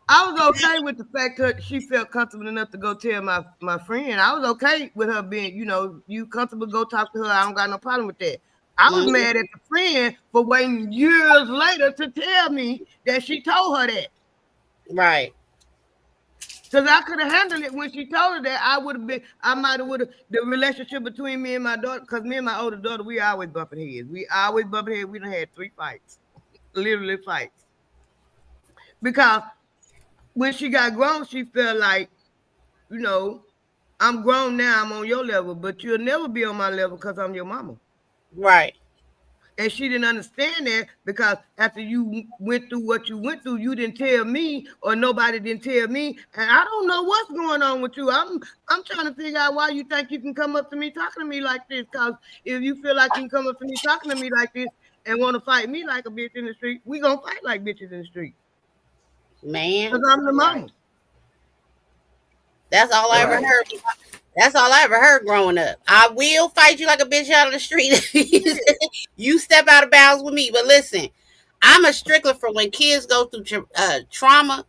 I was okay with the fact that she felt comfortable enough to go tell my friend. I was okay with her being, you comfortable, go talk to her. I don't got no problem with that. I was
Mhm.
mad at the friend for waiting years later to tell me that she told her that.
Right.
Because I could have handled it when she told her that. I might have would have the relationship between me and my daughter, because me and my older daughter, we always bumping heads. We always bumping heads. We done had 3 fights, literally fights. Because when she got grown, she felt like, you know, I'm grown now, I'm on your level, but you'll never be on my level because I'm your mama.
Right.
And she didn't understand that because after you went through what you went through, you didn't tell me, or nobody didn't tell me, and I don't know what's going on with you. I'm trying to figure out why you think you can come up to me talking to me like this. Because if you feel like you can come up to me talking to me like this and want to fight me like a bitch in the street, we gonna fight like bitches in the street.
Man.
Because I'm the mama.
That's all I ever
Right.
heard. That's all I ever heard growing up. I will fight you like a bitch out of the street. You step out of bounds with me. But listen, I'm a stickler for when kids go through trauma.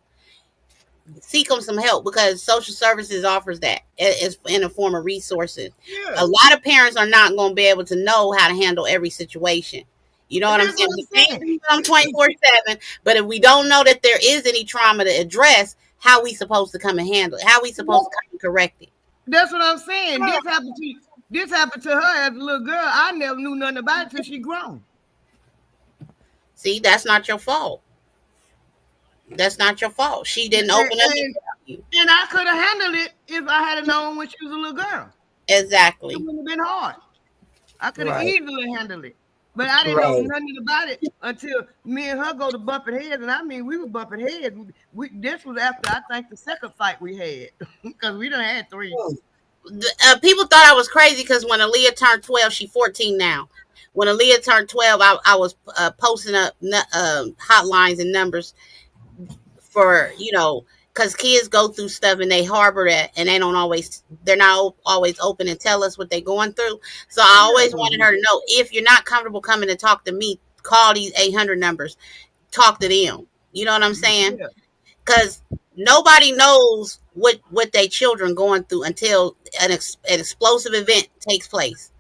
seek them some help, because social services offers that it's in a form of resources.
Yeah.
A lot of parents are not going to be able to know how to handle every situation. You know what I'm saying? We can't do them 24/7, but if we don't know that there is any trauma to address, how we supposed to come and handle it? How we supposed to come and correct it?
That's what I'm saying. This happened to her as a little girl. I never knew nothing about it till she grown.
See, that's not your fault. That's not your fault. She didn't open up and tell you.
And I could have handled it if I had known when she was a little girl.
Exactly.
It wouldn't have been hard. I could have
Right.
easily handled it. But I didn't know nothing about it until me and her go to bumping heads. And I mean, we were bumping heads. This was after, I think, the second fight we had. Because we done had 3.
People thought I was crazy because when Aaliyah turned 12, she's 14 now. When Aaliyah turned 12, I was posting up hotlines and numbers for, because kids go through stuff and they harbor that, and they're not always open and tell us what they're going through. So I always wanted her to know, if you're not comfortable coming to talk to me, call these 800 numbers, talk to them. You know what I'm saying? Because nobody knows what their children going through until an explosive event takes place,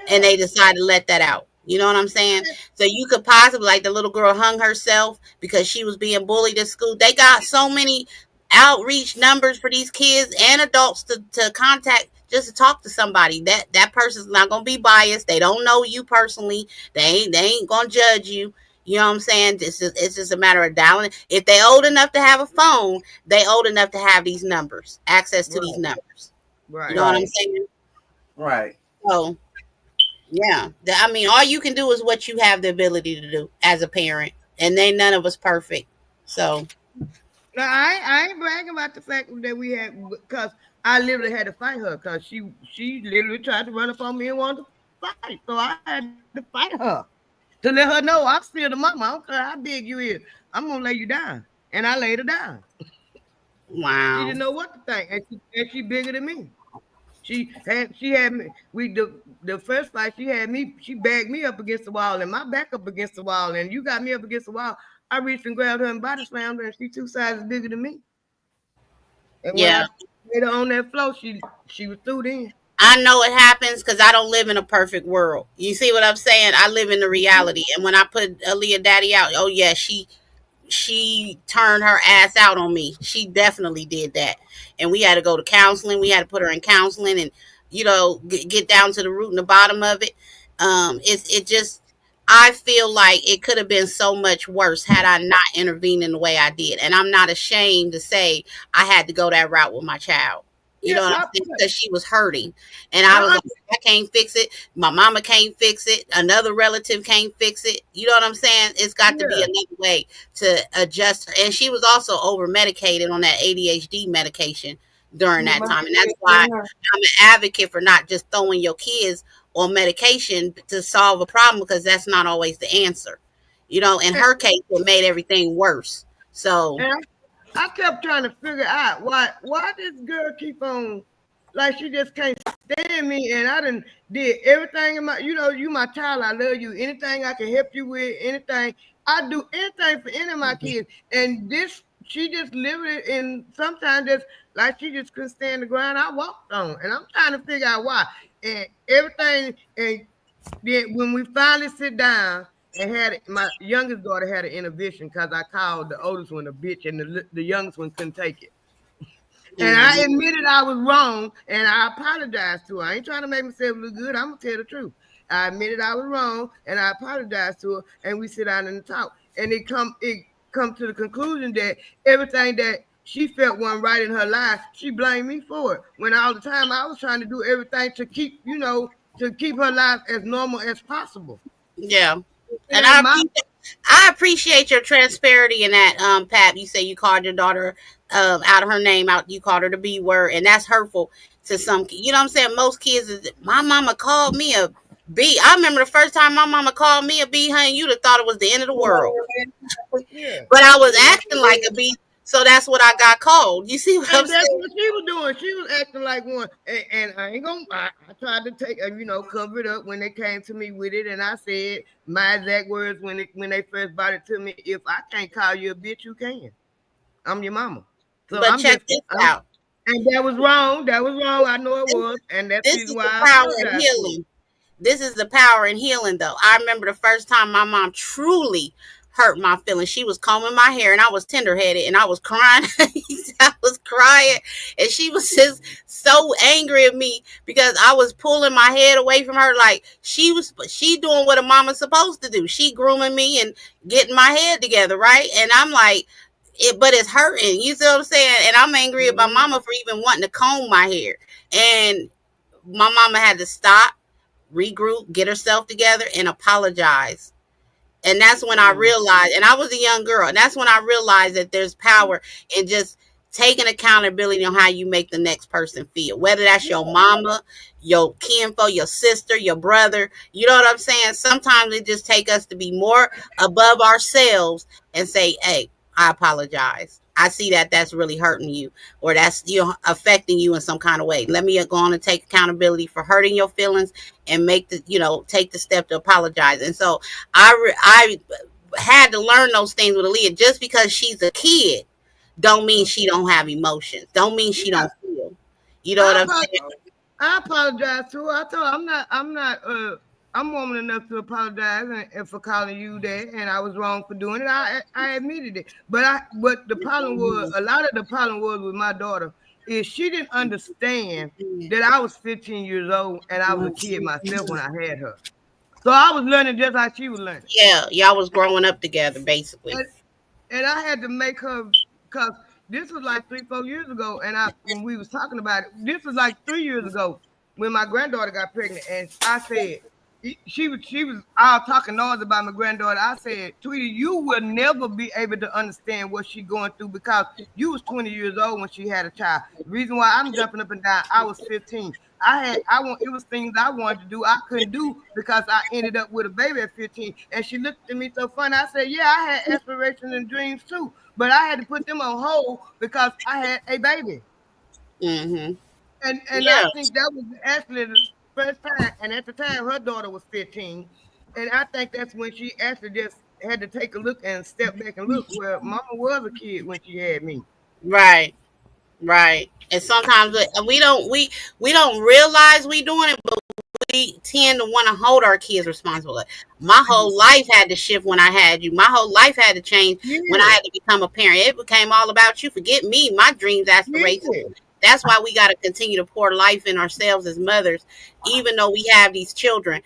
and they decide to let that out. You know what I'm saying? So you could possibly, like the little girl hung herself because she was being bullied at school. They got so many outreach numbers for these kids and adults to contact just to talk to somebody. That person's not gonna be biased. They don't know you personally. They ain't gonna judge you. You know what I'm saying? It's just a matter of dialing. If they old enough to have a phone, they old enough to have these numbers, access to these numbers.
Right.
You know what I'm saying?
Right.
So, yeah. I mean, all you can do is what you have the ability to do as a parent, and none of us perfect. So,
now I ain't bragging about the fact that we had, because I literally had to fight her because she literally tried to run up on me and wanted to fight. So I had to fight her to let her know I'm still the mama. I don't care how big you is. I'm gonna lay you down, and I laid her down.
Wow.
She didn't know what to think, and she bigger than me. She had me. The first fight she had me. She bagged me up against the wall and my back up against the wall, and you got me up against the wall. I reached and grabbed her and body slammed her, and she 2 sizes bigger than me. And when I made her on that floor, she was through then.
I know it happens because I don't live in a perfect world. You see what I'm saying? I live in the reality. And when I put Aaliyah Daddy out, oh yeah, she turned her ass out on me. She definitely did that. And we had to go to counseling. We had to put her in counseling and, get down to the root and the bottom of it. I feel like it could have been so much worse had I not intervened in the way I did. And I'm not ashamed to say I had to go that route with my child. You know what I'm saying? Because she was hurting. And I was like, I can't fix it. My mama can't fix it. Another relative can't fix it. You know what I'm saying? It's got to be another way to adjust her. And she was also over medicated on that ADHD medication during that time. And that's why I'm an advocate for not just throwing your kids on medication to solve a problem, because that's not always the answer. In her case, it made everything worse. So
I kept trying to figure out why this girl keep on, like, she just can't stand me, and I done did everything in my, you my child, I love you, anything I can help you with, anything, I do anything for any of my kids, and she just lived it, and sometimes just, like, she just couldn't stand the ground I walked on, and I'm trying to figure out why, and everything, and then when we finally sit down, and my youngest daughter had an intervention because I called the oldest one a bitch, and the youngest one couldn't take it. And I admitted I was wrong, and I apologized to her. I ain't trying to make myself look good. I'm gonna tell the truth. I admitted I was wrong, and I apologized to her, and we sit down and talk. And it come to the conclusion that everything that she felt wasn't right in her life, she blamed me for it. When all the time I was trying to do everything to keep her life as normal as possible.
Yeah. And I appreciate your transparency in that, Pat. You say you called your daughter out of her name, you called her the B word, and that's hurtful to some. You know what I'm saying? Most kids, my mama called me a B. I remember the first time my mama called me a B, honey, you'd have thought it was the end of the world. But I was acting like a B, so that's what I got called. You see what I'm saying?
That's what she was doing. She was acting like one. And I ain't gonna. I tried to take, cover it up when they came to me with it, and I said my exact words when they first brought it to me: if I can't call you a bitch, you can. I'm your mama. So
But check this out.
and that was wrong. That was wrong. I know it was, and that's the
This
reason
is
why
the
I
power in
apologize to her.
healing. This is the power in healing, though. I remember the first time my mom truly hurt my feelings. She was combing my hair and I was tender-headed and I was crying. I was crying and she was just so angry at me because I was pulling my head away from her. Like she doing what a mama's supposed to do. She grooming me and getting my head together, right? And I'm like, but it's hurting. You see what I'm saying? And I'm angry at my mama for even wanting to comb my hair. And my mama had to stop, regroup, get herself together, and apologize. And that's when I realized, and I was a young girl, and that's when I realized that there's power in just taking accountability on how you make the next person feel. Whether that's your mama, your kinfolk, your sister, your brother. You know what I'm saying? Sometimes it just take us to be more above ourselves and say, hey, I apologize. I see that that's really hurting you, or that's affecting you in some kind of way. Let me go on and take accountability for hurting your feelings and make take the step to apologize. And so I had to learn those things with Aaliyah. Just because she's a kid, don't mean she don't have emotions. Don't mean she don't feel. You know what I'm saying?
I apologize to her. I told her I'm woman enough to apologize and for calling you that, and I was wrong for doing it. I admitted it. But the problem was, a lot of the problem was with my daughter is she didn't understand that I was 15 years old and I was a kid myself when I had her. So I was learning just like she was learning.
Yeah, y'all was growing up together, basically.
And I had to make her, because this was like 3-4 years ago, and when we was talking about it, this was like 3 years ago when my granddaughter got pregnant, and I said, she was all talking noise about my granddaughter. I said, Tweety, you will never be able to understand what she's going through because you was 20 years old when she had a child. The reason why I'm jumping up and down, I was 15. It was things I wanted to do I couldn't do because I ended up with a baby at 15. And she looked at me so funny. I said, yeah, I had aspirations and dreams too, but I had to put them on hold because I had a baby.
Mm-hmm.
And I think that was actually the first time. And at the time, her daughter was 15. And I think that's when she actually just had to take a look and step back and look where mama was a kid when she had me.
Right. Right. And sometimes we don't realize we doing it, but we tend to want to hold our kids responsible. My whole life had to shift when I had you. My whole life had to change when I had to become a parent. It became all about you. Forget me, my dreams, aspirations. That's why we got to continue to pour life in ourselves as mothers. Even though we have these children,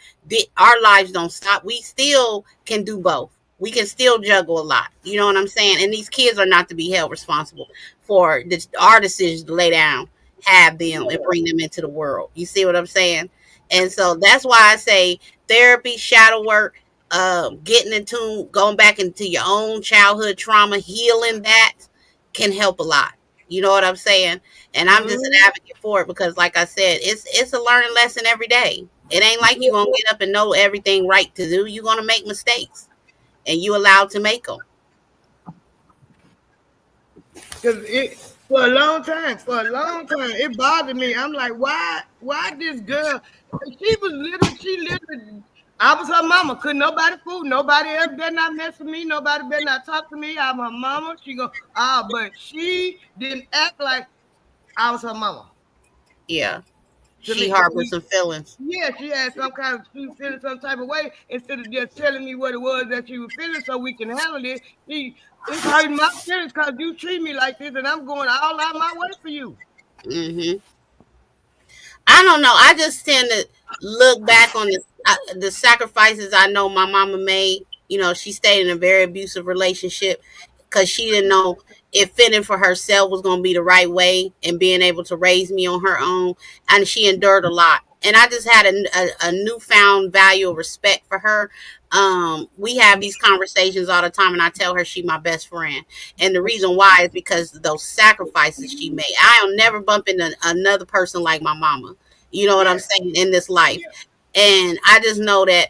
our lives don't stop. We still can do both. We can still juggle a lot. You know what I'm saying? And these kids are not to be held responsible for our decisions to lay down, have them, and bring them into the world. You see what I'm saying? And so that's why I say therapy, shadow work, getting into, going back into your own childhood trauma, healing that can help a lot. You know what I'm saying? And I'm just an advocate for it because, like I said, it's a learning lesson every day. It ain't like you're going to get up and know everything right to do. You're going to make mistakes, and you allowed to make them.
Because for a long time, it bothered me. I'm like, why this girl? She literally, I was her mama. Couldn't nobody fool. Nobody else better not mess with me. Nobody better not talk to me. I'm her mama. She go, but she didn't act like I was her mama.
Yeah. She
Me.
harbored some feelings.
Yeah, she had she was feeling some type of way instead of just telling me what it was that she was feeling so we can handle it. It's hurting my feelings because you treat me like this and I'm going all out my way for you.
Mm-hmm. I don't know. I just tend to look back on the sacrifices I know my mama made. You know, she stayed in a very abusive relationship because she didn't know if fitting for herself was going to be the right way and being able to raise me on her own. And she endured a lot. And I just had a newfound value of respect for her. We have these conversations all the time, and I tell her she my best friend. And the reason why is because of those sacrifices she made. I'll never bump into another person like my mama. You know what I'm saying, in this life. And I just know that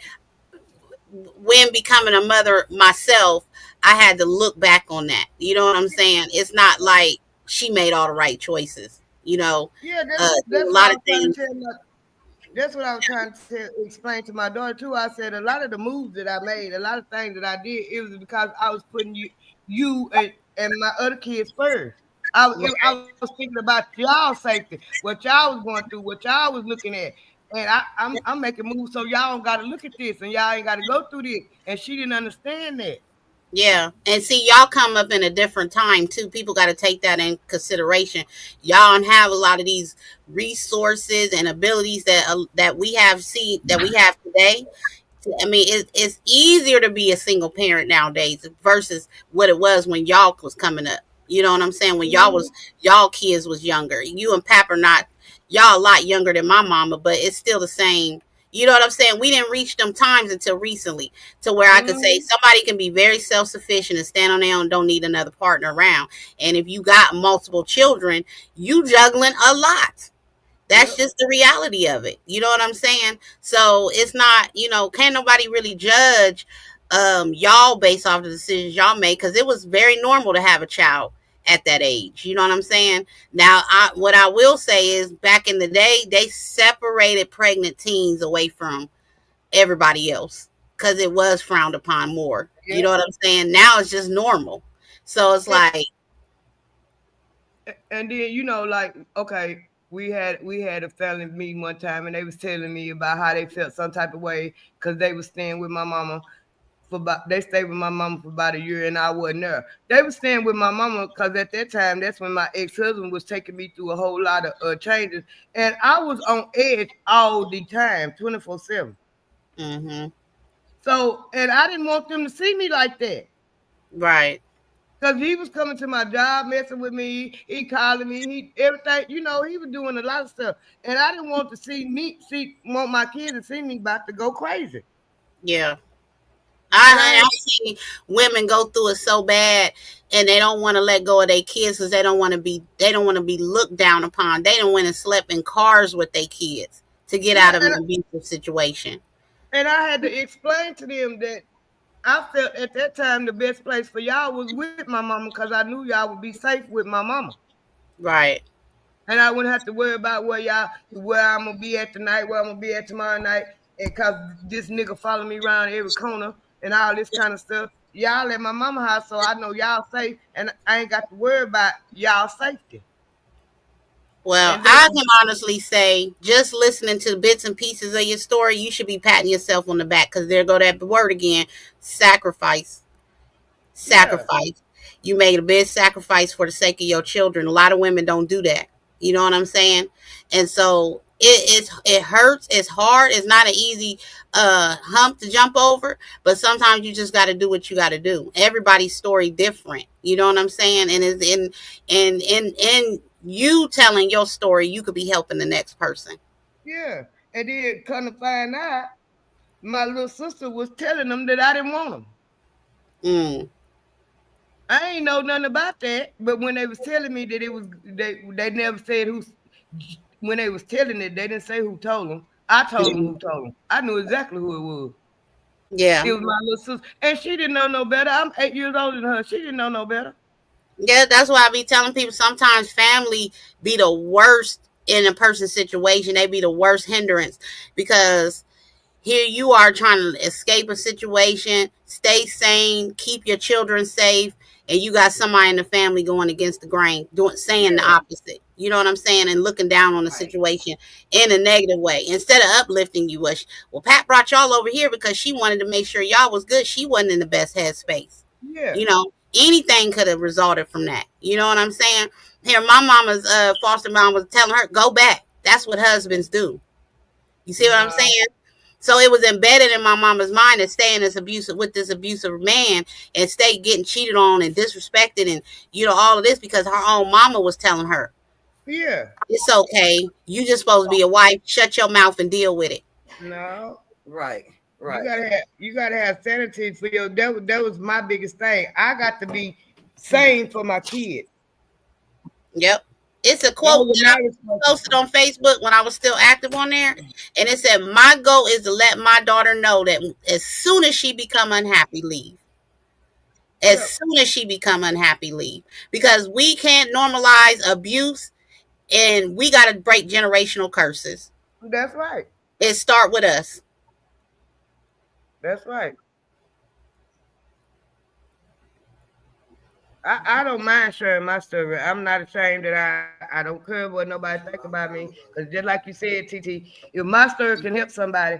when becoming a mother myself, I had to look back on that. You know what I'm saying? It's not like she made all the right choices. You know,
Yeah,
a
that's what
lot
I
of
was trying
things.
to that's what I was trying to explain to my daughter too. I said a lot of the moves that I made, a lot of things that I did, it was because I was putting you and my other kids first. I was thinking about y'all safety, what y'all was going through, what y'all was looking at. And I'm making moves so y'all don't gotta look at this and y'all ain't gotta go through this. And she didn't understand that.
Yeah, and see, y'all come up in a different time too. People got to take that in consideration. Y'all don't have a lot of these resources and abilities that we have today. I mean, it's easier to be a single parent nowadays versus what it was when y'all was coming up. You know what I'm saying? When y'all kids was younger. You and Pap are not y'all a lot younger than my mama, but it's still the same. You know what I'm saying? We didn't reach them times until recently to where I could say somebody can be very self sufficient and stand on their own, don't need another partner around. And if you got multiple children, you juggling a lot. That's just the reality of it. You know what I'm saying? So it's not, can't nobody really judge y'all based off the decisions y'all made, because it was very normal to have a child at that age. You know what I'm saying? Now, what I will say is back in the day, they separated pregnant teens away from everybody else because it was frowned upon more. You know what I'm saying? Now it's just normal. So it's like,
and then like, okay, we had a family meeting one time, and they was telling me about how they felt some type of way because they was staying with my mama they stayed with my mama for about a year, and I wasn't there. They was staying with my mama because at that time, that's when my ex-husband was taking me through a whole lot of changes, and I was on edge all the time, 24/7.
mm-hmm.
So, and I didn't want them to see me like that.
Right.
Because he was coming to my job, messing with me. He calling me. He everything. He was doing a lot of stuff, and I didn't want to want my kids to see me about to go crazy.
Yeah. I see women go through it so bad, and they don't want to let go of their kids because they don't want to be looked down upon. They don't want to sleep in cars with their kids to get out of an abusive situation.
And I had to explain to them that I felt at that time the best place for y'all was with my mama, because I knew y'all would be safe with my mama.
Right.
And I wouldn't have to worry about where I'm gonna be at tonight, where I'm gonna be at tomorrow night, and cause this nigga follow me around every corner and all this kind of stuff. Y'all at my mama house, so I know y'all safe, and I ain't got to worry about y'all safety.
Well, I can honestly say, just listening to the bits and pieces of your story, you should be patting yourself on the back, because there go that word again, sacrifice. Sacrifice. You made a big sacrifice for the sake of your children. A lot of women don't do that. You know what I'm saying? And so it hurts. It's hard. It's not an easy hump to jump over, but sometimes you just got to do what you got to do. Everybody's story different. You know what I'm saying? And it's in you telling your story, you could be helping the next person.
Yeah. And then come to find out, my little sister was telling them that I didn't want them. I ain't know nothing about that, but when they was telling me that it was, they never said who. When they was telling it, they didn't say who told them. I told them who told them. I knew exactly who it was.
Yeah,
it was my little sister, and she didn't know no better. I'm 8 years older than her. She didn't know no better.
Yeah, that's why I be telling people sometimes family be the worst in a person's situation. They be the worst hindrance, because here you are trying to escape a situation, stay sane, keep your children safe, and you got somebody in the family going against the grain, saying the opposite. You know what I'm saying? And looking down on the situation in a negative way instead of uplifting you. Well, Pat brought y'all over here because she wanted to make sure y'all was good. She wasn't in the best headspace.
Yeah.
Anything could have resulted from that. You know what I'm saying? Here, my mama's foster mom was telling her, go back. That's what husbands do. You see what I'm saying? So it was embedded in my mama's mind to stay in this abusive man and stay getting cheated on and disrespected and all of this because her own mama was telling her.
Yeah.
It's okay. You just supposed to be a wife. Shut your mouth and deal with it.
No.
Right.
You gotta have sanity for your. That was my biggest thing. I got to be sane for my kids.
Yep. It's a quote that I posted on Facebook when I was still active on there. And it said, my goal is to let my daughter know that as soon as she become unhappy, leave. Soon as she become unhappy, leave. Because we can't normalize abuse, and we got to break generational curses.
That's right.
It start with us.
That's right. I don't mind sharing my story. I'm not ashamed that I don't care what nobody think about me. Because just like you said, TT, if my story can help somebody,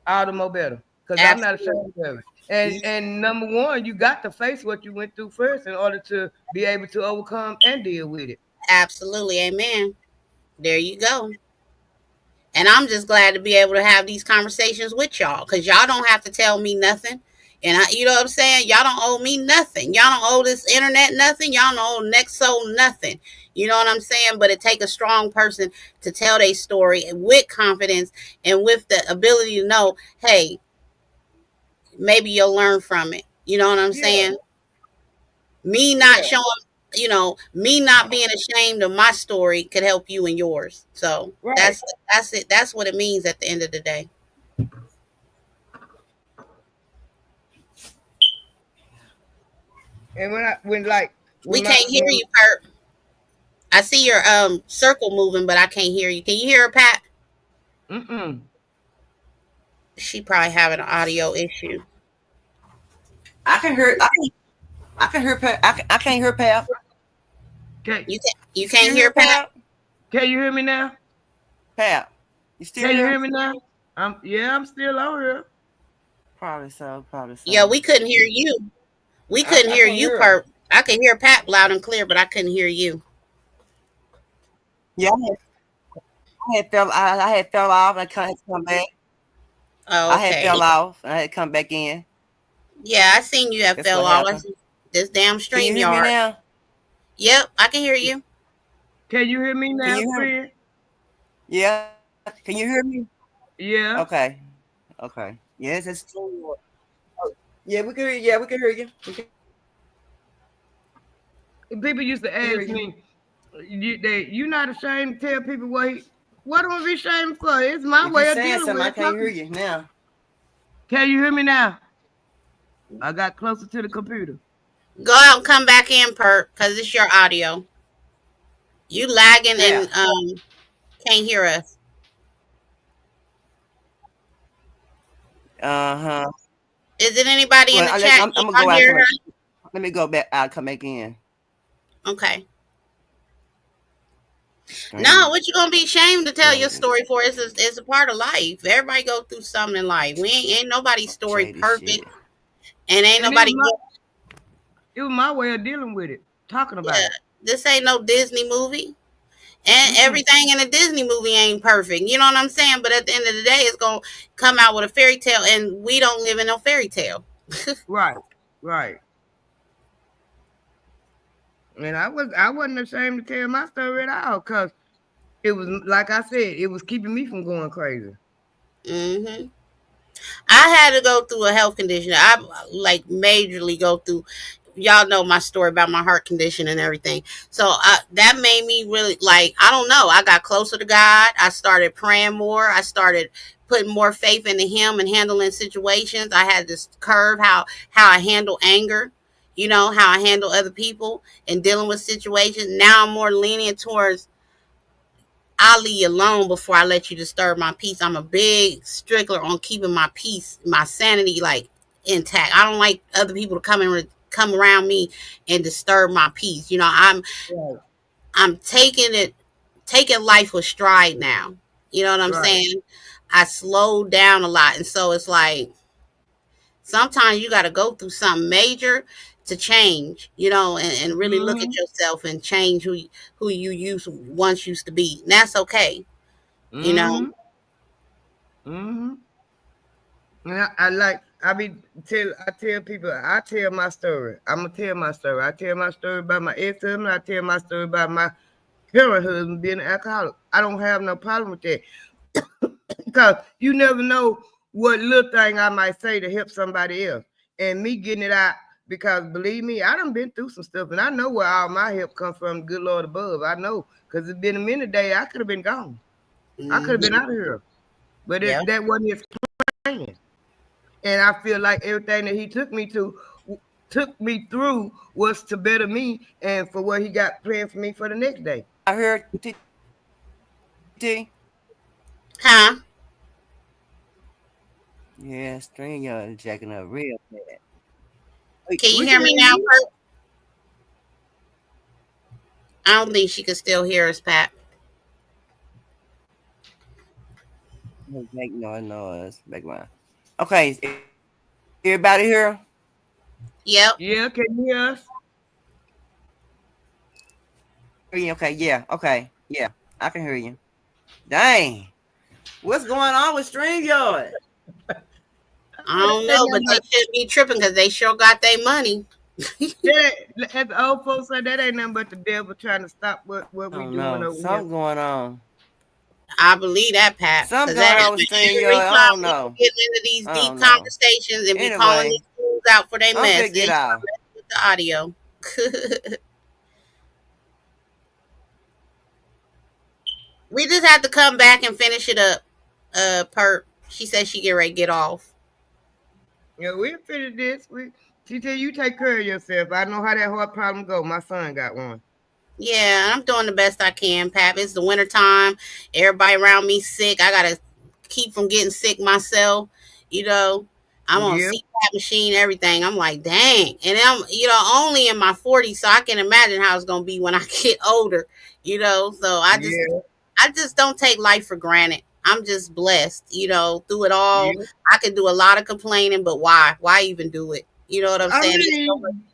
all the more better. Because I'm not
Absolutely.
ashamed of it. And number one, you got to face what you went through first in order to be able to overcome and deal with it.
Absolutely. Amen. There you go. And I'm just glad to be able to have these conversations with y'all because y'all don't have to tell me nothing. And you know what I'm saying? Y'all don't owe me nothing. Y'all don't owe this internet nothing. Y'all don't owe Next Soul nothing. You know what I'm saying? But it take a strong person to tell their story with confidence and with the ability to know, hey, maybe you'll learn from it. You know what I'm
Yeah,
saying? Me not showing, me not being ashamed of my story could help you in yours. So
right.
that's it. That's what it means at the end of the day.
And when like
We
when my
can't hear you, Perp. I see your circle moving, but I can't hear you. Can you hear her, Pat?
mm-mm.
She probably having an audio issue.
I can hear. I can hear. I can't hear Pap.
Okay.
You
Can
can't
you
hear
hear
Pat?
Pap?
Can you hear me now?
Pap, you still
Can you
there?
hear me now? I'm still over here.
Probably so. Probably
Yeah,
so.
we couldn't hear you. We couldn't
I
hear
can't
you,
hear her.
Perp. I could hear Pat loud and clear, but I couldn't hear you.
Yeah, I had fell off and I had to come back.
Oh,
I had
okay.
fell off and I had to come back in.
Yeah, I seen you have
That's
fell
what
off. I
happened.
see this damn
Can you
stream
hear me
yard.
now?
Yep, I can hear you.
Can you hear me
Can
now,
you hear me?
friend?
Yeah. Can you hear me?
Yeah.
Okay. Okay. Yes, it's true. Oh, yeah, we can hear you. Yeah, we can hear you. We can
People used to
hear
ask
you.
me, you not ashamed to tell people what am I be ashamed for? It's my
If you're
way of
saying
dealing
something,
with
I
it.
can't hear you now.
Can you hear me now? I got closer to the computer.
Go out and come back in, Perp, because it's your audio. You lagging
Yeah.
and can't hear us.
Uh-huh.
Is it anybody in
Well,
the chat?
I'm
Can
gonna
y'all
go out and
hear
come back.
her?
Let me go back out, come back in.
Okay. No,
Strange.
what you gonna be ashamed to tell
Yeah,
your story for? It's a part of life. Everybody go through something in life. We ain't nobody's story
shady
perfect,
shit.
and ain't
And
nobody.
it was my way of dealing with it, talking about
Yeah,
it.
this ain't no Disney movie, and
Mm-mm.
everything in a Disney movie ain't perfect. You know what I'm saying? But at the end of the day, it's gonna come out with a fairy tale, and we don't live in no fairy tale.
Right, right. And I wasn't ashamed to tell my story at all, because it was like I said, it was keeping me from going crazy.
Hmm. I had to go through a health condition. I like majorly go through. Y'all know my story about my heart condition and everything. So that made me really like. I don't know. I got closer to God. I started praying more. I started putting more faith into Him and handling situations. I had this curve how I handle anger. You know how I handle other people and dealing with situations. Now I'm more lenient towards I'll leave you alone before I let you disturb my peace. I'm a big stickler on keeping my peace, my sanity like intact. I don't like other people to come around me and disturb my peace. You know,
Right,
I'm taking life with stride now. You know what I'm
right.
saying? I slowed down a lot, and so it's like sometimes you got to go through something major to change, and really look at
Mm-hmm.
yourself and change who you once used to be. And that's okay, you know.
Mm-hmm. Mm-hmm. And I like I tell people I tell my story. I'm gonna tell my story. I tell my story about my ex-husband. I tell my story about my current husband being an alcoholic. I don't have no problem with that. Because you never know what little thing I might say to help somebody else. And me getting it out, because believe me, I done been through some stuff and I know where all my help comes from, good Lord above. I know. Because it's been a minute day, I could have been gone. I could have been
Mhm.
out of here. But
Yeah.
that wasn't his plan. And I feel like everything that he took me through was to better me and for what he got planned for me for the next day.
I heard TT.
Huh?
Yeah, string jacking up real bad.
Can you
We
hear
can
me
hear
now,
you.
Kurt? I don't think she could still hear us, Pat.
Make noise. Make one. Okay, everybody here?
Yep.
Yeah, can you hear us?
Okay, yeah, okay, yeah, I can hear you. Dang, what's going on with StreamYard?
I don't know, but they shouldn't be tripping because they sure got their money.
As the old folks say, that ain't nothing but the devil trying to stop what we doing over here.
Something going on.
I believe that, Pat.
Something
Because
going on with StreamYard.
every
I
time
don't
we
know.
get into these
I
deep
don't know.
conversations and be calling
Anyway,
these fools out for their
I'm
mess,
gonna get out.
with the audio. We just have to come back and finish it up. Perp. She said she get ready to get off.
Yeah, we'll finish this. She tell you take care of yourself. I know how that heart problem go. My son got one.
Yeah, I'm doing the best I can, Pap. It's the winter time. Everybody around me sick. I gotta keep from getting sick myself. You know, I'm on
Yeah.
CPAP machine, everything. I'm like, dang. And I'm, only in my 40s, so I can imagine how it's gonna be when I get older. So I just don't take life for granted. I'm just blessed, through it all.
Yeah.
I can do a lot of complaining, but why? Why even do it? You know what I'm
I
saying?
mean,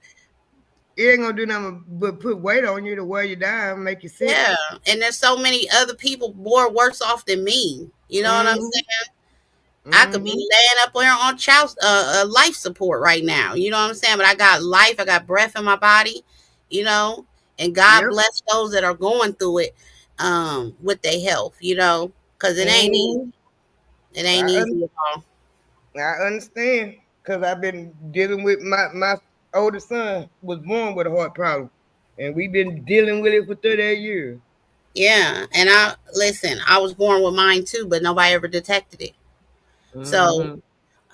it ain't gonna do nothing but put weight on you to wear you down, make you sick.
Yeah, and there's so many other people more worse off than me. You know what I'm saying? I could be laying up here on life support right now. You know what I'm saying? But I got life, I got breath in my body. And God bless those that are going through it, with their health. Because it ain't easy. It ain't easy at all.
I understand, because I've been dealing with my oldest son was born with a heart problem, and we've been dealing with it for 38 years.
Yeah, and I was born with mine too, but nobody ever detected it. So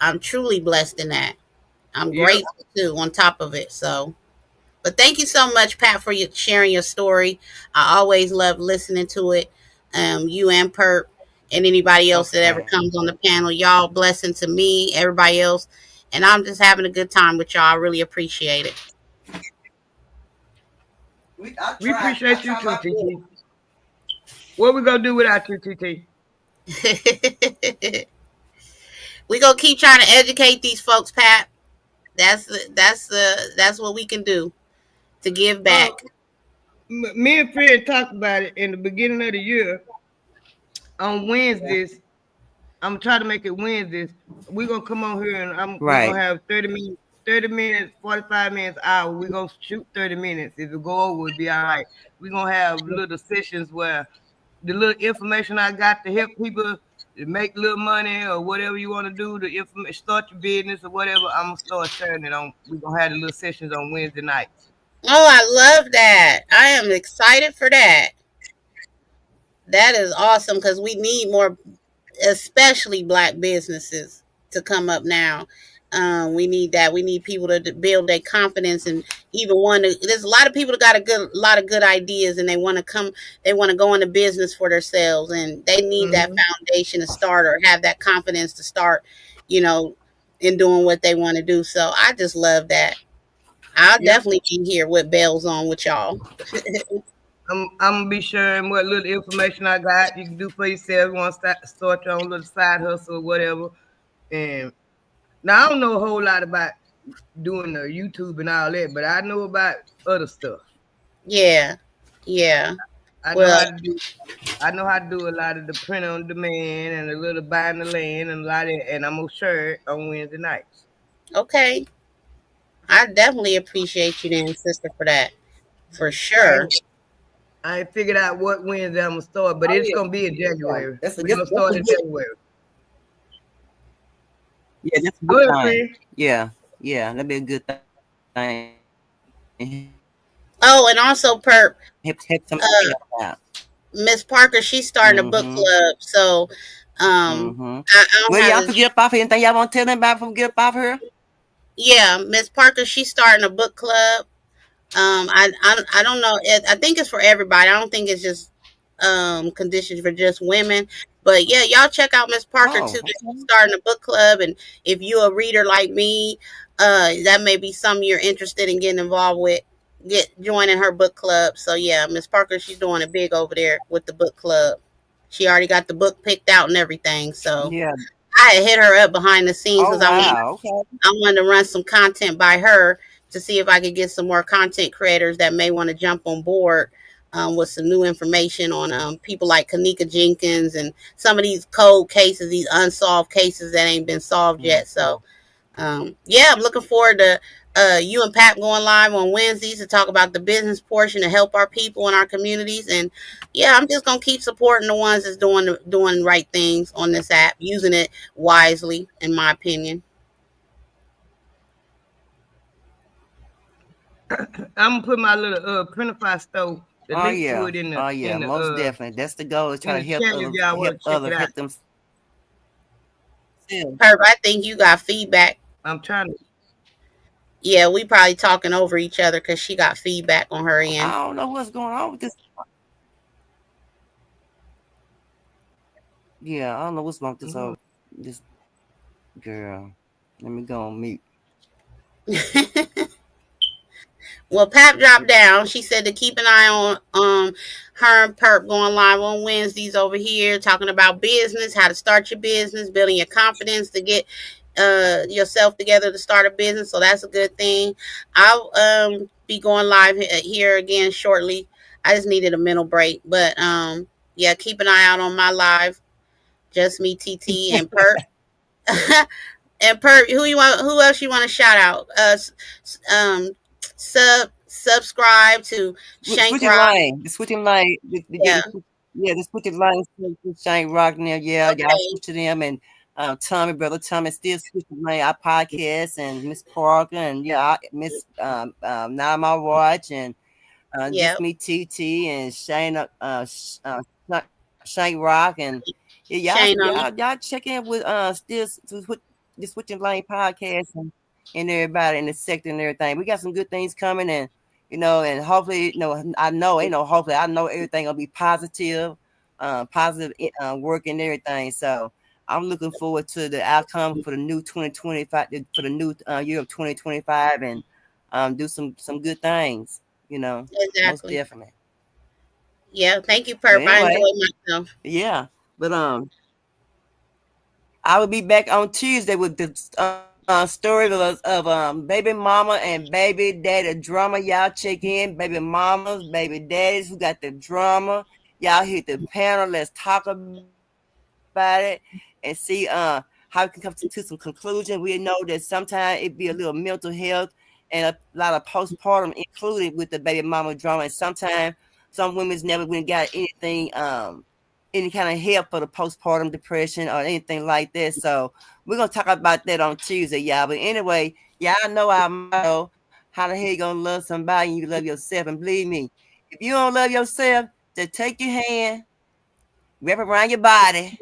I'm truly blessed in that. I'm grateful too, on top of it. So, but thank you so much, Pat, for sharing your story. I always love listening to it. You and Perp and anybody else that ever comes on the panel, y'all blessing to me, everybody else, and I'm just having a good time with y'all. I really appreciate it.
We appreciate you too, TT. What we gonna do without you, TT?
We gonna keep trying to educate these folks, Pat. That's what we can do to give back.
Me and Fred talked about it in the beginning of the year. On Wednesdays, I'm trying to make it Wednesdays. We're gonna come on here and we're gonna have 30 minutes, 45 minutes, hour. We're gonna shoot 30 minutes. If it go over, it'll be all right. We're gonna have little sessions where the little information I got to help people to make little money or whatever you want to do to start your business or whatever. I'm gonna start sharing it on. We're gonna have the little sessions on Wednesday nights.
Oh, I love that. I am excited for that. That is awesome because we need more, especially Black businesses, to come up now. We need that. We need people to build their confidence and even want to. There's a lot of people that got a lot of good ideas, and they want to come. They want to go into business for themselves, and they need that foundation to start or have that confidence to start. In doing what they want to do. So I just love that. I'll definitely be here with bells on with y'all.
I'm gonna be sharing what little information I got. You can do for yourself. You want to start your own little side hustle or whatever. And now I don't know a whole lot about doing the YouTube and all that, but I know about other stuff.
Yeah.
I know how to do. I know how to do a lot of the print on demand and a little buying the land and a lot of, and I'm gonna share it on Wednesday nights.
Okay. I definitely appreciate you then, sister, for that. For sure.
I ain't figured out what Wednesday I'm gonna start, but it's gonna be in January. We're gonna start in January.
Yeah, that's
good.
Yeah, that'd be a good thing.
Oh, and also, Perp,
Miss
Miss Parker, she's starting a book club. So, I don't
y'all forget about anything y'all want to tell them about from get up off here?
Yeah, Miss Parker, she's starting a book club. I don't know. I think it's for everybody. I don't think it's just conditions for just women. But yeah, y'all check out Miss Parker too. She's starting a book club, and if you're a reader like me, that may be something you're interested in getting involved with. joining her book club. So yeah, Miss Parker, she's doing it big over there with the book club. She already got the book picked out and everything. So
Yeah.
I had hit her up behind the scenes
Oh
because
wow. Okay.
I wanted to run some content by her to see if I could get some more content creators that may want to jump on board with some new information on people like Kanika Jenkins and some of these cold cases, these unsolved cases that ain't been solved yet. So yeah, I'm looking forward to you and Pat going live on Wednesdays to talk about the business portion to help our people in our communities. And yeah, I'm just gonna keep supporting the ones that's doing the right things on this app, using it wisely, in my opinion.
I'm gonna put my little Printify stove, the
Oh
link to
yeah.
it in
Oh yeah.
the
Most definitely. That's the goal. Is
in
trying
the
to help
chat if y'all want to check it out.
help them. Yeah.
Herb, I think you got feedback.
I'm trying to.
Yeah, we probably talking over each other because she got feedback on her
I
end.
don't know what's going on with this. Yeah, I don't know what's wrong with this whole this girl. Let me go on mute.
Well, Pap dropped down. She said to keep an eye on her and Perp going live on Wednesdays over here, talking about business, how to start your business, building your confidence to get yourself together to start a business. So that's a good thing. I'll be going live here again shortly. I just needed a mental break, but yeah, keep an eye out on my live. Just me, TT, and Perp. And Perp, who else you want to shout out? Subscribe to Shank
Switching
Rock.
lane. The switching lane.
Yeah.
The switching lane. Shank Rock now. Yeah,
Okay.
y'all switch to them and brother Tommy still switching lane. Our podcast and Miss Parker and Miss Nama Watch and just me TT and Shane Shank Rock and y'all check in with still with the Switching Lane podcast and everybody in the sector and everything. We got some good things coming and and hopefully I know everything gonna be positive, positive work and everything. So I'm looking forward to the outcome for the new 2025 for the new year of 2025 and do some good things. Most
Exactly.
definitely.
Yeah, thank you,
But
Perp. I
anyway,
enjoyed myself.
yeah. But I will be back on Tuesday with the story of baby mama and baby daddy drama. Y'all check in, baby mamas, baby daddies who got the drama. Y'all hit the panel. Let's talk about it and see how we can come to some conclusion. We know that sometimes it be a little mental health and a lot of postpartum included with the baby mama drama. And sometimes some women's never even got anything any kind of help for the postpartum depression or anything like that. So we're gonna talk about that on Tuesday, y'all. But anyway, y'all know our motto: how the hell you gonna love somebody and you love yourself? And believe me, if you don't love yourself, just take your hand, wrap it around your body,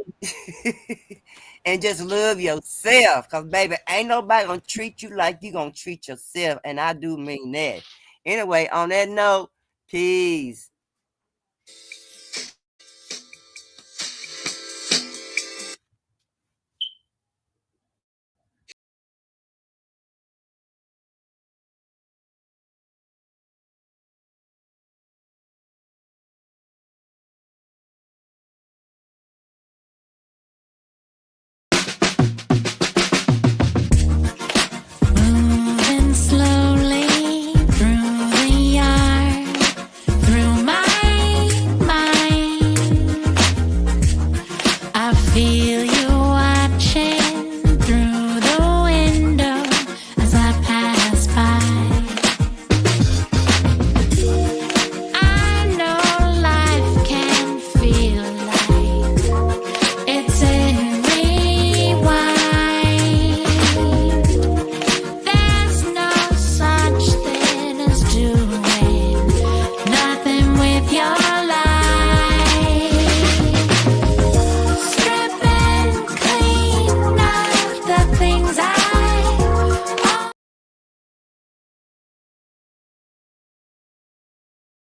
and just love yourself. Cause baby, ain't nobody gonna treat you like you gonna treat yourself. And I do mean that. Anyway, on that note, peace.